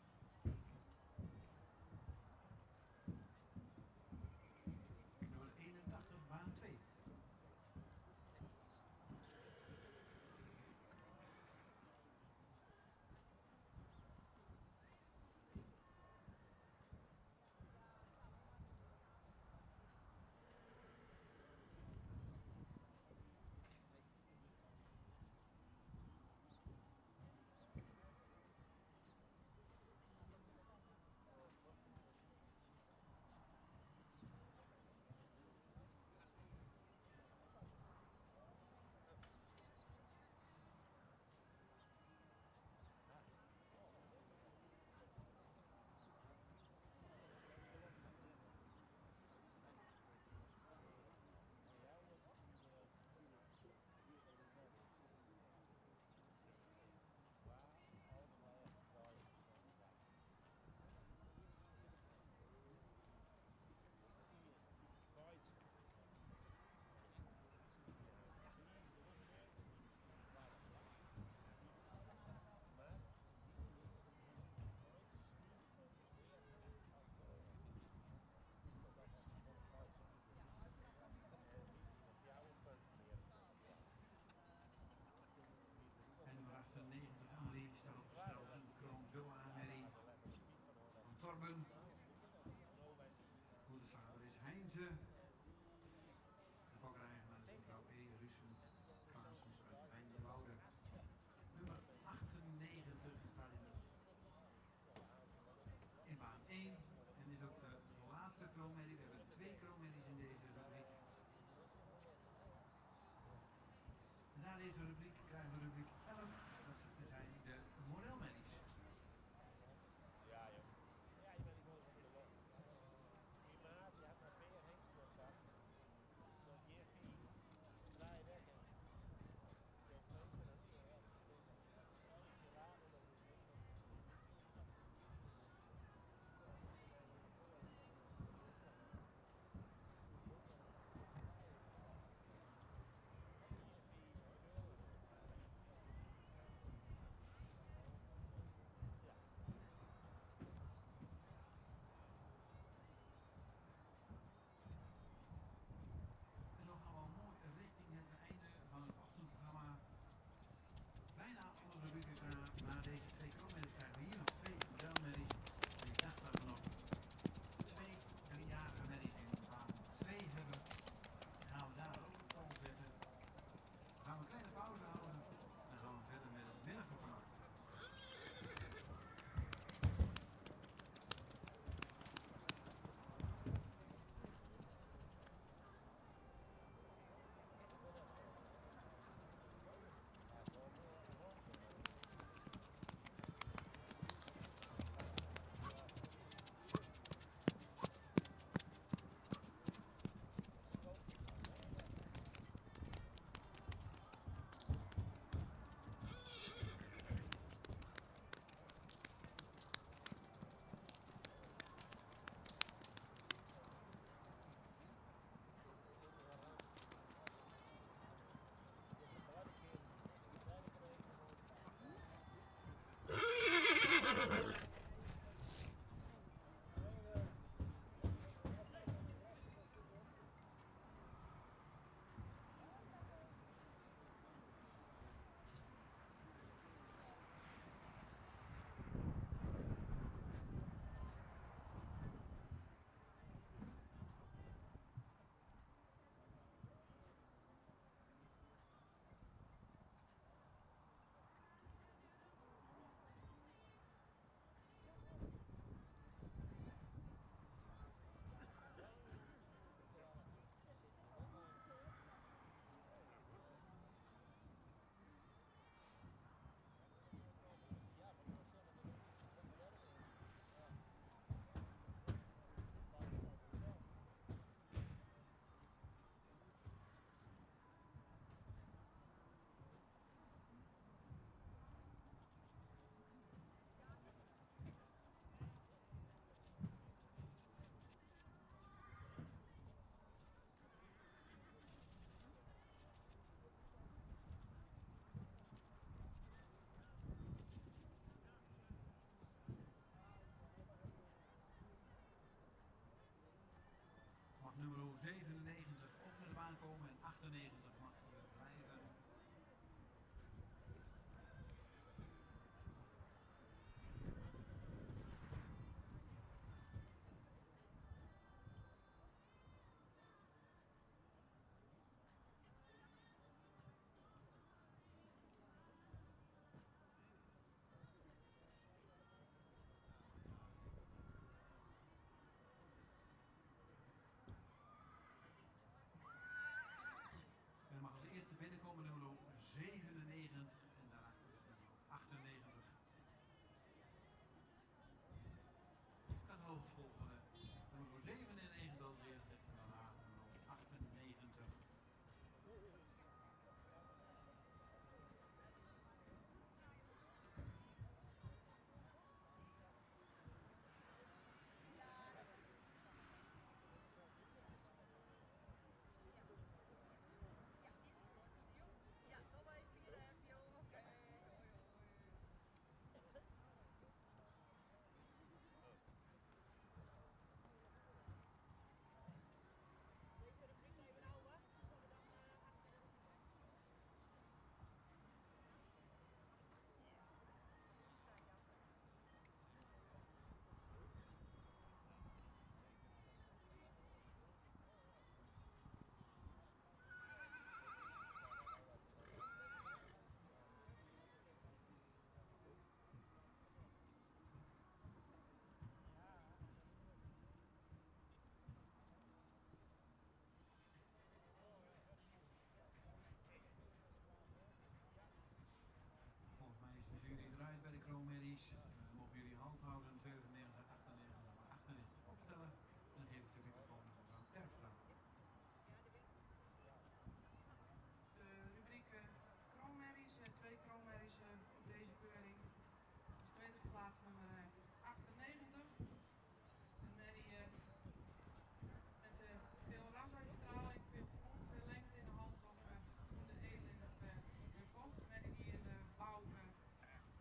A: 98 mag hier blijven. Er mag als eerste binnenkomen nummer 97 en daarachter is nummer 98. Catalogus volgende. Nummer 97 als eerste en daarna nummer 98. Volgens mij is de jury eruit bij de kroonmerries. Mogen jullie hand houden, 97, 98, maar 98 opstellen. En dan geef ik de microfoon aan mevrouw Terpstra.
D: De rubriek kroonmerries, twee kroonmerries op deze keuring. Als tweede geplaatst nummer 98. Een merrie met veel rasuitstraling, veel front, veel lengte in de hals of groene eet in het hoofd. Een merrie die in de bouw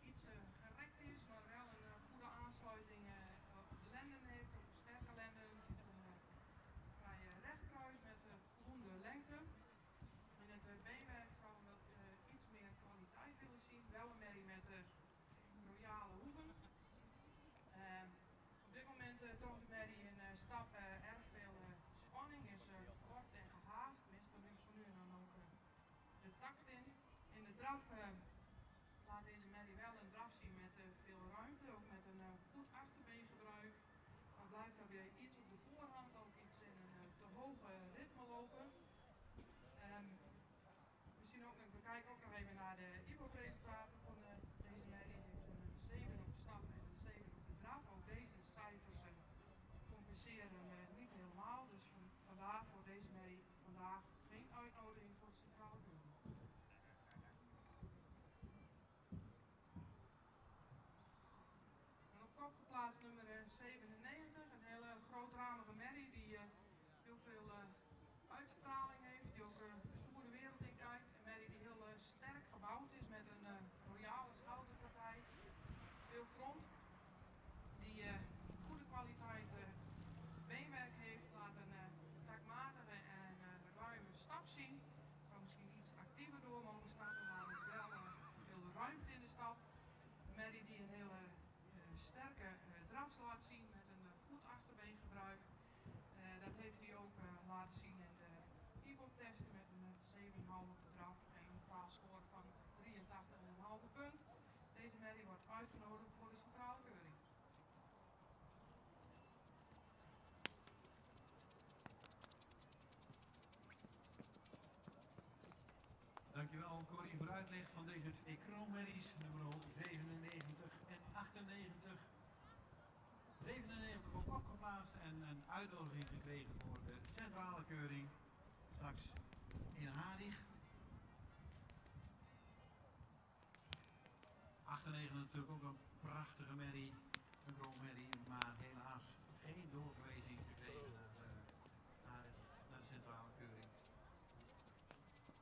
D: iets gerekt is, maar wel een goede aansluiting op de lenden heeft, ook een sterke lenden. Heeft een vrij rechtkruis met voldoende lengte. In het beenwerk zouden we iets meer kwaliteit willen zien. Wel een merrie met royale hoeven. Op dit moment toont de merrie in stap erg veel spanning, is kort en gehaast, mist er nu zo nu en dan ook de takt in. In de draf laat deze merrie wel een draf zien met veel ruimte, ook met een goed achterbeengebruik. Maar blijft er weer iets op de voorhand, ook iets in een te hoge ritme lopen. We kijken ook nog even naar de IBO-resultaten van deze merrie. Heeft een 7 op de stap en een 7 op de draf. Ook deze cijfers compenseren niet helemaal. Dus vandaar voor deze merrie vandaag geen uitnodiging voor de centrale keuring. En op kop geplaatst nummer 97. Een hele grootramige merrie die heel veel uitstraling heeft. Die ook de stoere wereld in kijkt. Een merrie die heel sterk gebouwd is met een royale schouderpartij. Veel front. Die goede kwaliteit beenwerk heeft. Laat een takmatige en ruime stap zien. Zou misschien iets actiever door mogen stappen, maar ook wel veel ruimte in de stap. Een merrie die een hele sterke draf laat zien met een goed achterbeengebruik. Dat heeft hij ook laten zien in de IBO-testen met een 7,5 op de draf en een totaalscore van 83,5 punt. Deze merrie wordt uitgenodigd voor de centrale keuring.
A: Dankjewel Corrie voor de uitleg van deze twee kroonmerries, nummer 97 en 98. 97 ook opgeplaatst en een uitnodiging gekregen voor de centrale keuring. Straks in Harig. 98 natuurlijk ook een prachtige merrie, een kroonmerrie, maar helaas geen doorverwijzing gekregen naar de centrale keuring.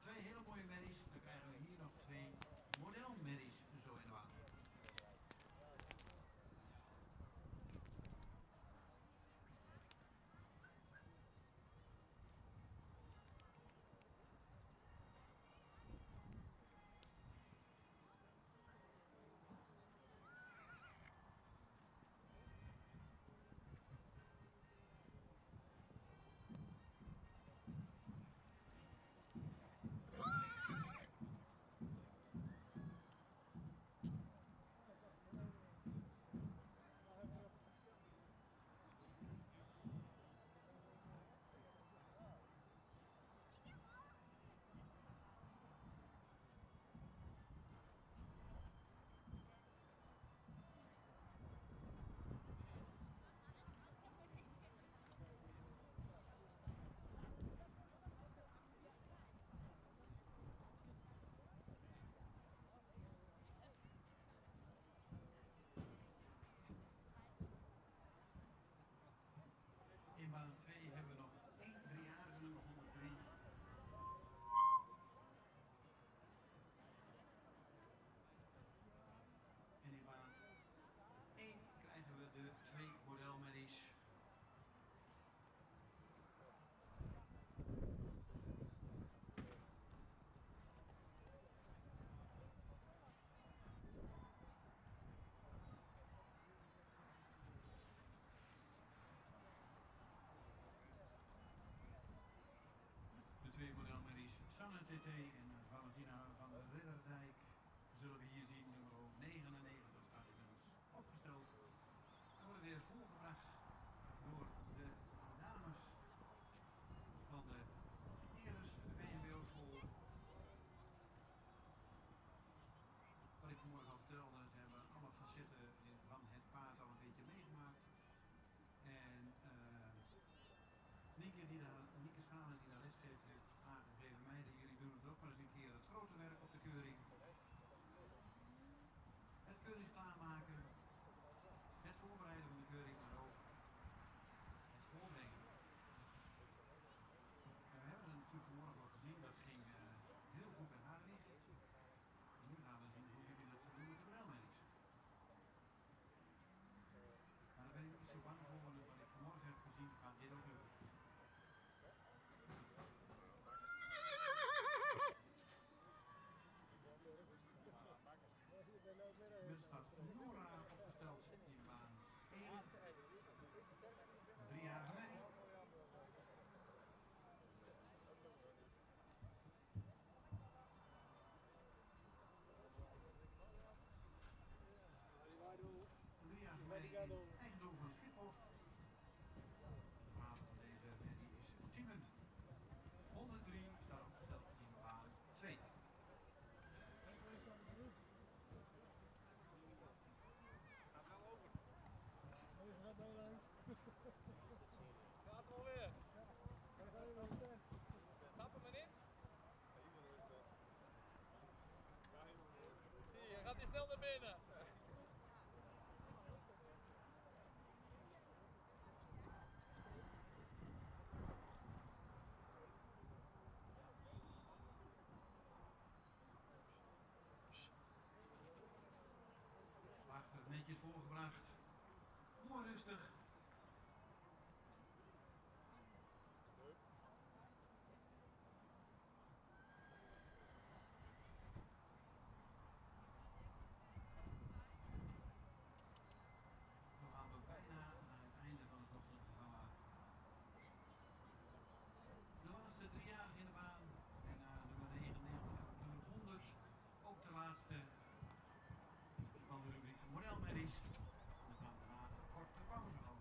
A: Twee hele mooie merries, dan krijgen we hier nog twee modelmerries zo in de waan. Sanne TT en Valentina van der Ridderdijk zullen we hier zien, nummer 99, staat inmiddels opgesteld. En worden weer voorgebracht door de dames van de Eres VMBO-school. Wat ik vanmorgen al vertelde, ze hebben alle facetten van het paard al een beetje meegemaakt. En Nieke Schalen die daar les geeft, heeft aangegeven, meiden, jullie doen het ook wel eens een keer het grote werk op de keuring. Het keuring klaarmaken, het voorbereiden van de keuring, maar ook het voorbrengen. En we hebben het natuurlijk vanmorgen al gezien, dat ging heel goed bij Haarweg. Nu gaan we zien hoe jullie dat doen met de Brelmedisch. Maar daar ben ik niet zo bang voor, want wat ik vanmorgen heb gezien, gaat dit ook lukken. Inmiddels staat Nora opgesteld in baan 1. 3-jarige Manny. Eigendom van Schiphof. De vader van deze Manny is Tiemen. 103 staat opgesteld in baan 2.
E: Gaat wel weer. Stappen we niet? Hier, gaat hij snel naar binnen.
A: Wachter netjes voorgebracht. Mooi rustig. We gaan ook bijna naar het einde van het ochtendprogramma. De laatste 3-jarige in de baan. En nummer 99 op nummer 100. Ook de laatste van de rubriek Morelmerries. En dan gaan we daarna een korte pauze houden.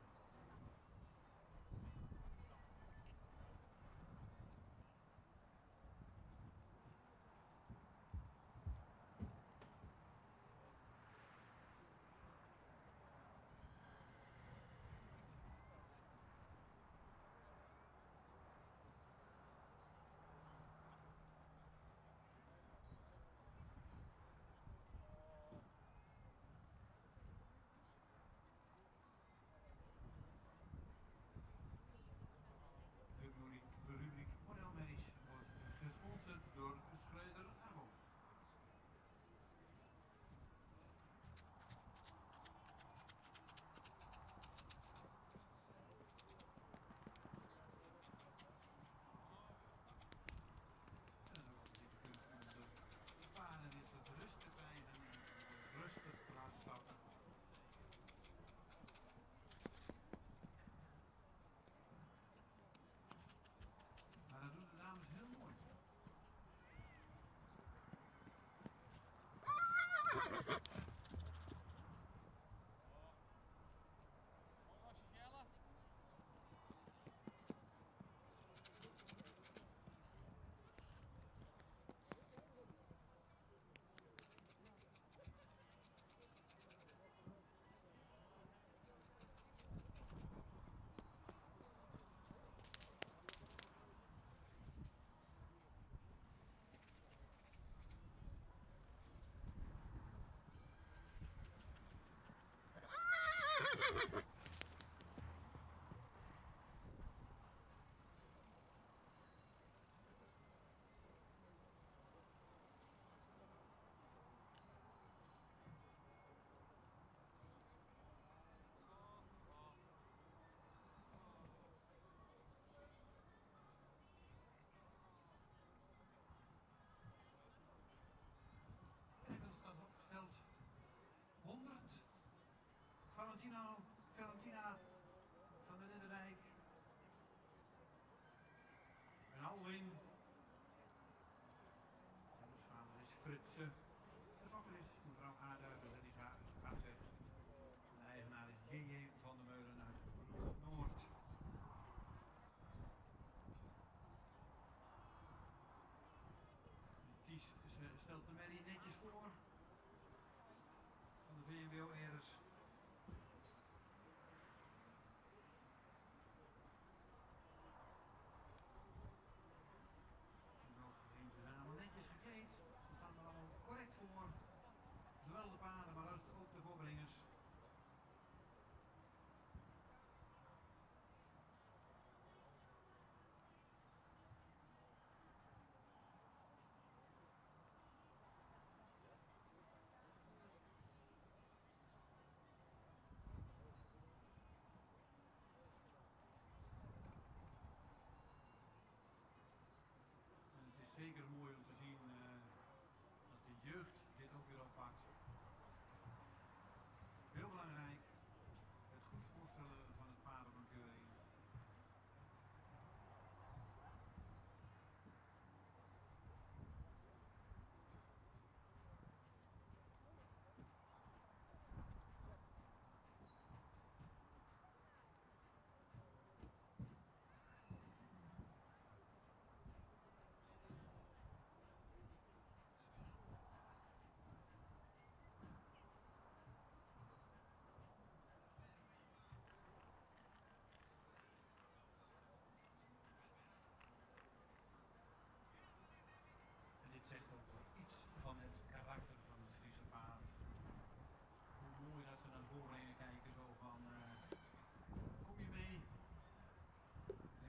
A: stelt de merrie netjes voor. Van de VMBO-erers. Zoals gezien, ze zijn allemaal netjes gekleed. Ze staan er allemaal correct voor. Zowel de paarden, maar ook de voorbrengers. En het is zeker mooi om te zien dat de jeugd dit ook weer oppakt. Heel belangrijk, het goed voorstellen van het paarden van keuring. En dit zegt ook iets van het karakter van het Friese paard. Hoe mooi dat ze naar voren kijken, zo van, kom je mee?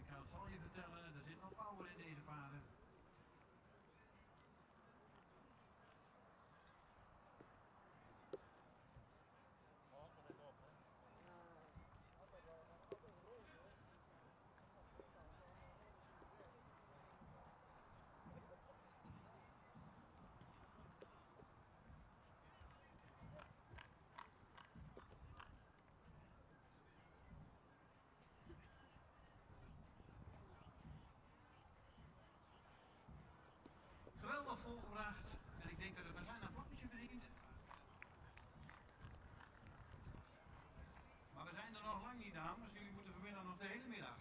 A: Ik zal je vertellen, er zit wel power in deze paarden. Geweldig volgebracht en ik denk dat het een klein applausje verdient. Maar we zijn er nog lang niet, dames. Jullie moeten vanmiddag nog de hele middag.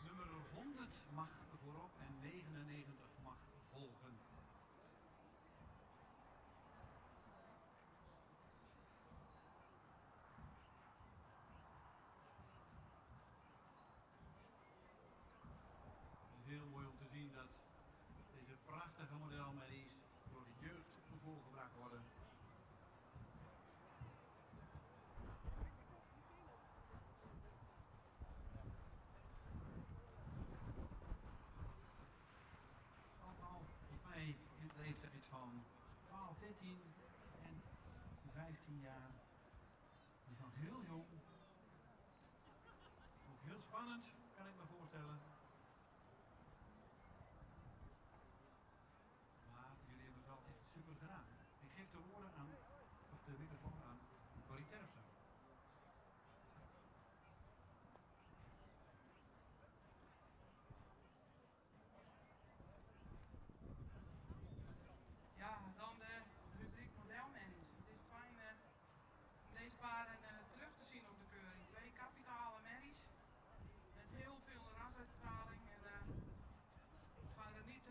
A: Nummer 100 mag voorop en 99 mag volgen. Heel mooi om te zien dat deze prachtige modelmerries door de jeugd voorgebracht worden. Allemaal volgens mij in de leeftijd van 12, 13 en 15 jaar. Dus nog heel jong. Ook heel spannend, kan ik me voorstellen. Maar jullie hebben het wel echt super gedaan. Ik geef de woorden aan, of de microfoon aan, Corrie Terpstra.
D: Ja, dan de rubriek modelmerries. Het is fijn om deze paarden terug te zien op de keuring. Twee kapitale merries met heel veel rasuitstraling. En ik ga er niet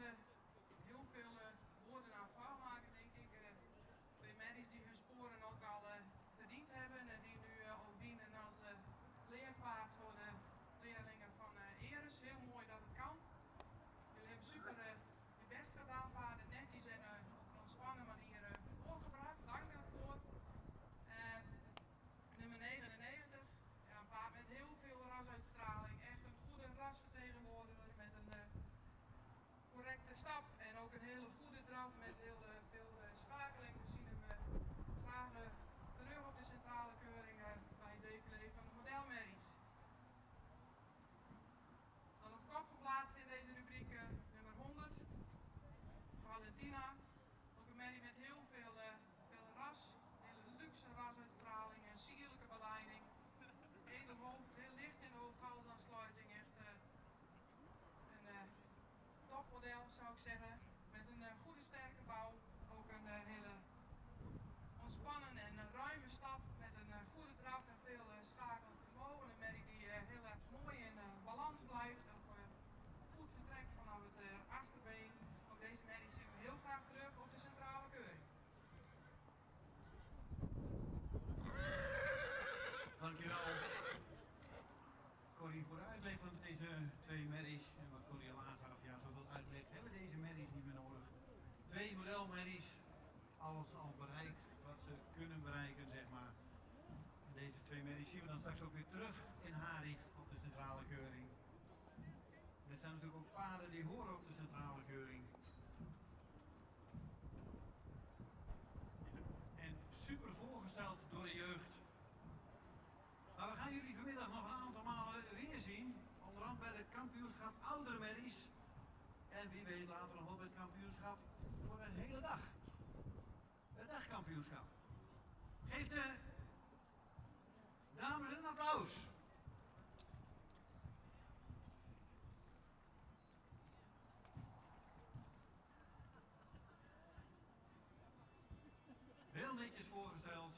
D: heel veel woorden aan vuil maken, denk ik. Twee merries die hun sporen ook al verdiend hebben en die nu ook dienen als leerpaard voor de leerlingen van Eres. Heel mooi dat het kan. Jullie hebben super je best gedaan, paarden netjes en op een ontspannen manier voorgebracht. Dank daarvoor. Nummer 99, ja, een paard met heel veel rasuitstraling. Echt een goede rasvertegenwoordiger met een correcte stap en ook een hele goede draf met heel veel schakeling. We zien hem graag terug op de centrale keuring bij het defilé van de modelmerries. Dan op kop geplaatst in deze rubriek nummer 100, Valentina. Ook een merrie met heel veel ras, hele luxe rasuitstraling en sierlijke beleiding. Edel hoofd, heel licht in de hoofd-halsaansluiting, echt een topmodel zou ik zeggen. Met een goede sterke bouw. hele ontspannen en ruime stap met een goede draf en veel schakelen vermogen. Een merrie die heel erg mooi in balans blijft. Ook goed vertrekt vanaf het achterbeen. Ook deze merrie zien we heel graag terug op de centrale keuring.
A: Dankjewel, Corrie, voor de uitleg van deze twee merries. En wat Corrie al aangaf, ja, zoveel uitleg hebben deze merries niet meer nodig. Twee modelmerries, alles al bereikt wat ze kunnen bereiken, zeg maar. En deze twee merries zien we dan straks ook weer terug in Harig op de centrale keuring. Dit zijn natuurlijk ook paarden die horen op de centrale keuring. En super voorgesteld door de jeugd. Maar we gaan jullie vanmiddag nog een aantal malen weer zien. Onderhand bij het kampioenschap oudere merries. En wie weet later nog wel bij het kampioenschap voor de hele dag. Het dagkampioenschap. Geef de dames een applaus. Heel netjes voorgesteld.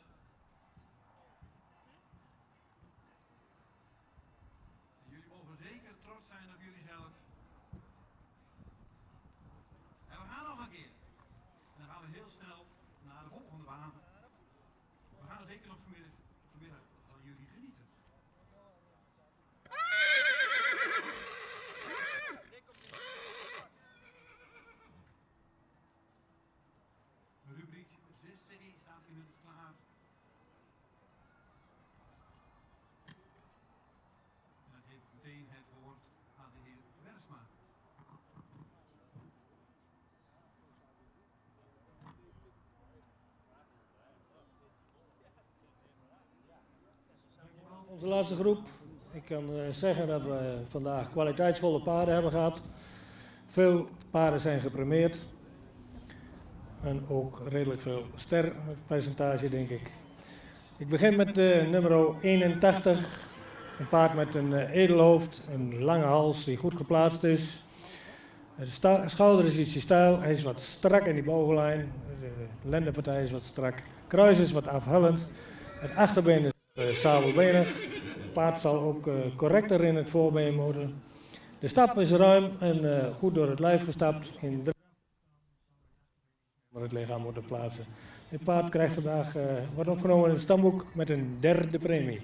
A: En jullie mogen zeker trots zijn op jullie zelf. En we gaan nog een keer. En dan gaan we heel snel naar de volgende baan. We gaan zeker nog vanmiddag van jullie genieten. Rubriek 6C staat inmiddels klaar. En dan geef ik meteen het woord aan de heer Wersma.
B: Onze laatste groep. Ik kan zeggen dat we vandaag kwaliteitsvolle paarden hebben gehad. Veel paarden zijn gepremeerd. En ook redelijk veel sterpercentage, denk ik. Ik begin met nummer 81. Een paard met een edelhoofd, een lange hals die goed geplaatst is. De schouder is ietsje steil, hij is wat strak in die bovenlijn. De lendenpartij is wat strak. Kruis is wat afhellend. Het achterbeen is sabelbenig. Het paard zal ook correcter in het voorbeen moeten. De stap is ruim en goed door het lijf gestapt. Het lichaam moeten plaatsen. Het paard krijgt vandaag, wordt opgenomen in het stamboek met een derde premie.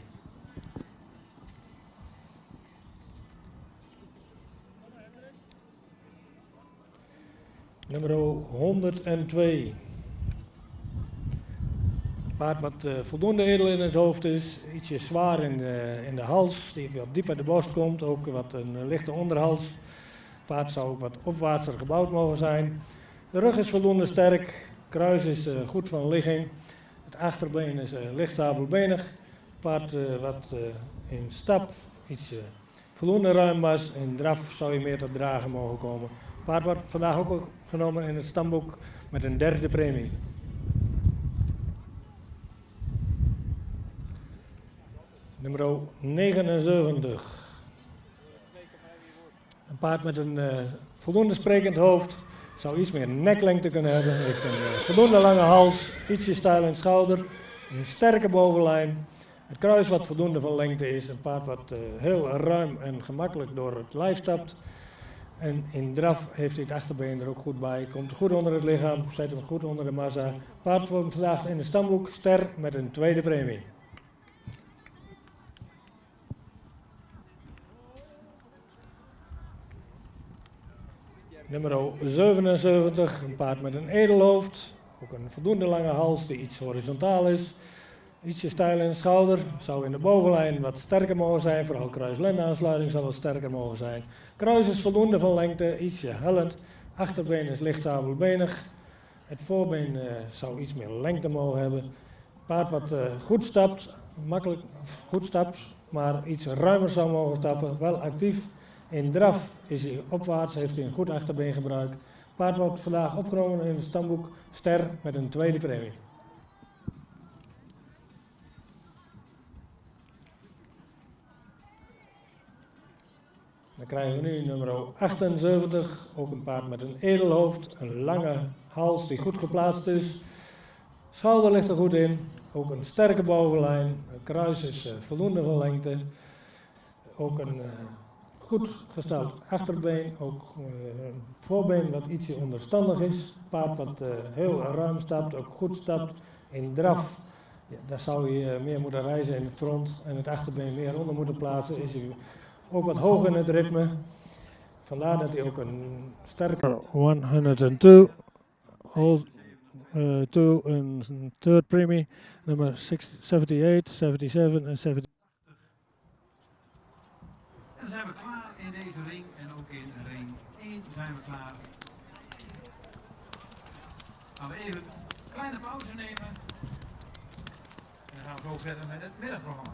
B: Nummer 102. Een paard wat voldoende edel in het hoofd is, ietsje zwaar in de hals, die wat diep uit de borst komt, ook wat een lichte onderhals. Het paard zou ook wat opwaartser gebouwd mogen zijn. De rug is voldoende sterk, kruis is goed van ligging, het achterbeen is licht sabelbenig. Het paard wat in stap iets voldoende ruim was, in draf zou je meer tot dragen mogen komen. Het paard wordt vandaag ook genomen in het stamboek met een derde premie. Nummer 79. Een paard met een voldoende sprekend hoofd. Zou iets meer neklengte kunnen hebben. Heeft een voldoende lange hals, ietsje steil in het schouder. Een sterke bovenlijn. Het kruis wat voldoende van lengte is. Een paard wat heel ruim en gemakkelijk door het lijf stapt. En in draf heeft hij het achterbeen er ook goed bij. Komt goed onder het lichaam, zet hem goed onder de massa. Paard wordt vandaag in de stamboek ster met een tweede premie. Nummer 77, een paard met een edelhoofd. Ook een voldoende lange hals die iets horizontaal is. Ietsje steil in de schouder, zou in de bovenlijn wat sterker mogen zijn, vooral kruis-lendenaansluiting zal wat sterker mogen zijn. Kruis is voldoende van lengte, ietsje hellend. Achterbeen is licht sabelbenig. Het voorbeen zou iets meer lengte mogen hebben. Paard wat goed stapt, makkelijk goed stapt, maar iets ruimer zou mogen stappen, wel actief. In draf is hij opwaarts, heeft hij een goed achterbeengebruik. Paard wordt vandaag opgenomen in het stamboek ster met een tweede premie. Dan krijgen we nu nummer 78, ook een paard met een edelhoofd, een lange hals die goed geplaatst is. Schouder ligt er goed in, ook een sterke bovenlijn, een kruis is voldoende van lengte. Ook een goed gesteld achterbeen, ook een voorbeen wat ietsje onderstandig is. Paard wat heel ruim stapt, ook goed stapt in draf. Ja, daar zou je meer moeten reizen in het front en het achterbeen meer onder moeten plaatsen. Is hij ook wat hoog in het ritme. Vandaar dat hij ook een sterke 102 to een third premie, nummer 78, 77 en 70.
A: En dan zijn we klaar in deze ring en ook in ring 1 zijn we klaar. Gaan we even een kleine pauze nemen. En dan gaan we zo verder met het middagprogramma.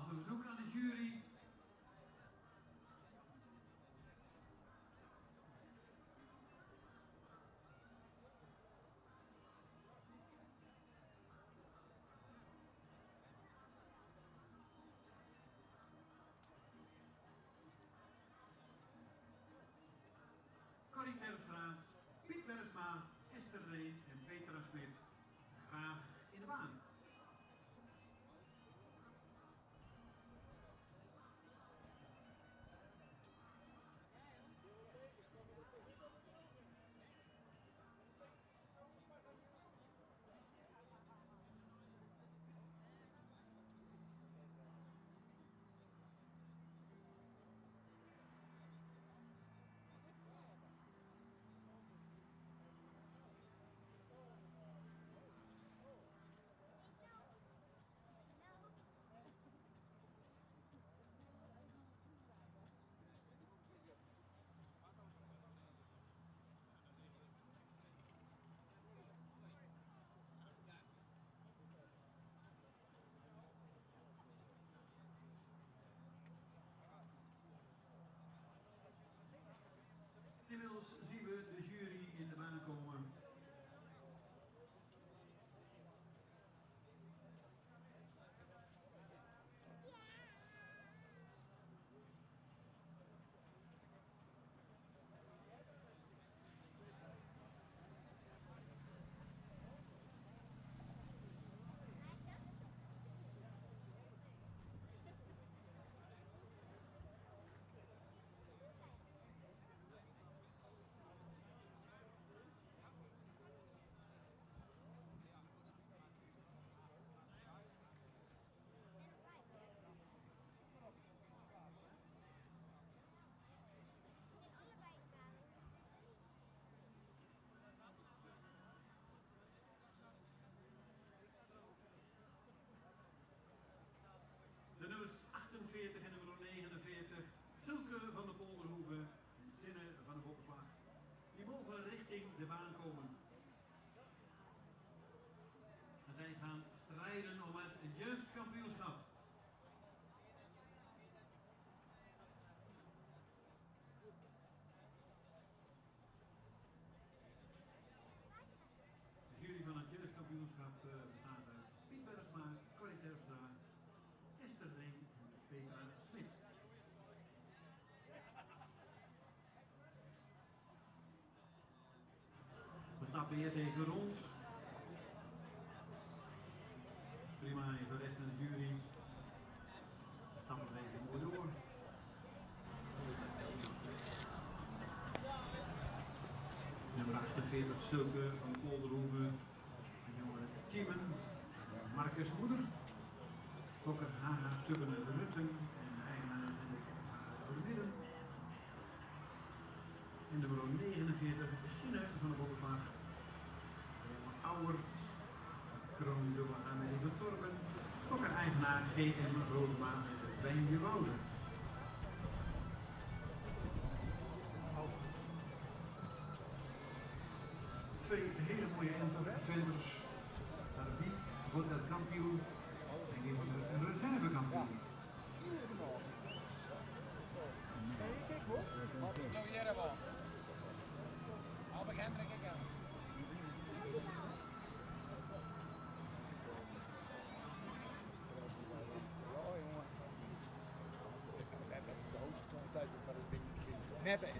A: Nog een verzoek aan de jury. Corrie Terpstra, Piet Bergsma, Esther Reen en Petra Smit. Graag in de baan. Inmiddels zien we de jury in de baan komen. De nummers 48 en nummer 49, Silke van de Polderhoeven, Zinnen van de Bokslag, die mogen richting de baan komen. En zij gaan strijden om het jeugdkampioenschap. De jury van het jeugdkampioenschap bestaat uit Piet Bergsma, Corrie Terpstra, Esther Reen en Petra Smit. We stappen eerst even rond. Prima, even recht naar de jury. We stappen er even mooi door. Nummer 48, Silke van de Polderhoeven. En jongen Tiemen, Marcus Moeder. Fokker Haga Tubben Rutten en de eigenaar Hendrik Midden. En nummer 49, Sine van de Bokslag. Auwert, Kroon Dubbel Amelie van Torben. Fokker eigenaar GM Roosma en Wijnje Woude. Twee hele mooie twenters. Maar wie wordt het kampioen? En wie wordt een reservekampioen?
E: Yo, Jeremy. Albert Hendrik, ik aan. Net eens.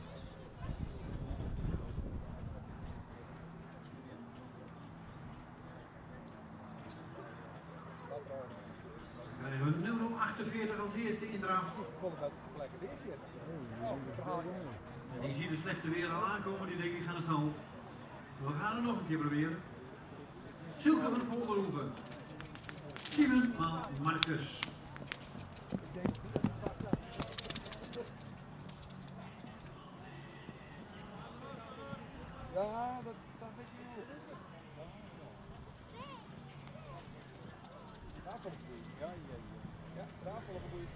A: We hebben nummer 48 als eerste indraaf. En die ziet de slechte weer al aankomen, die denkt die gaan het snel. We gaan het nog een keer proberen. Silke van de Polderhoeven. Simon van Marcus.
C: Ja, dat weet je wel. Daar komt het. Ja, daar volgen we boeien.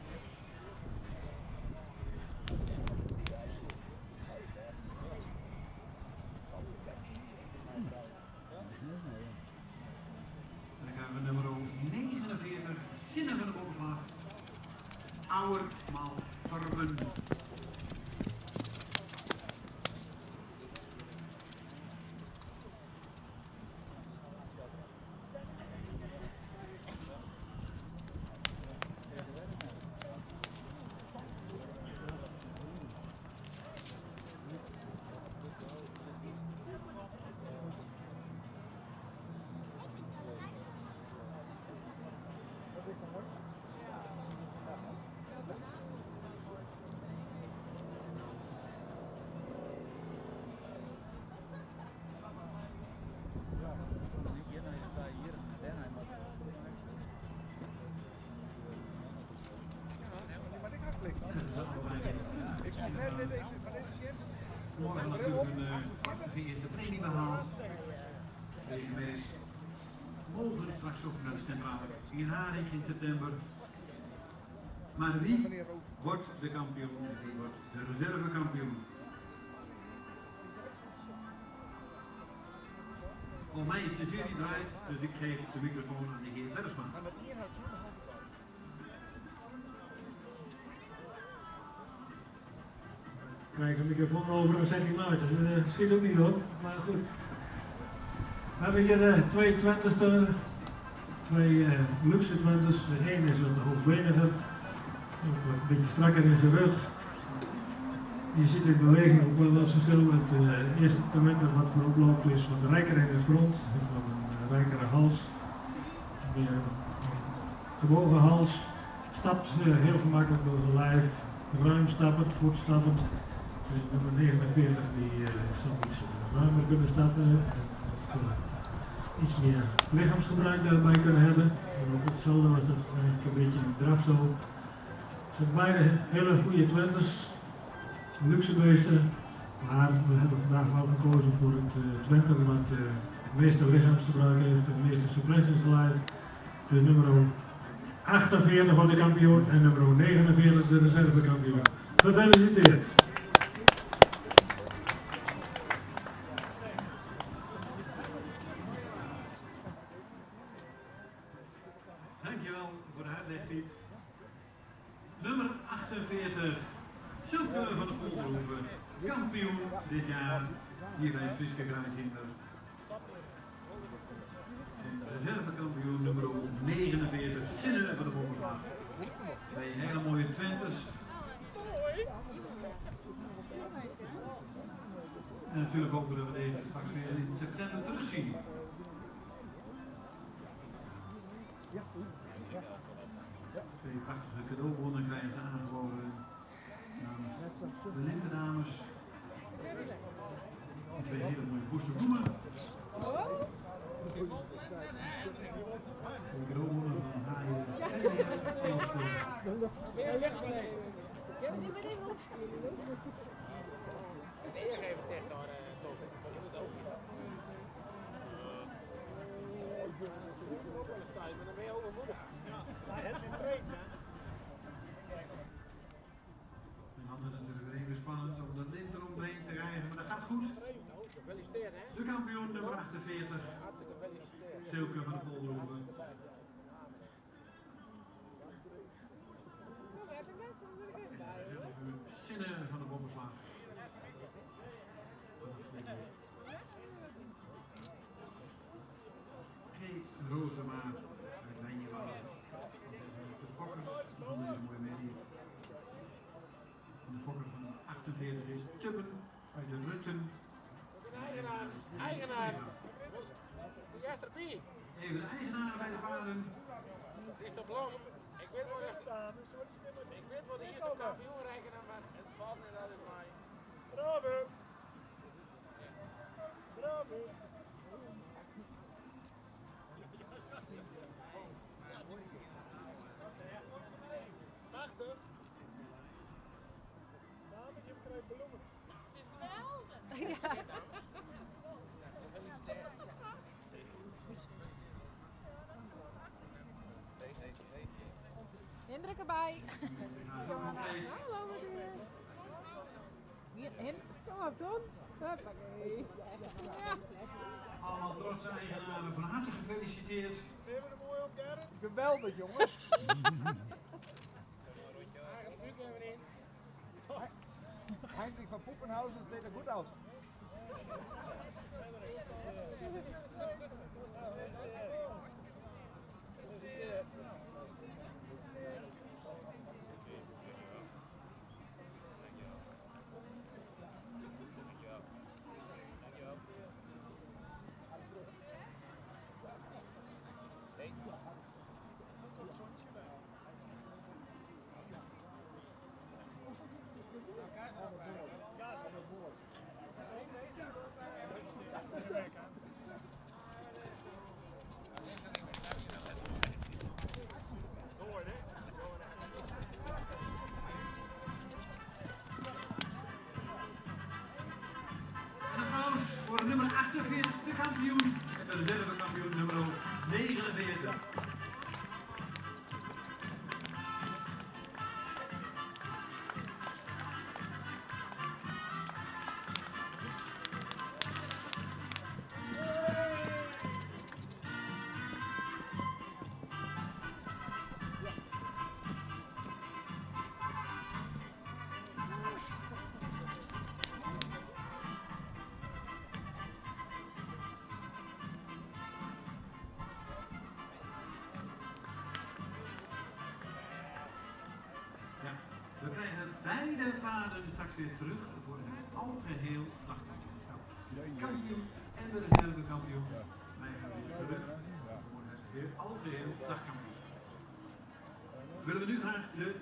A: En dan gaan we nummer 49, Zinnen van de Bokslag. Ouwermaal Torben.
C: Ik zie net even van deze shit.
A: Morgen natuurlijk een geëerde premie behaald. Deze mees mogen straks ook naar de centrale vergadering in september. Maar wie wordt de kampioen en wie wordt de reservekampioen? Voor mij is de jury draait, dus ik geef de microfoon aan de heer Bergsma.
B: Krijg een microfoon over een centimeter. Dat schiet ook niet op, maar goed. We hebben hier twee Twenters, twee luxe Twenters. De ene is wat hoogbeniger, ook wat een beetje strakker in zijn rug. Je ziet in beweging ook wel wat verschil met de eerste Twenter wat voor oploop is, wat rijker in het front, wat een rijkere hals. Meer gebogen hals, stapt heel gemakkelijk door zijn lijf, ruim stappend, voortstappend. Dus nummer 49 die zal iets ruimer kunnen stappen, iets meer lichaamsgebruik daarbij kunnen hebben. En ook hetzelfde was dat eigenlijk een beetje een draf zo. Het zijn beide hele goede Twenters, luxe beesten, maar we hebben vandaag wel gekozen voor het Twenter wat het meeste lichaamsgebruik heeft, het meeste souplesse in zijn lijf. Dus nummer 48 wordt de kampioen en nummer 49 de reservekampioen. Gefeliciteerd!
A: Dankjewel voor de uitleg, Piet. Nummer 48, Silke van de Volhoeven, kampioen dit jaar hier bij het Friese Graankinder. En reservekampioen nummer 49, Sinne van de Bommersma. Twee hele mooie Twenters. En natuurlijk hopen dat we deze straks weer in september terugzien. Twee prachtige cadeaubonnen krijgen ze aangeboden namens de lintendames. En twee hele mooie boesterbloemen. De cadeaubonnen van Haaien. En dan is het natuurlijk weer even spannend om dat lint eromheen te krijgen, maar dat gaat goed. De kampioen nummer 48, Silke van de Volhoeven. Sinne van de Bommersma. G. Rozema uit Wijnjewaard. De fokker van deze mooie medie. En de fokker van 48 is Tubben uit de Rutten.
E: Eigenaar. De eerste erbij.
A: Even de eigenaar bij de paarden.
E: Christophe Blom. Ik weet wat de eerste kampioen rekenen, maar het valt niet altijd mij. Bravo. Bravo. Prachtig. Dametje krijgt bloemen. Het is geweldig. Ja.
F: Hendrik erbij. Hallo meneer. Hier, kom op Ton. Hoppakee. Ja.
A: Allemaal trotse eigenaren, van harte gefeliciteerd.
C: Geweldig jongens. van Poppenhausen ziet er goed uit.
A: Voor nummer 48, de kampioen, en de reserve kampioen nummer 49. We krijgen beide paarden straks weer terug voor het algeheel dagkampioenschap. Kampioen en de reservekampioen krijgen weer terug voor het algeheel dagkampioenschap. Willen we nu graag de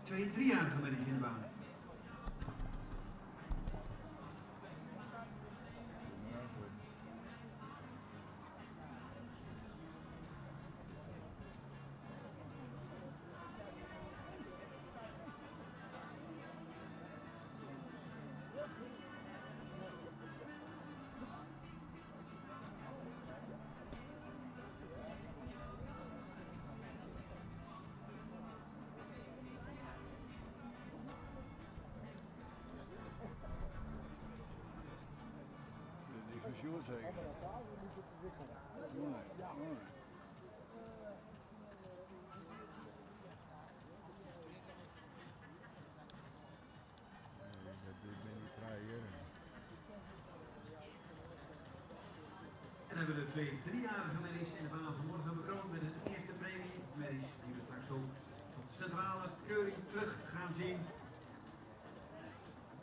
A: 2-3-jarige merries in de baan.
G: Sjoerd zeker. Mooi.
A: En dan hebben we de 2-3-jarige merries in de baan van morgen bekroond met een eerste premie. Merries die we straks ook tot centrale keuring terug gaan zien.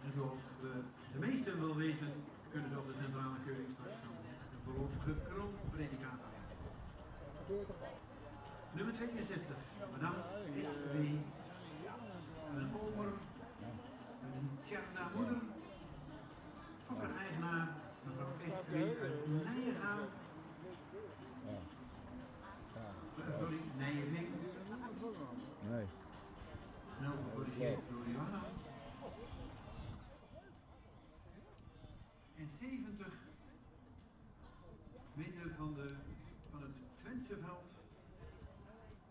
A: En zoals we de meesten wel weten, kunnen ze op de centrale keuring straks gaan een voorlopig gekroond predicaat aan. Nummer 62, Madame S.W. Een omer, een Tjerna moeder, fokker-eigenaar, mevrouw S.W. uit Nijengaal. Sorry, Nijeveen.
G: Nee.
A: Snel gecorrigeerd door Johanna. En 70 meter van het Twentse veld.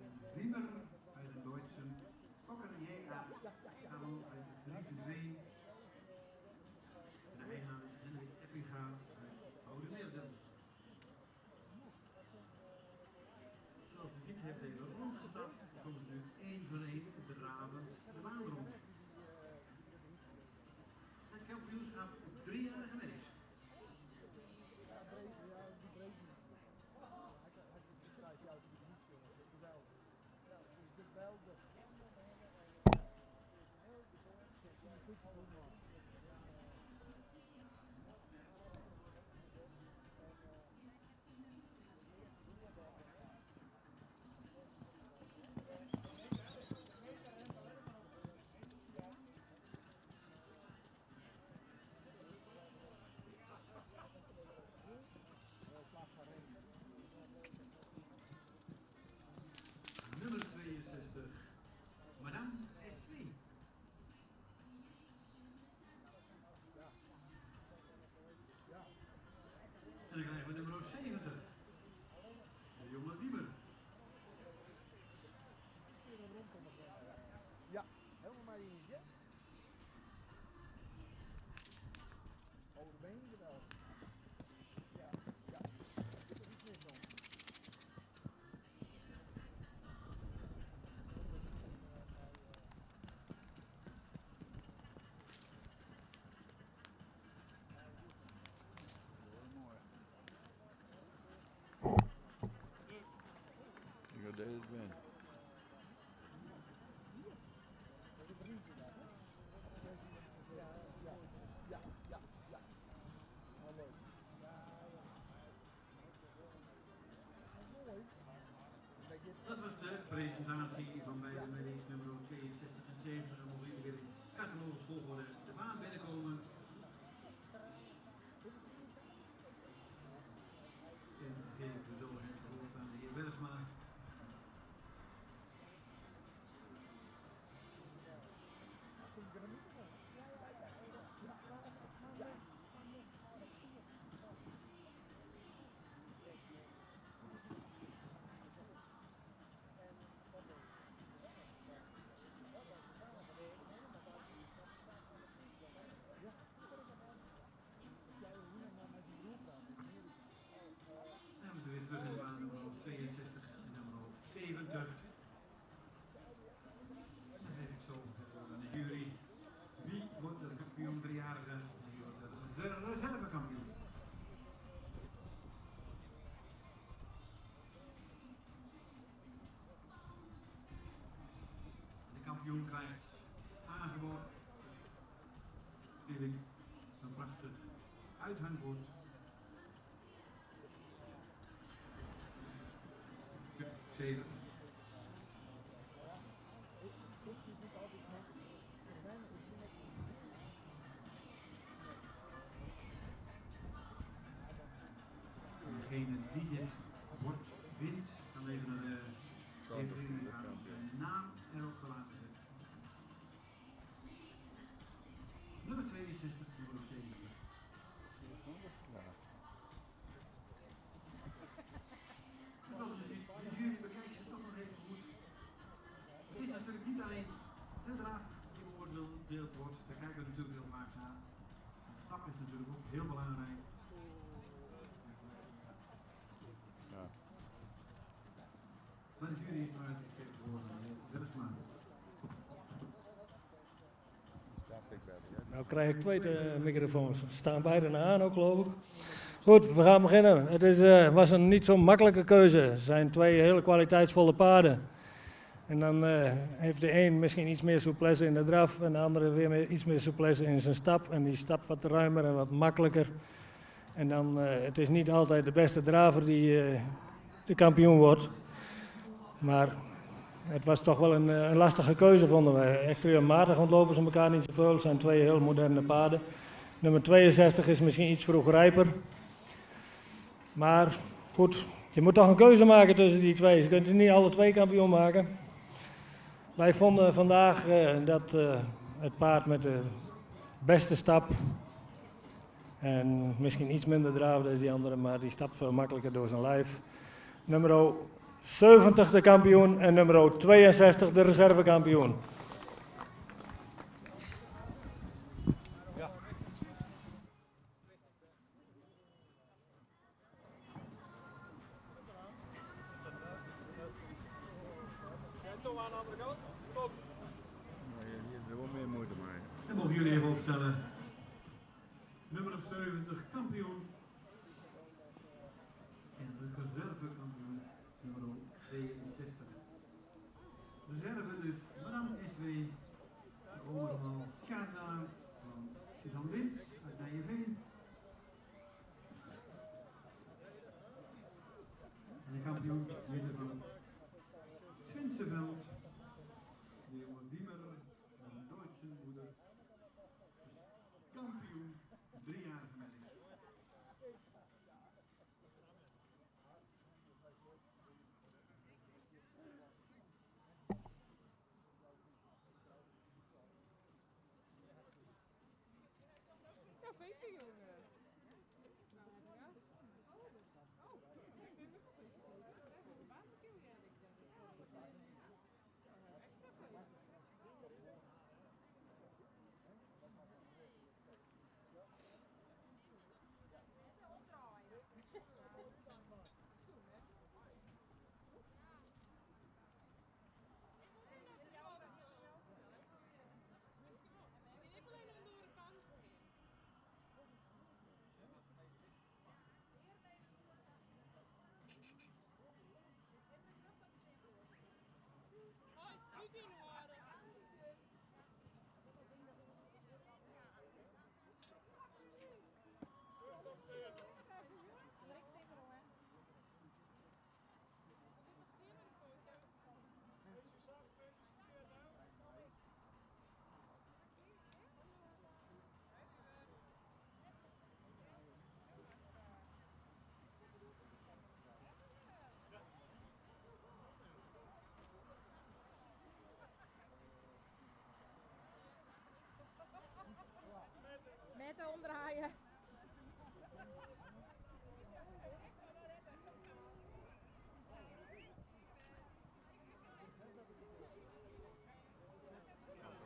A: Een Wiemer bij de Duitse Fokker J.A. Karel uit het Friese Veen. De eigenaar is Hendrik Eppinga uit Oude Meerden. Zoals u ziet heeft hij even rondgestapt. Komen ze nu één voor één dravend de baan rond. Het kampioenschap 3-jarige merries. Nummer 62, Madame S.W. En dan krijgen we nummer 70, de jonge Wiemer.
C: Ja, helemaal maar eentje. Over de benen wel. Ja, ja. Er is iets mis dan.
A: presentatie van beide medisch nummer 62 en 70. En mogen jullie weer in catalogus volgorde de baan binnenkomen. En geven we zo het woord aan de heer Bergsma. Dan zijn we weer terug in de baan nummer 62 en nummer 70. Dan geef ik zo het woord aan de jury. Wie wordt de kampioen driejarige en wie wordt de reservekampioen? De kampioen krijgt aangeboden natuurlijk een prachtig uithangbord. Zeven. En degene die dit bord wint, kan even naar de evenement gaan om zijn naam erop te laten zetten. Nummer 62, nummer 70. De jury bekijkt ze toch nog even goed. Het is natuurlijk niet alleen de draad die beoordeeld wordt, daar kijken we natuurlijk heel vaak naar. De stap is natuurlijk ook heel belangrijk.
G: Ja.
A: Maar de jury is eruit gekeken voor Bergsma.
B: Nou krijg ik twee microfoons. Ze staan beide aan ook, geloof ik. Goed, we gaan beginnen. Het was een niet zo makkelijke keuze. Het zijn twee hele kwaliteitsvolle paarden. En dan heeft de een misschien iets meer souplesse in de draf en de andere weer iets meer souplesse in zijn stap. En die stap wat ruimer en wat makkelijker. En dan, het is niet altijd de beste draver die de kampioen wordt. Maar het was toch wel een lastige keuze, vonden we. Extreem matig ontlopen ze elkaar niet zoveel. Het zijn twee heel moderne paarden. Nummer 62 is misschien iets vroeg rijper. Maar goed, je moet toch een keuze maken tussen die twee. Je kunt er niet alle twee kampioen maken. Wij vonden vandaag dat het paard met de beste stap en misschien iets minder draaf dan die andere, maar die stapt veel makkelijker door zijn lijf. Nummer 70 de kampioen en nummer 62 de reservekampioen.
A: Dan mogen jullie even opstellen. Nummer 70 kampioen. En de reservekampioen nummer 62. Reserve dus Madame SW, overal Tjarda van Suzanne Wind uit Nijenveen. En de kampioen winnen van Swensenveld, de jonge Wiemer, een Duitse moeder. Kampioen, 3-jarige meisje.
F: Ja, feestje, jongen. omdraaien.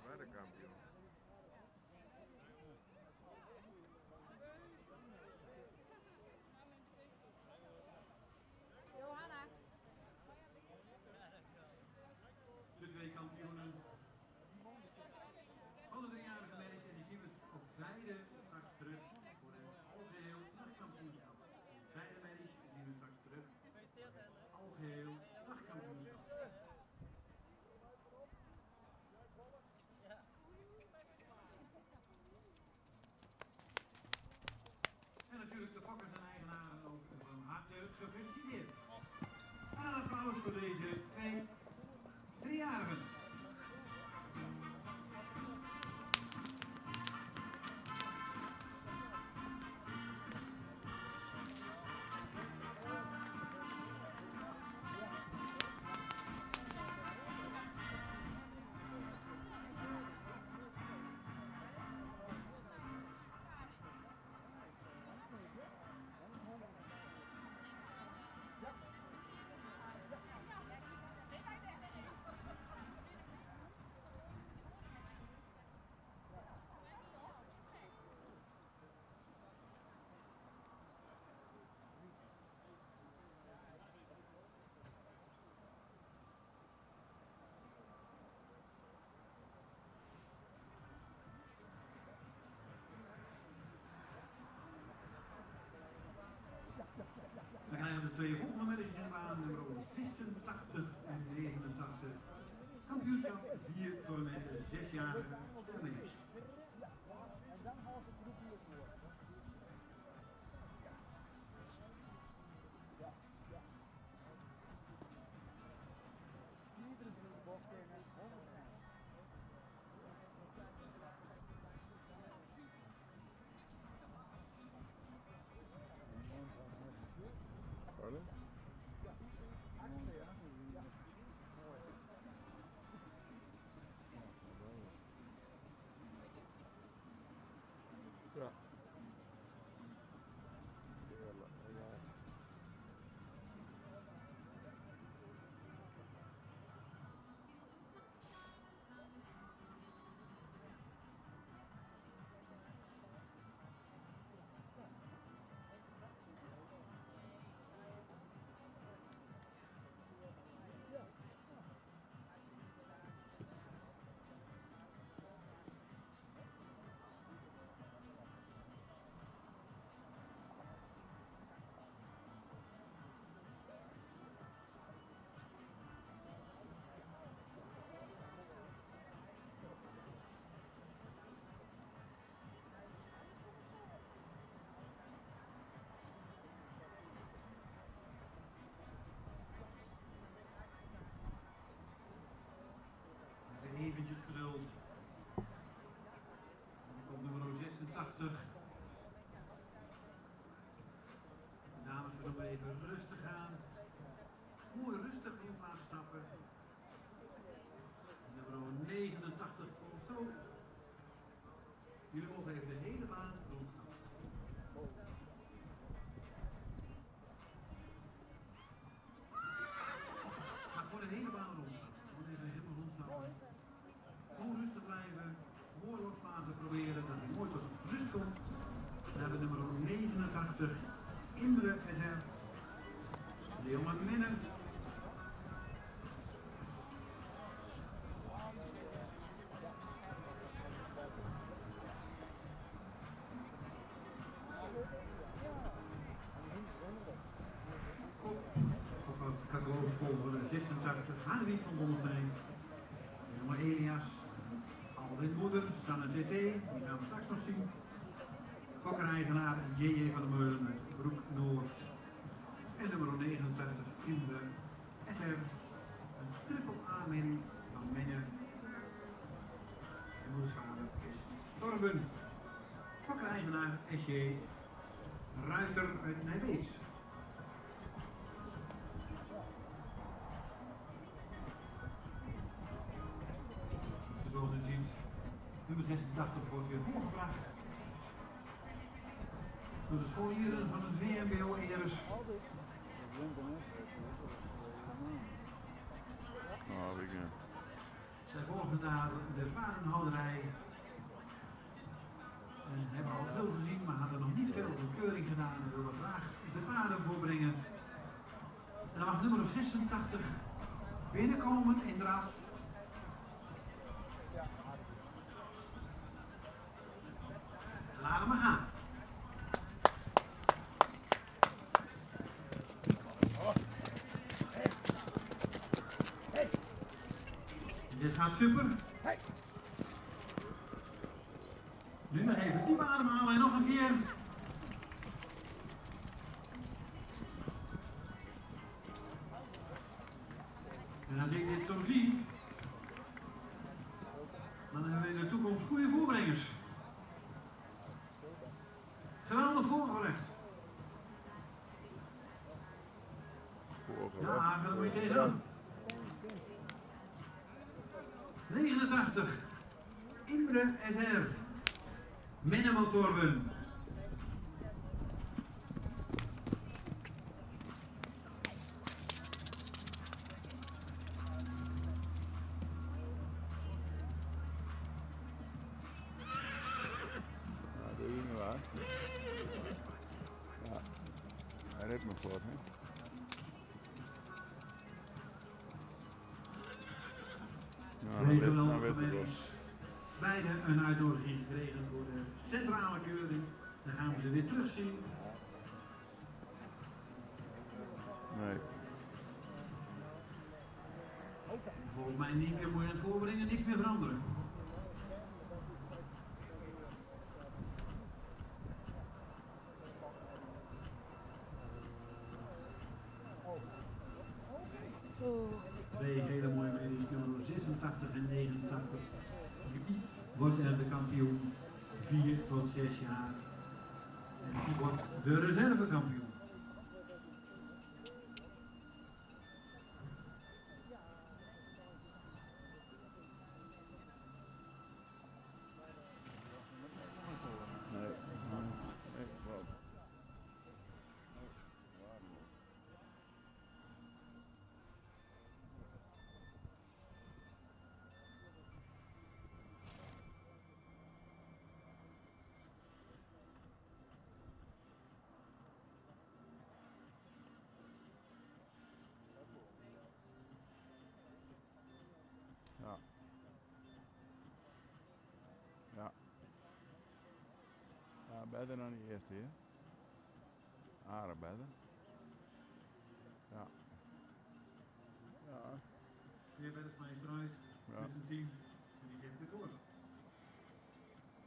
G: Wij de kampioen.
F: Johanna.
A: De twee kampioenen van de driejarige meisjes en die zien we op beide straks terug voor een algeheel nachtkampioenschap. Beide meisjes zien we straks terug. Algeheel nachtkampioenschap. En natuurlijk de fokkers en eigenaren ook van harte gefeliciteerd. En een applaus voor deze twee driejarigen. Dan krijgen we de twee volgende medailles in baan, nummer 86 en 89. Kampioenschap 4 tot en met 6-jarige meisjes.
C: En dan haalt het groep hier voor. Ja, ja. Iedere bocht kennen, 100%.
G: Pardon? Ja.
A: Eventjes geduld. Op nummer 86. De dames willen maar even rustig aan. Mooi rustig in plaats stappen. Nummer 89 volgt ook. Jullie mogen even de hele baan rondstappen. Ga gewoon de hele baan rondstappen. Gewoon even helemaal rondstappen. Gewoon rustig blijven. Mooi loslaten proberen dat hij mooi tot rust komt. Dan hebben we nummer 89. Imre SR. Leeuwen Minnen. Volgende 86, Hannewiet van Bommelsteen. Nummer Elias, Alwin Moeder, Sanne TT, die gaan we straks nog zien. Fokker-eigenaar JJ van der Meulen uit Broek Noord. En nummer 39 in de SR, een triple A-mini van Menje. En moedersvader is Torben. Fokker-eigenaar SJ Ruiter uit Nijbeets. Zoals u ziet, nummer 86 wordt weer voorgebracht. door de scholieren van het VMBO Eres.
G: Oh, weekend.
A: Zij volgen daar de paardenhouderij. En hebben al veel gezien, maar hadden nog niet veel bekeuring gedaan en willen graag de paarden voorbrengen. En dan mag nummer 86 binnenkomen in draf. Laat hem maar gaan. Dit gaat super. Nu maar even diep ademhalen en nog een keer. En als ik dit zo zie, dan hebben we in de toekomst goede voorbrengers. Geweldig voorgerecht. Ja, dat moet je tegenaan. 89. Imre SR. Minimal Torben.
G: Ja, doe je niet waar. Ja, hij redt me voor, hè.
A: Twee
G: Nou, dan
A: geweldige
G: weet het wel.
A: families. Beide een uitnodiging gekregen voor de centrale keuring. Dan gaan we ze weer terugzien.
G: Nee.
A: Volgens mij niet meer moet je het voorbrengen, niks meer veranderen. Twee hele mooie medisch, nummer 86 en 89. Die wordt er de kampioen 4 tot 6 jaar. En die wordt de reservekampioen.
G: Nee. Nee, wel. Ja. Ja. Ja, beter dan die eerste hier. Aardig beter. Ja. Ja.
A: Weer bij de Meester uit,
G: Ja.
A: met een team. En die geeft het door.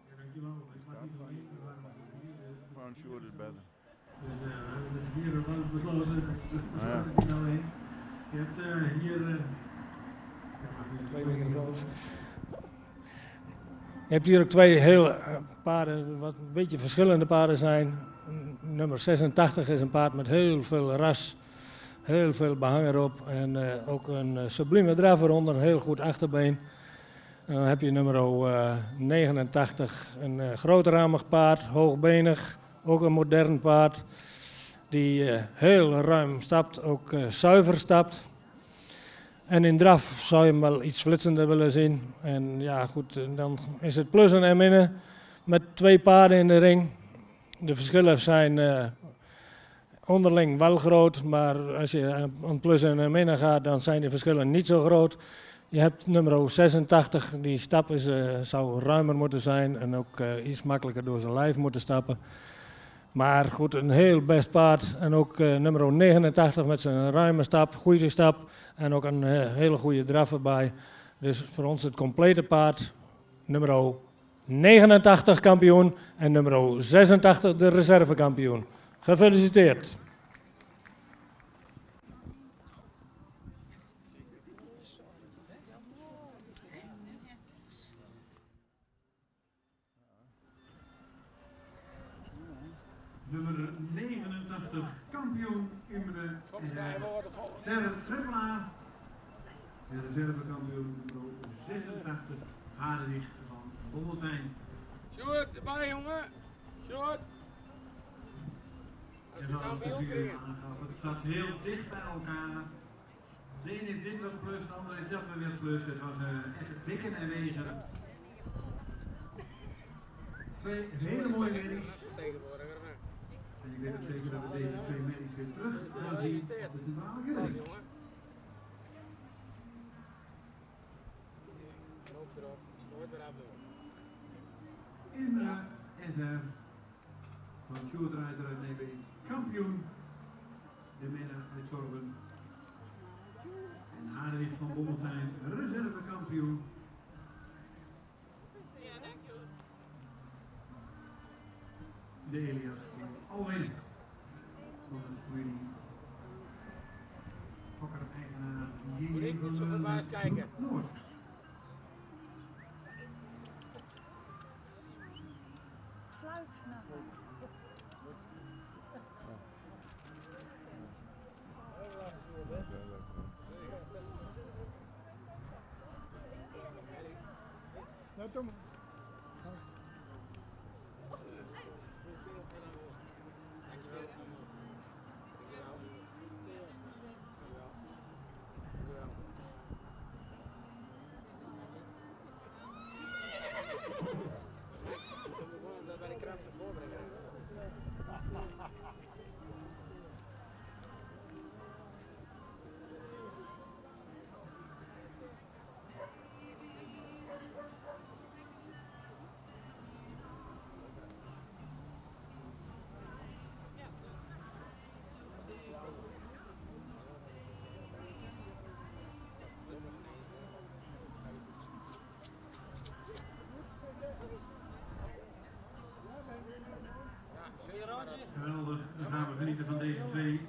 A: Ja, dankjewel. Ik maak niet van hier,
G: Gewoon Sjoerd is beter.
A: Dus we hebben met z'n vieren lang besloten.
G: Ja.
A: Ik nou heen. Je hebt hier.
B: Twee microfoons. Je hebt hier ook twee heel paarden, wat een beetje verschillende paarden zijn. Nummer 86 is een paard met heel veel ras, heel veel behang erop en ook een sublieme draf eronder, een heel goed achterbeen. En dan heb je nummer 89, een grootramig paard, hoogbenig, ook een modern paard. Die heel ruim stapt, ook zuiver stapt. En in draf zou je hem wel iets flitsender willen zien. En ja, goed, dan is het plussen en minnen met twee paarden in de ring. De verschillen zijn onderling wel groot, maar als je aan het plussen en minnen gaat, dan zijn de verschillen niet zo groot. Je hebt nummer 86, die stap zou ruimer moeten zijn en ook iets makkelijker door zijn lijf moeten stappen. Maar goed, een heel best paard. En ook nummer 89 met zijn ruime stap, goede stap. En ook een hele goede draf erbij. Dus voor ons het complete paard. Nummer 89 kampioen en nummer 86 de reservekampioen. Gefeliciteerd.
A: Nummer 89, kampioen Imre
E: Soms krijgen we wat te volgen.
A: Sterren Trippela. De reservekampioen nummer 86, Hadewig van Bommelstein.
E: Sjoerd, erbij jongen. Sjoerd.
A: En zoals de figuur aangaf, het staat heel dicht bij elkaar. De een heeft dit wat plus, de ander heeft dat weer wat plus. Het was echt wikken en wegen. Twee hele mooie merries.
E: Tegenwoordiger, hè.
A: En ik weet ook zeker dat we deze twee merries weer terug gaan zien op de centrale kerk.
E: Jongen. Loop erop, nooit weer afdoen.
A: Indra SR van Sjoerdrijder uit Nijbeets, kampioen. De Menna uit Zorben. En Hadewig van Bommelstein, reservekampioen.
F: Ja, dankjewel.
A: De Elias van Alwin. Van de familie. Fokker-eigenaar
E: Moet ik niet zo
A: van
E: verbaasd kijken.
A: Noord.
H: Fluit nou.
C: Nou, Tom.
E: Dat bij de krachten voorbrengen.
A: Geweldig, dan gaan we genieten van deze twee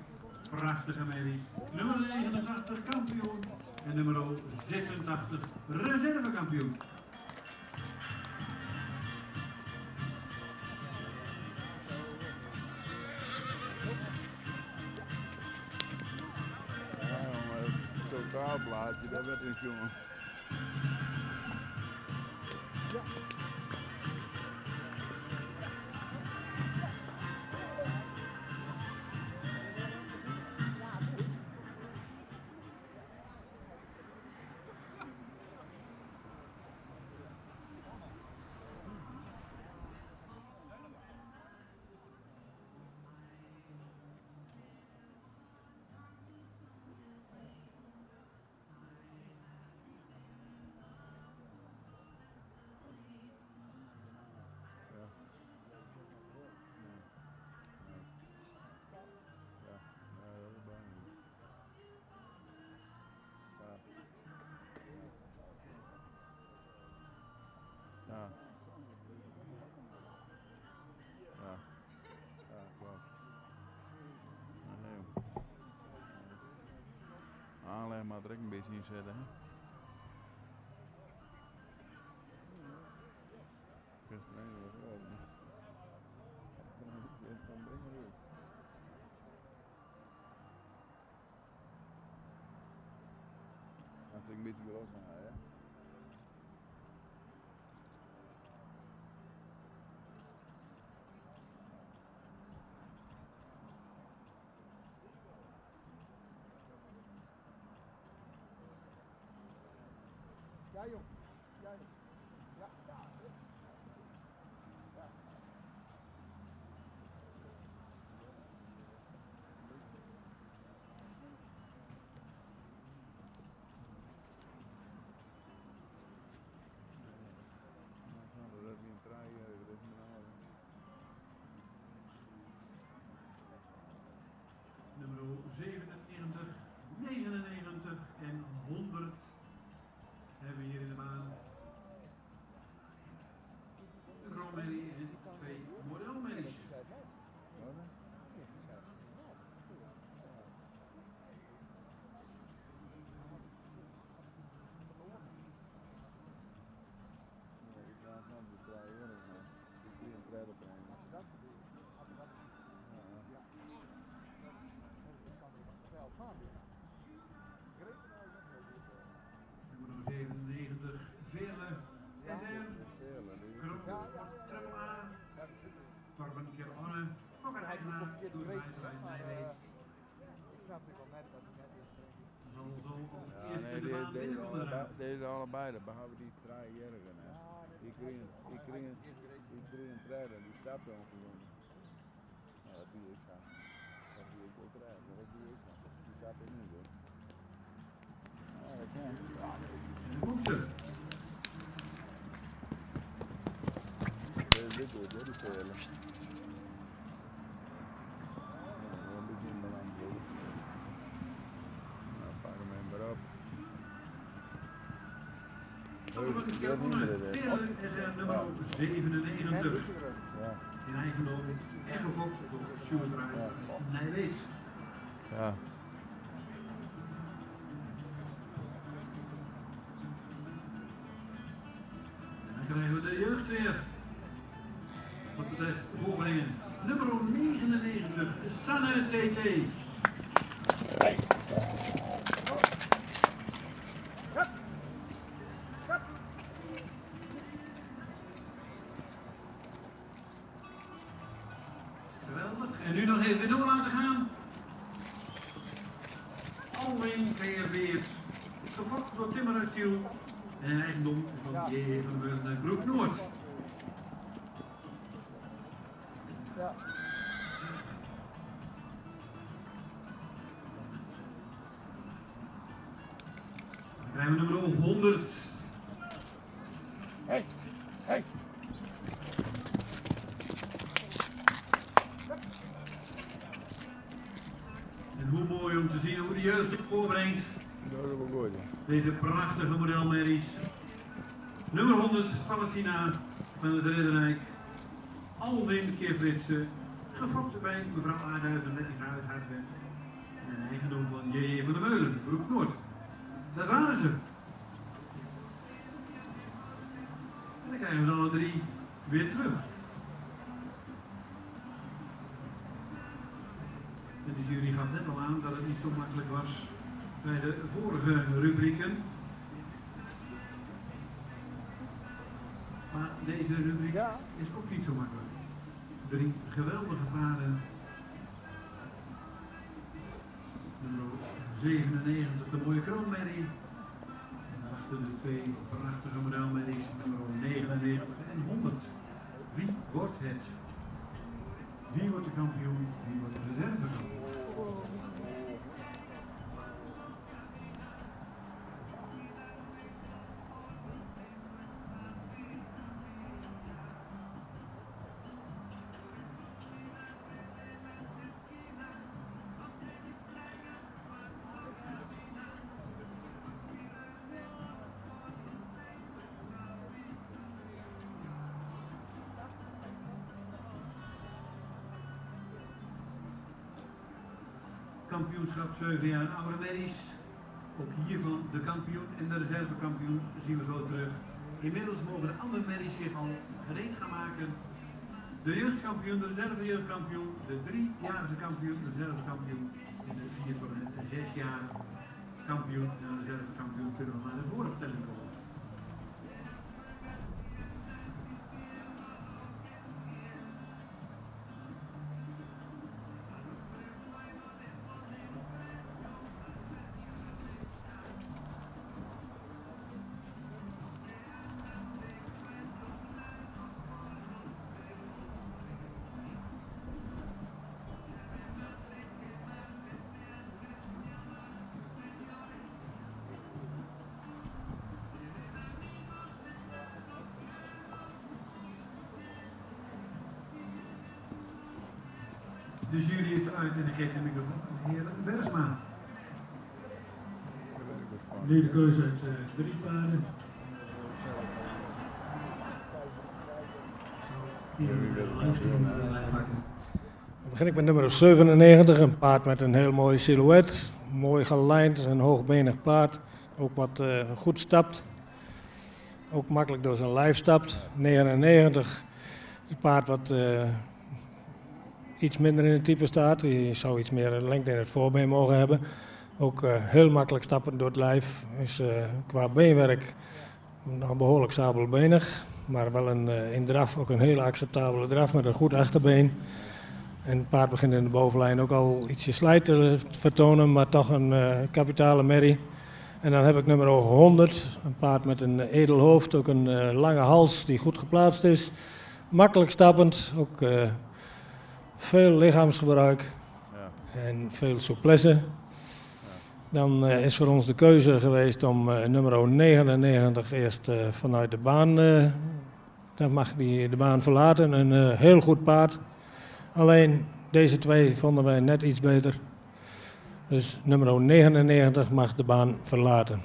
A: prachtige merries. Nummer 89 kampioen en nummer 86 reservekampioen.
G: Ja, jongen, het totaalplaatje, dat werd een jongen. Ja. Ja. Ja, klopt. Nee. Aanleg maar direct een beetje inzetten, hè. Gisteren was het ook, hè. Van brengen weer. Dat is een beetje groot van haar, hè.
C: Ja, joh. Ja, joh. Ja, ja. Ja.
G: Dat is een traai, dat is een oude.
A: Nummer 97, 99 en 100 hebben we hier in de baan. Een kroonmerrie en twee modelmerries. Nummer 97, Veerle, SR, Kroon, Triple A, Torben Keronne, ook een eigenaar,
G: allebei, behalve die traaierigen. Die kreeg een trailer, die stapte ongeveer. Nou, dat doe ik dan. Dat doe ik ook rijden, maar dat doe ik dan. Die stapte niet hoor. Ja, dat kan. Dat is dit goed hoor, die trailer. Een beetje in balans lopen. Nou, pak hem even maar op.
A: Is er nummer 97
G: Ja.
A: in eigendom en gefokt door Sjoerd Ruijs Nijwees.
G: Ja.
A: En dan krijgen we de jeugd weer. Wat betreft voorbrengen. Nummer 99, Sanne TT. Geweldig. En nu nog even door laten gaan. Alwin Keerbeert. Is gefokt door Timmer uit Tiel. En eigendom van J. van Meulen Broek Noord.
C: Ja.
A: Dan krijgen we nummer 100.
C: Hey.
A: En hoe mooi om te zien hoe de jeugd het voorbrengt.
G: Dat is wel goed.
A: Deze prachtige modelmerries. Nummer 100, Valentina van het Ridderrijk. Alwin Keerfritsen. Gefokt bij mevrouw Aarduiven met die vrouw uit Hartweg. En eigendom van J.J. van der Meulen, Broek Noord. Daar waren ze. En dan krijgen we alle drie weer terug. En de jury gaf net al aan dat het niet zo makkelijk was bij de vorige rubrieken. Maar deze rubriek is ook niet zo makkelijk. 3 geweldige paarden. Nummer 97, de mooie kroonmerrie. En daarachter de 2 prachtige modelmerries, nummer 99 en 100. Wie wordt het? Wie wordt de kampioen? Wie wordt de reservekampioen? Kampioenschap 7 jaar oude merries. Ook hiervan de kampioen en de reservekampioen zien we zo terug. Inmiddels mogen de andere merries zich al gereed gaan maken. De jeugdkampioen, de reservejeugdkampioen, de 3-jarige kampioen, de reservekampioen en de 4 tot en 6 jaar kampioen en de reservekampioen kunnen we naar de vooropstelling komen. De jury is eruit en ik geef de microfoon aan de heer Bergsma. Nu de keuze uit 3 paarden.
B: Dan begin ik met nummer 97, een paard met een heel mooi silhouet. Mooi gelijnd, een hoogbenig paard. Ook wat goed stapt. Ook makkelijk door zijn lijf stapt. 99, een paard wat iets minder in het type staat. Die zou iets meer lengte in het voorbeen mogen hebben. Ook heel makkelijk stappen door het lijf. Is qua beenwerk nog behoorlijk sabelbenig. Maar wel in draf ook een hele acceptabele draf met een goed achterbeen. En het paard begint in de bovenlijn ook al ietsje slijt te vertonen, maar toch een kapitale merrie. En dan heb ik nummer 100, een paard met een edel hoofd, ook een lange hals die goed geplaatst is. Makkelijk stappend, ook veel lichaamsgebruik en veel souplesse. Dan is voor ons de keuze geweest om nummer 99 eerst vanuit de baan, dan mag die de baan verlaten. Een heel goed paard. Alleen deze twee vonden wij net iets beter. Dus nummer 99 mag de baan verlaten.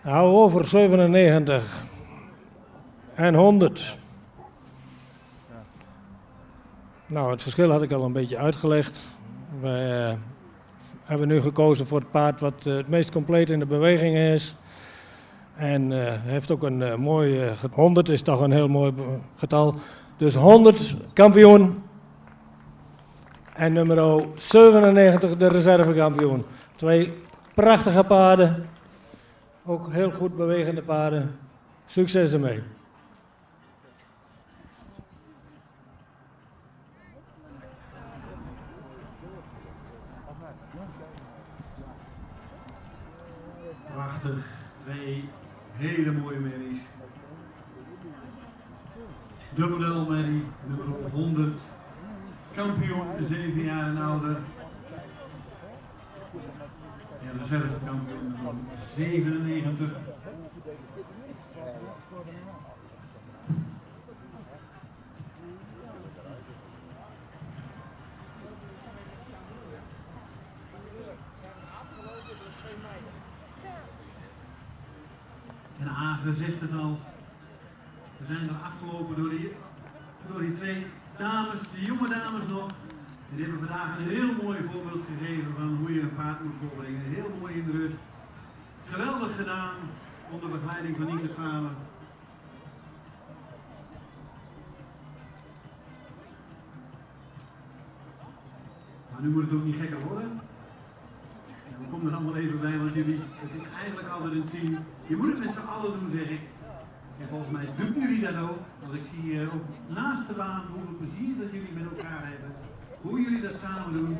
B: Nou, over 97 en 100. Nou, het verschil had ik al een beetje uitgelegd. Wij hebben nu gekozen voor het paard wat het meest compleet in de bewegingen is. En heeft ook een mooi 100 is toch een heel mooi getal. Dus 100 kampioen. En nummer 97 de reservekampioen. Twee prachtige paarden. Ook heel goed bewegende paarden. Succes ermee.
A: Prachtig. Twee hele mooie merries. Dubbel merrie, nummer 100. Kampioen 7 jaar en ouder. En reservekampioen nummer 97. En Agen zegt het al, we zijn er afgelopen door die twee dames, die jonge dames nog. En die hebben vandaag een heel mooi voorbeeld gegeven van hoe je een paard moet voorbrengen. Heel mooi in de rust. Geweldig gedaan onder begeleiding van Nieke Schamen. Maar nu moet het ook niet gekker worden. En we komen er allemaal even bij, want jullie, het is eigenlijk altijd een team. Je moet het met z'n allen doen, zeg ik. En volgens mij doen jullie dat ook. Want ik zie ook naast de baan hoeveel plezier dat jullie met elkaar hebben. Hoe jullie dat samen doen.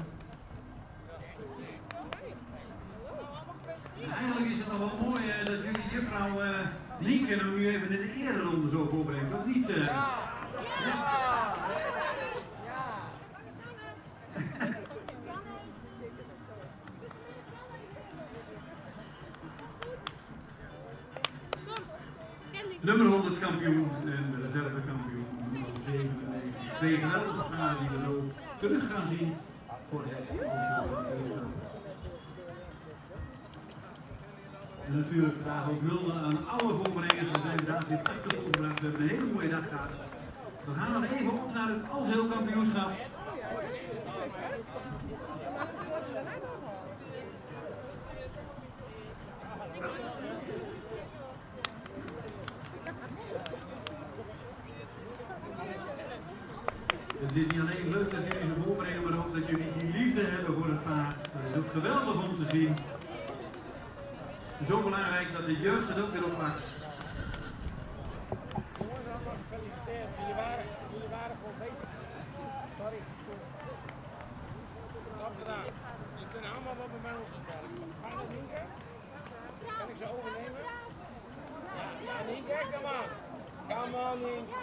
A: En eigenlijk is het nog wel mooi dat jullie juffrouw Nienke nu even in de ereronde zo voorbrengt, of niet? Nummer 100 kampioen en de reservekampioen, nummer 97. Twee geweldige paarden die we zo terug gaan zien voor het En natuurlijk vandaag ook hulde aan alle voorbrengers. We zijn vandaag dit acte opgebracht. We hebben een hele mooie dag gehad. We gaan nog even op naar het algeheel kampioenschap. Het is niet alleen leuk dat jullie ze voorbrengen, maar ook dat jullie die liefde hebben voor het paard. Dat is ook geweldig om te zien. Het is ook belangrijk dat de jeugd het ook weer oppakt.
E: Jongens, allemaal gefeliciteerd. Jullie waren gewoon beter. Sorry. Top gedaan. Jullie kunnen allemaal wat bij ons werken. Ga je dat Nienke? Kan ik ze overnemen? Ja, Nienke, come on. Come on, Nienke.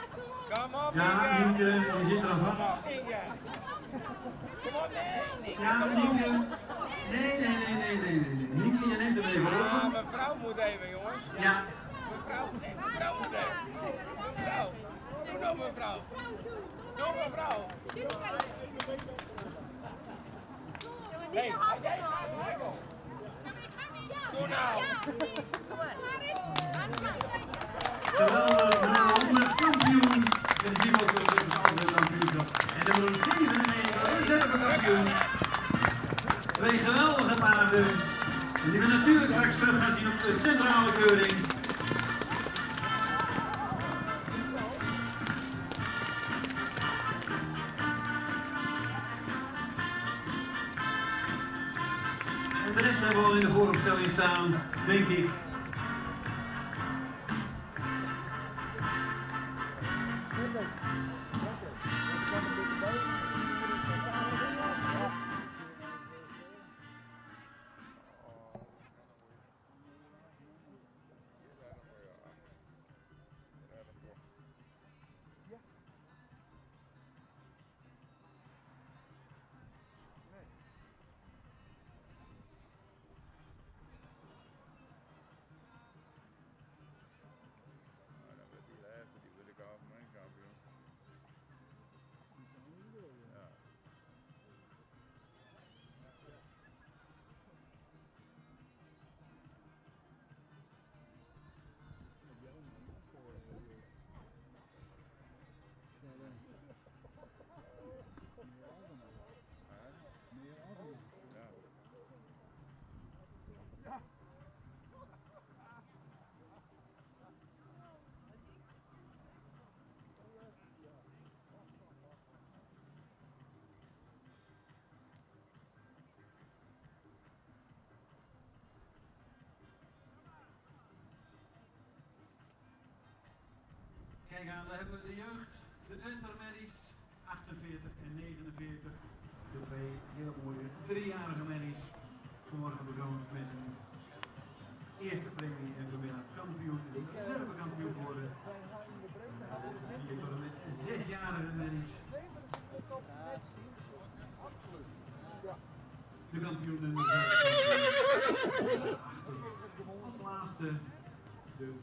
E: Come on,
A: Ja, Nienke, je zit er al vast.
E: Nienke. Kom op, nee.
A: Ja, Nienke. Nee. Nienke, je neemt hem even
E: Ja,
A: over.
E: mevrouw moet even, jongens.
A: Ja.
E: Mevrouw moet even. Mevrouw. Doe nou, mevrouw. Doe, mevrouw. Nee, ga jij Michael. Doe nou.
A: Geweldig, nummer 100 kampioen. En die zien we ook op het algeheel kampioenschap. En dan wordt het 97 reservekampioen. Twee geweldige paarden. En die we natuurlijk straks terug gaan zien op de centrale keuring. En de rest hebben we al in de vooropstelling staan, denk ik. gaan. Dan hebben we de jeugd, de Twenter Merries, 48 en 49. De twee hele mooie 3-jarige Merries. Vanmorgen bekroond met een eerste premie en vanmiddag kampioen en reservekampioen geworden. Hier tot en met 6-jarige Merries. De kampioen en de reservekampioen. Als laatste de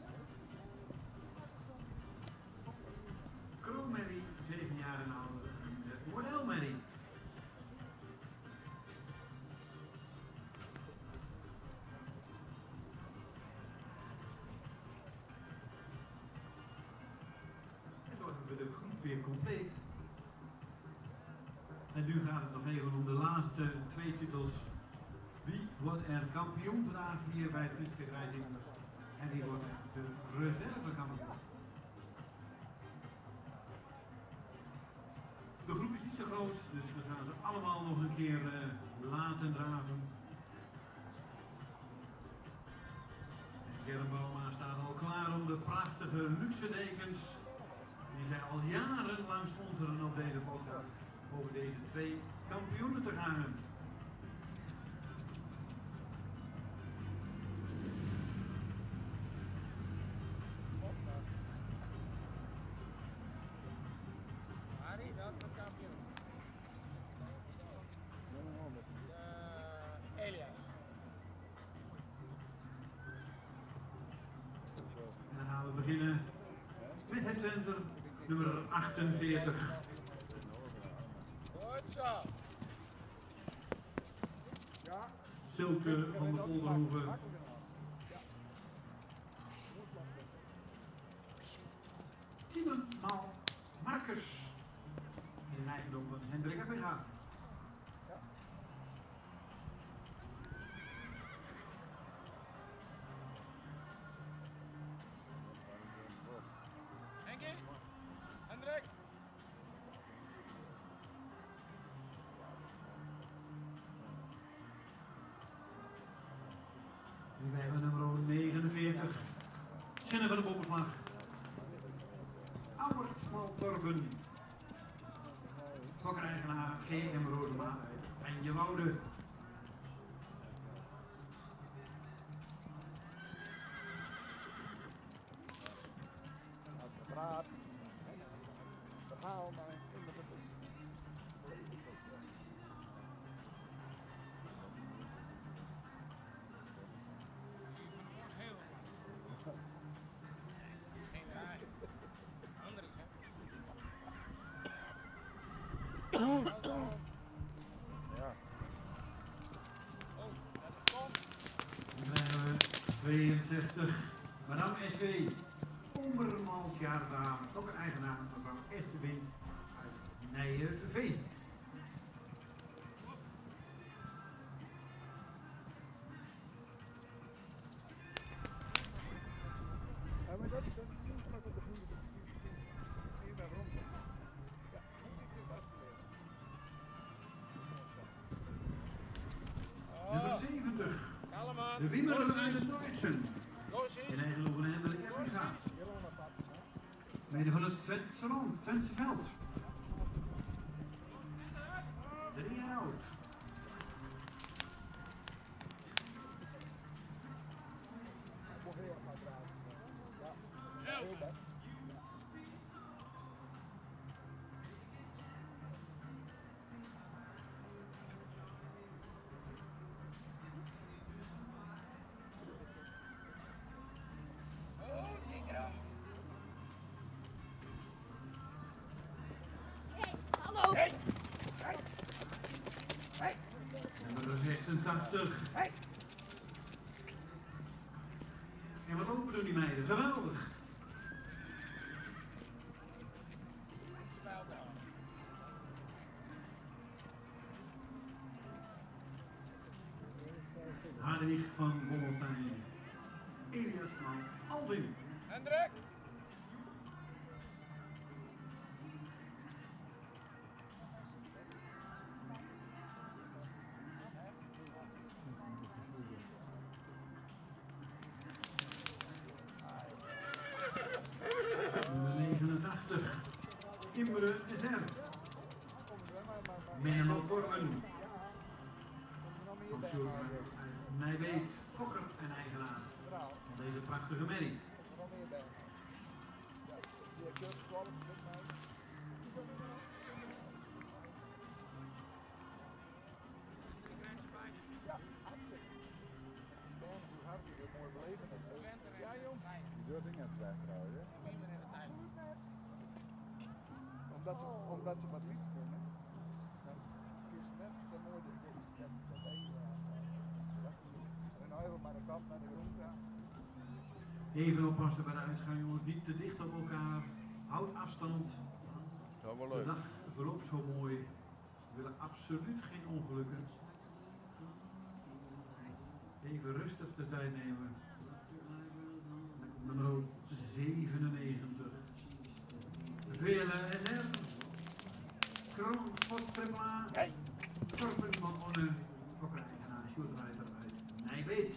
A: Kroonmerrie, 7 jaar en ouder, en de Modelmerrie. En zo hebben we de groep weer compleet. En nu gaat het nog even om de laatste 2 titels. Wie wordt er kampioen vandaag hier bij de Twistgrijzing? En wie wordt de reservekampioen? De groep is niet zo groot, dus we gaan ze allemaal nog een keer laten draven. Gerrit Bouwma staat al klaar om de prachtige luxe dekens die zij al jarenlang sponsoren op deze podcast over deze 2 kampioenen te gaan.
E: Harry, welke kampioen? Elias.
A: En dan gaan we beginnen met het center nummer 48.
E: Goed zo.
A: Silke van de Polderhoeven. Tienenmaal Marcus. In eigendom van Hendrik Eppinga.
E: Henkie? Hendrik?
A: En wij hebben nummer 49. Zinnen van de Bommenslag. Albert Smaltorben. Fokkereigenaar G.M. Roosema uit Enjewoude.
C: Praat. Verhaal, maar
E: Geen raar. Anders, hè?
C: ja.
E: Oh, dat komt.
A: Dan krijgen we 62. Madame S.W. Ombermalsjaardaam. Ook een eigenaar mevrouw Esterwind uit Nijenveen.
C: Ja, maar dat is niet maar op de groene. Hier bij rond. Ja, moet ik dit afgeleverd.
A: Nummer 70.
E: Kalm aan.
A: De winnaar van de Duitsen.
E: Lossies.
A: In eigendom van Hendrik Eppinga. Mede van het Twentse veld. 3 jaar oud.
C: Mogen gaat dragen. Ja, heel best.
E: Oh, dikker.
H: Hallo.
A: Nummer 86. En wat lopen doen die meiden? Geweldig. Hadewig van Bommelstein. Elias van Alvin.
E: Hendrik.
A: Nummer Imre Zer. Menno Kormen. Van Sjoerd uit Nijbeet, fokker en eigenaar van deze prachtige merrie.
C: Omdat ze wat liefst kunnen, dan is het net zo mooi dat en nou even maar de kant naar de grond gaan.
A: Even oppassen bij de uitgang, jongens, niet te dicht op elkaar. Houd afstand.
G: Dat wel
A: De
G: leuk.
A: dag verloopt zo mooi. We willen absoluut geen ongelukken. Even rustig de tijd nemen. Nummer 97. Vele NR. Kroon Sport Tripla. Korpen van Onne. Fokker-eigenaar Sjoerdrijver uit Nijbeet.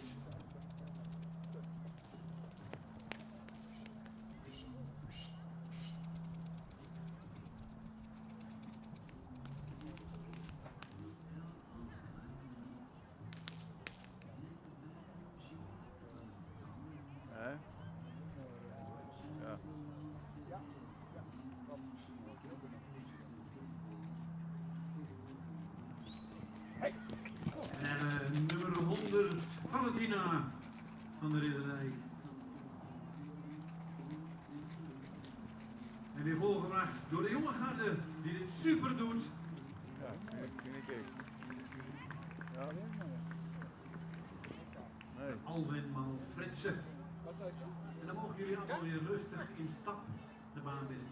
G: Hè? Ja.
A: En hebben nummer 100 Valentina van de Ridderij. En weer volgebracht door de jonge garde die dit super doet.
G: Ja, vind ik ook. Ja? Nee.
A: Alwin Malfritsen. En dan mogen jullie allemaal weer rustig in stap de baan binnen.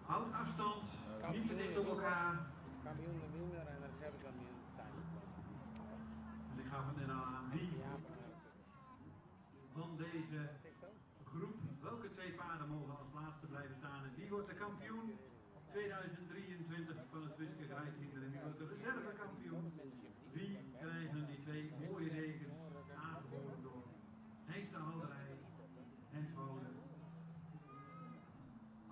A: Houd afstand, niet te dicht op elkaar.
E: Kampioen de winnaar en dan heb ik dan in de tijd.
A: En ik gaf het net al aan, wie van deze groep, welke twee paarden mogen als laatste blijven staan en wie wordt de kampioen 2023 van het Wiske Rijkinder en wie wordt de reservekampioen? Wie krijgen die twee mooie dekens aangeboden door Hengst de Houderij, Hens Woude.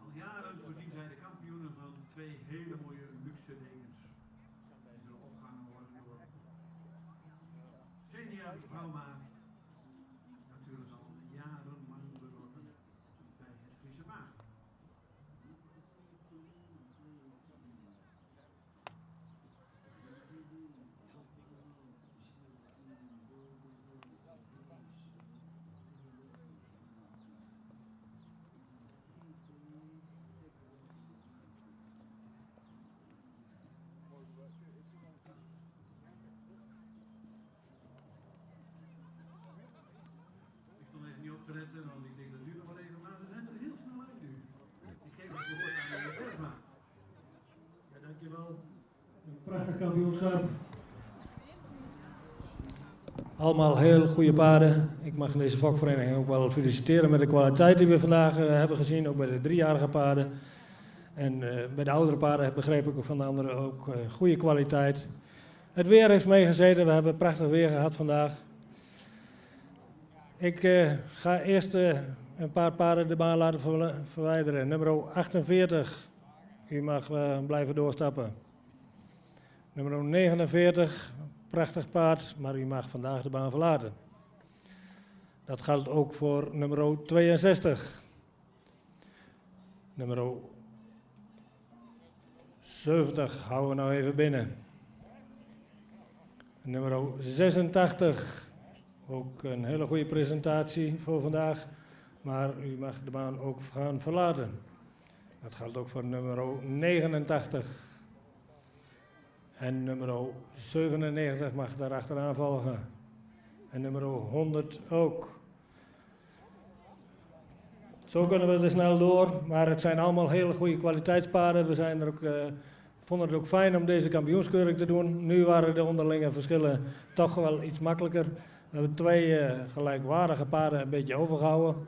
A: Al jaren voorzien zij de kampioenen van twee hele mooie luxe dekens. Die zullen opgehangen worden door Xenia Bauma. Natuurlijk al jarenlang betrokken bij het Friese Paard. Ik stond even niet op te letten, want ik denk dat duurt nog wel even, maar ze zijn er heel snel uit nu. Ik geef het woord aan de heer Bergma.
B: Ja, dankjewel. Een prachtig kampioenschap. Allemaal heel goede paarden. Ik mag deze vakvereniging ook wel feliciteren met de kwaliteit die we vandaag hebben gezien, ook bij de 3-jarige paarden. En bij de oudere paarden begreep ik van de anderen ook goede kwaliteit. Het weer heeft meegezeten, we hebben prachtig weer gehad vandaag. Ik ga eerst een paar paarden de baan laten verwijderen. Nummer 48, u mag blijven doorstappen. Nummer 49, prachtig paard, maar u mag vandaag de baan verlaten. Dat geldt ook voor nummer 62. Nummer 70 houden we nou even binnen. Nummer 86, ook een hele goede presentatie voor vandaag, maar u mag de baan ook gaan verlaten. Dat geldt ook voor nummer 89. En nummer 97 mag daar achteraan volgen. En nummer 100 ook. Zo kunnen we er snel door, maar het zijn allemaal hele goede kwaliteitspaarden. We zijn er ook, vonden het ook fijn om deze kampioenskeuring te doen. Nu waren de onderlinge verschillen toch wel iets makkelijker. We hebben twee gelijkwaardige paarden een beetje overgehouden.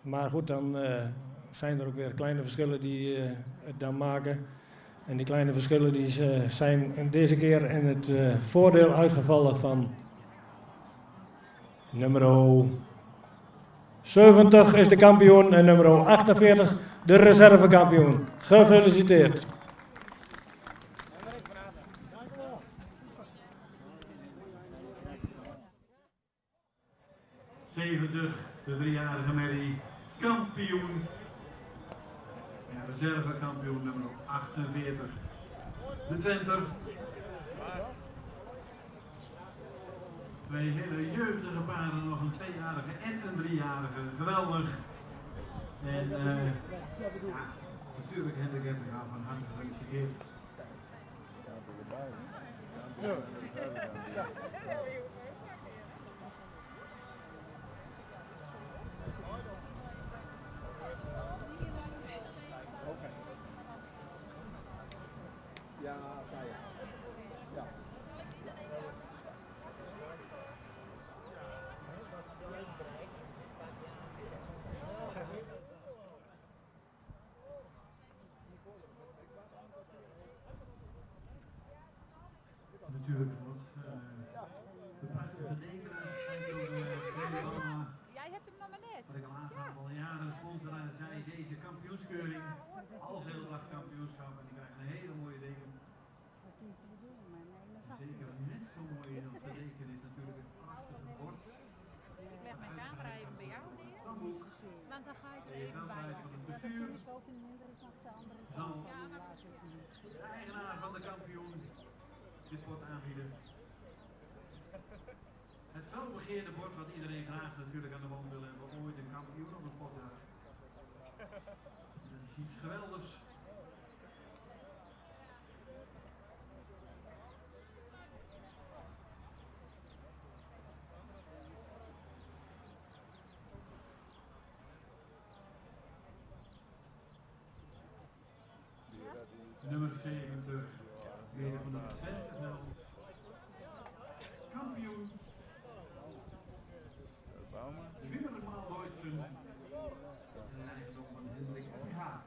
B: Maar goed, dan zijn er ook weer kleine verschillen die het dan maken. En die kleine verschillen die zijn deze keer in het voordeel uitgevallen van nummer 70 is de kampioen en nummer 48 de reservekampioen. Gefeliciteerd.
A: 70, de driejarige Mary, kampioen. En reservekampioen nummer 48. De Twenter. Twee hele jeugdige paarden, nog een 2-jarige en een 3-jarige. Geweldig. En ja, natuurlijk Hendrik Ebbinga van harte gefeliciteerd.
C: Ja, ga je. Ja.
A: Natuurlijk wat de prachtige tekenaars zijn door
F: Jij hebt hem nog maar net.
A: wat ik al aangaf al jaren sponsor en zei deze kampioenskeuring, algeheel kampioenschap en die krijgen een hele mooie deken. Zeker net zo mooi als de deken is natuurlijk het prachtige bord.
F: Ik leg mijn camera even bij jou neer.
A: Stamboek,
F: Want dan ga ik er
A: de
F: even bij.
A: veldwijs van het bestuur, zal de eigenaar van de kampioen dit bord aanbieden. Het felbegeerde bord wat iedereen graag natuurlijk aan de wand wil hebben, ooit een kampioen op het bord. Dat is iets geweldigs. Nummer 70, weer van het zesde veld. Kampioen. De Wielermaal Deutschen. De eigendom van Hendrik Ebbinga.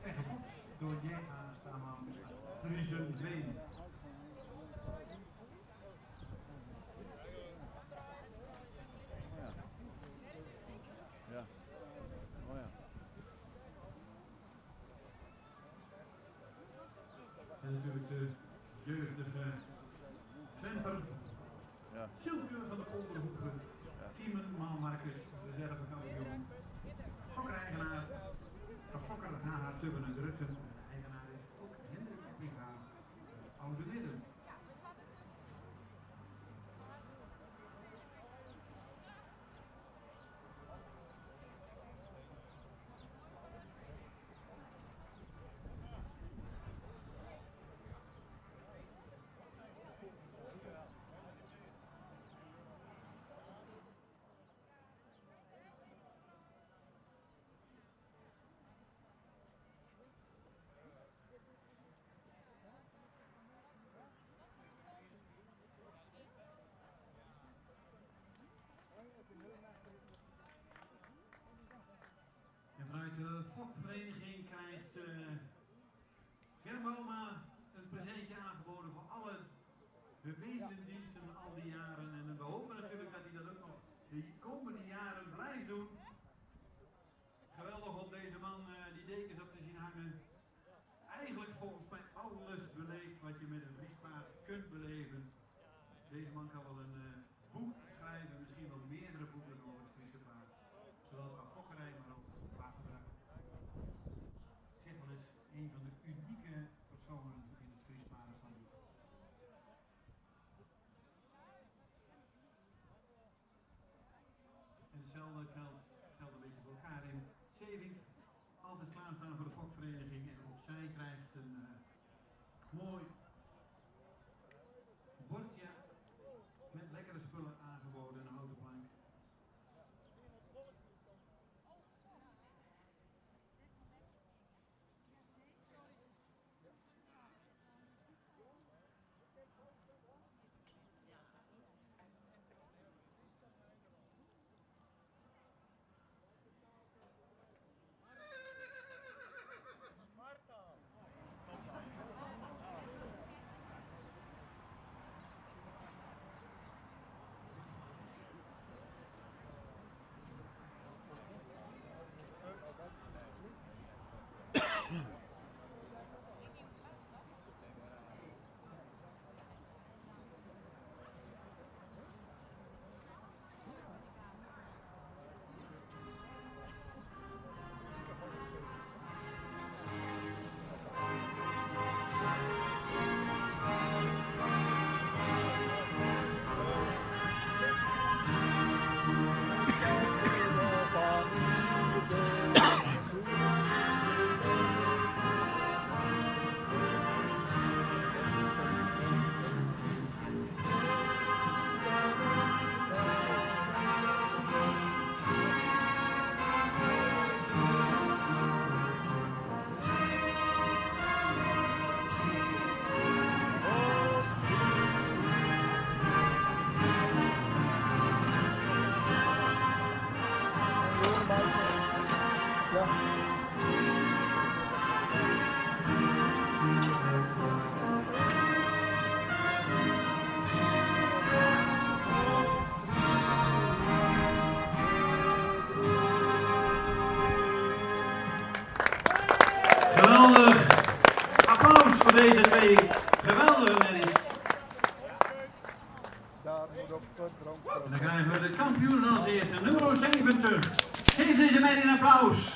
A: En gevoed door J.A. Staman Friesenveen.
G: Ja. Oh ja.
A: En natuurlijk de jeugdige Twenter.
G: Ja.
A: Silke van de Onderhoeken. Kiemen Maalmarkers, reservekampioen. Fokker-eigenaar. Van Fokker, H.H. Tubben en Drutten. De eigenaar is ook Hendrik Ebbinga, Oude Midden. En vanuit de fokvereniging krijgt Ger Bauma een presentje aangeboden voor alle bewezen diensten al die jaren. En we hopen natuurlijk dat hij dat ook nog de komende jaren blijft doen. Geweldig om deze man die dekens op te zien hangen. Eigenlijk volgens mij alles beleefd wat je met een vriespaard kunt beleven. Deze man kan wel een boek schrijven, misschien wel meerdere boeken over het Friese paard. Zowel qua fokkerij, maar ook qua gebruik. Ik zeg wel eens, een van de unieke personen in het Fries paardenstamboek. En hetzelfde geldt een beetje voor elkaar in Zeevink. Altijd klaarstaan voor de fokvereniging en ook zij krijgt een mooi bordje met lekkere spullen aangeboden, een houten plank. En dan krijgen we de kampioen als eerste, nummer 70. Geef deze meid een applaus.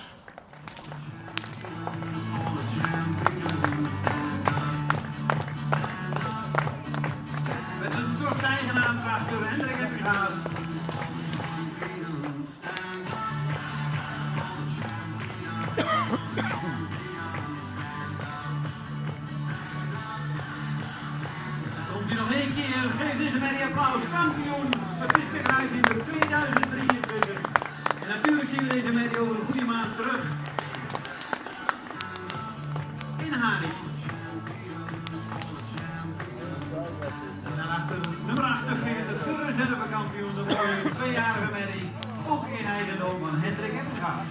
A: Met een trots eigenaar achter Hendrik Eppigaard. Komt hij nog één keer, geef deze meid een applaus. Kampioen, het is weer in de 2023. En natuurlijk zien we deze meid over een goede maand terug. In Haring. En daarachter nummer 48, de reservekampioen, de mooie 2-jarige Mary, ook in eigendom van Hendrik Eppigaard.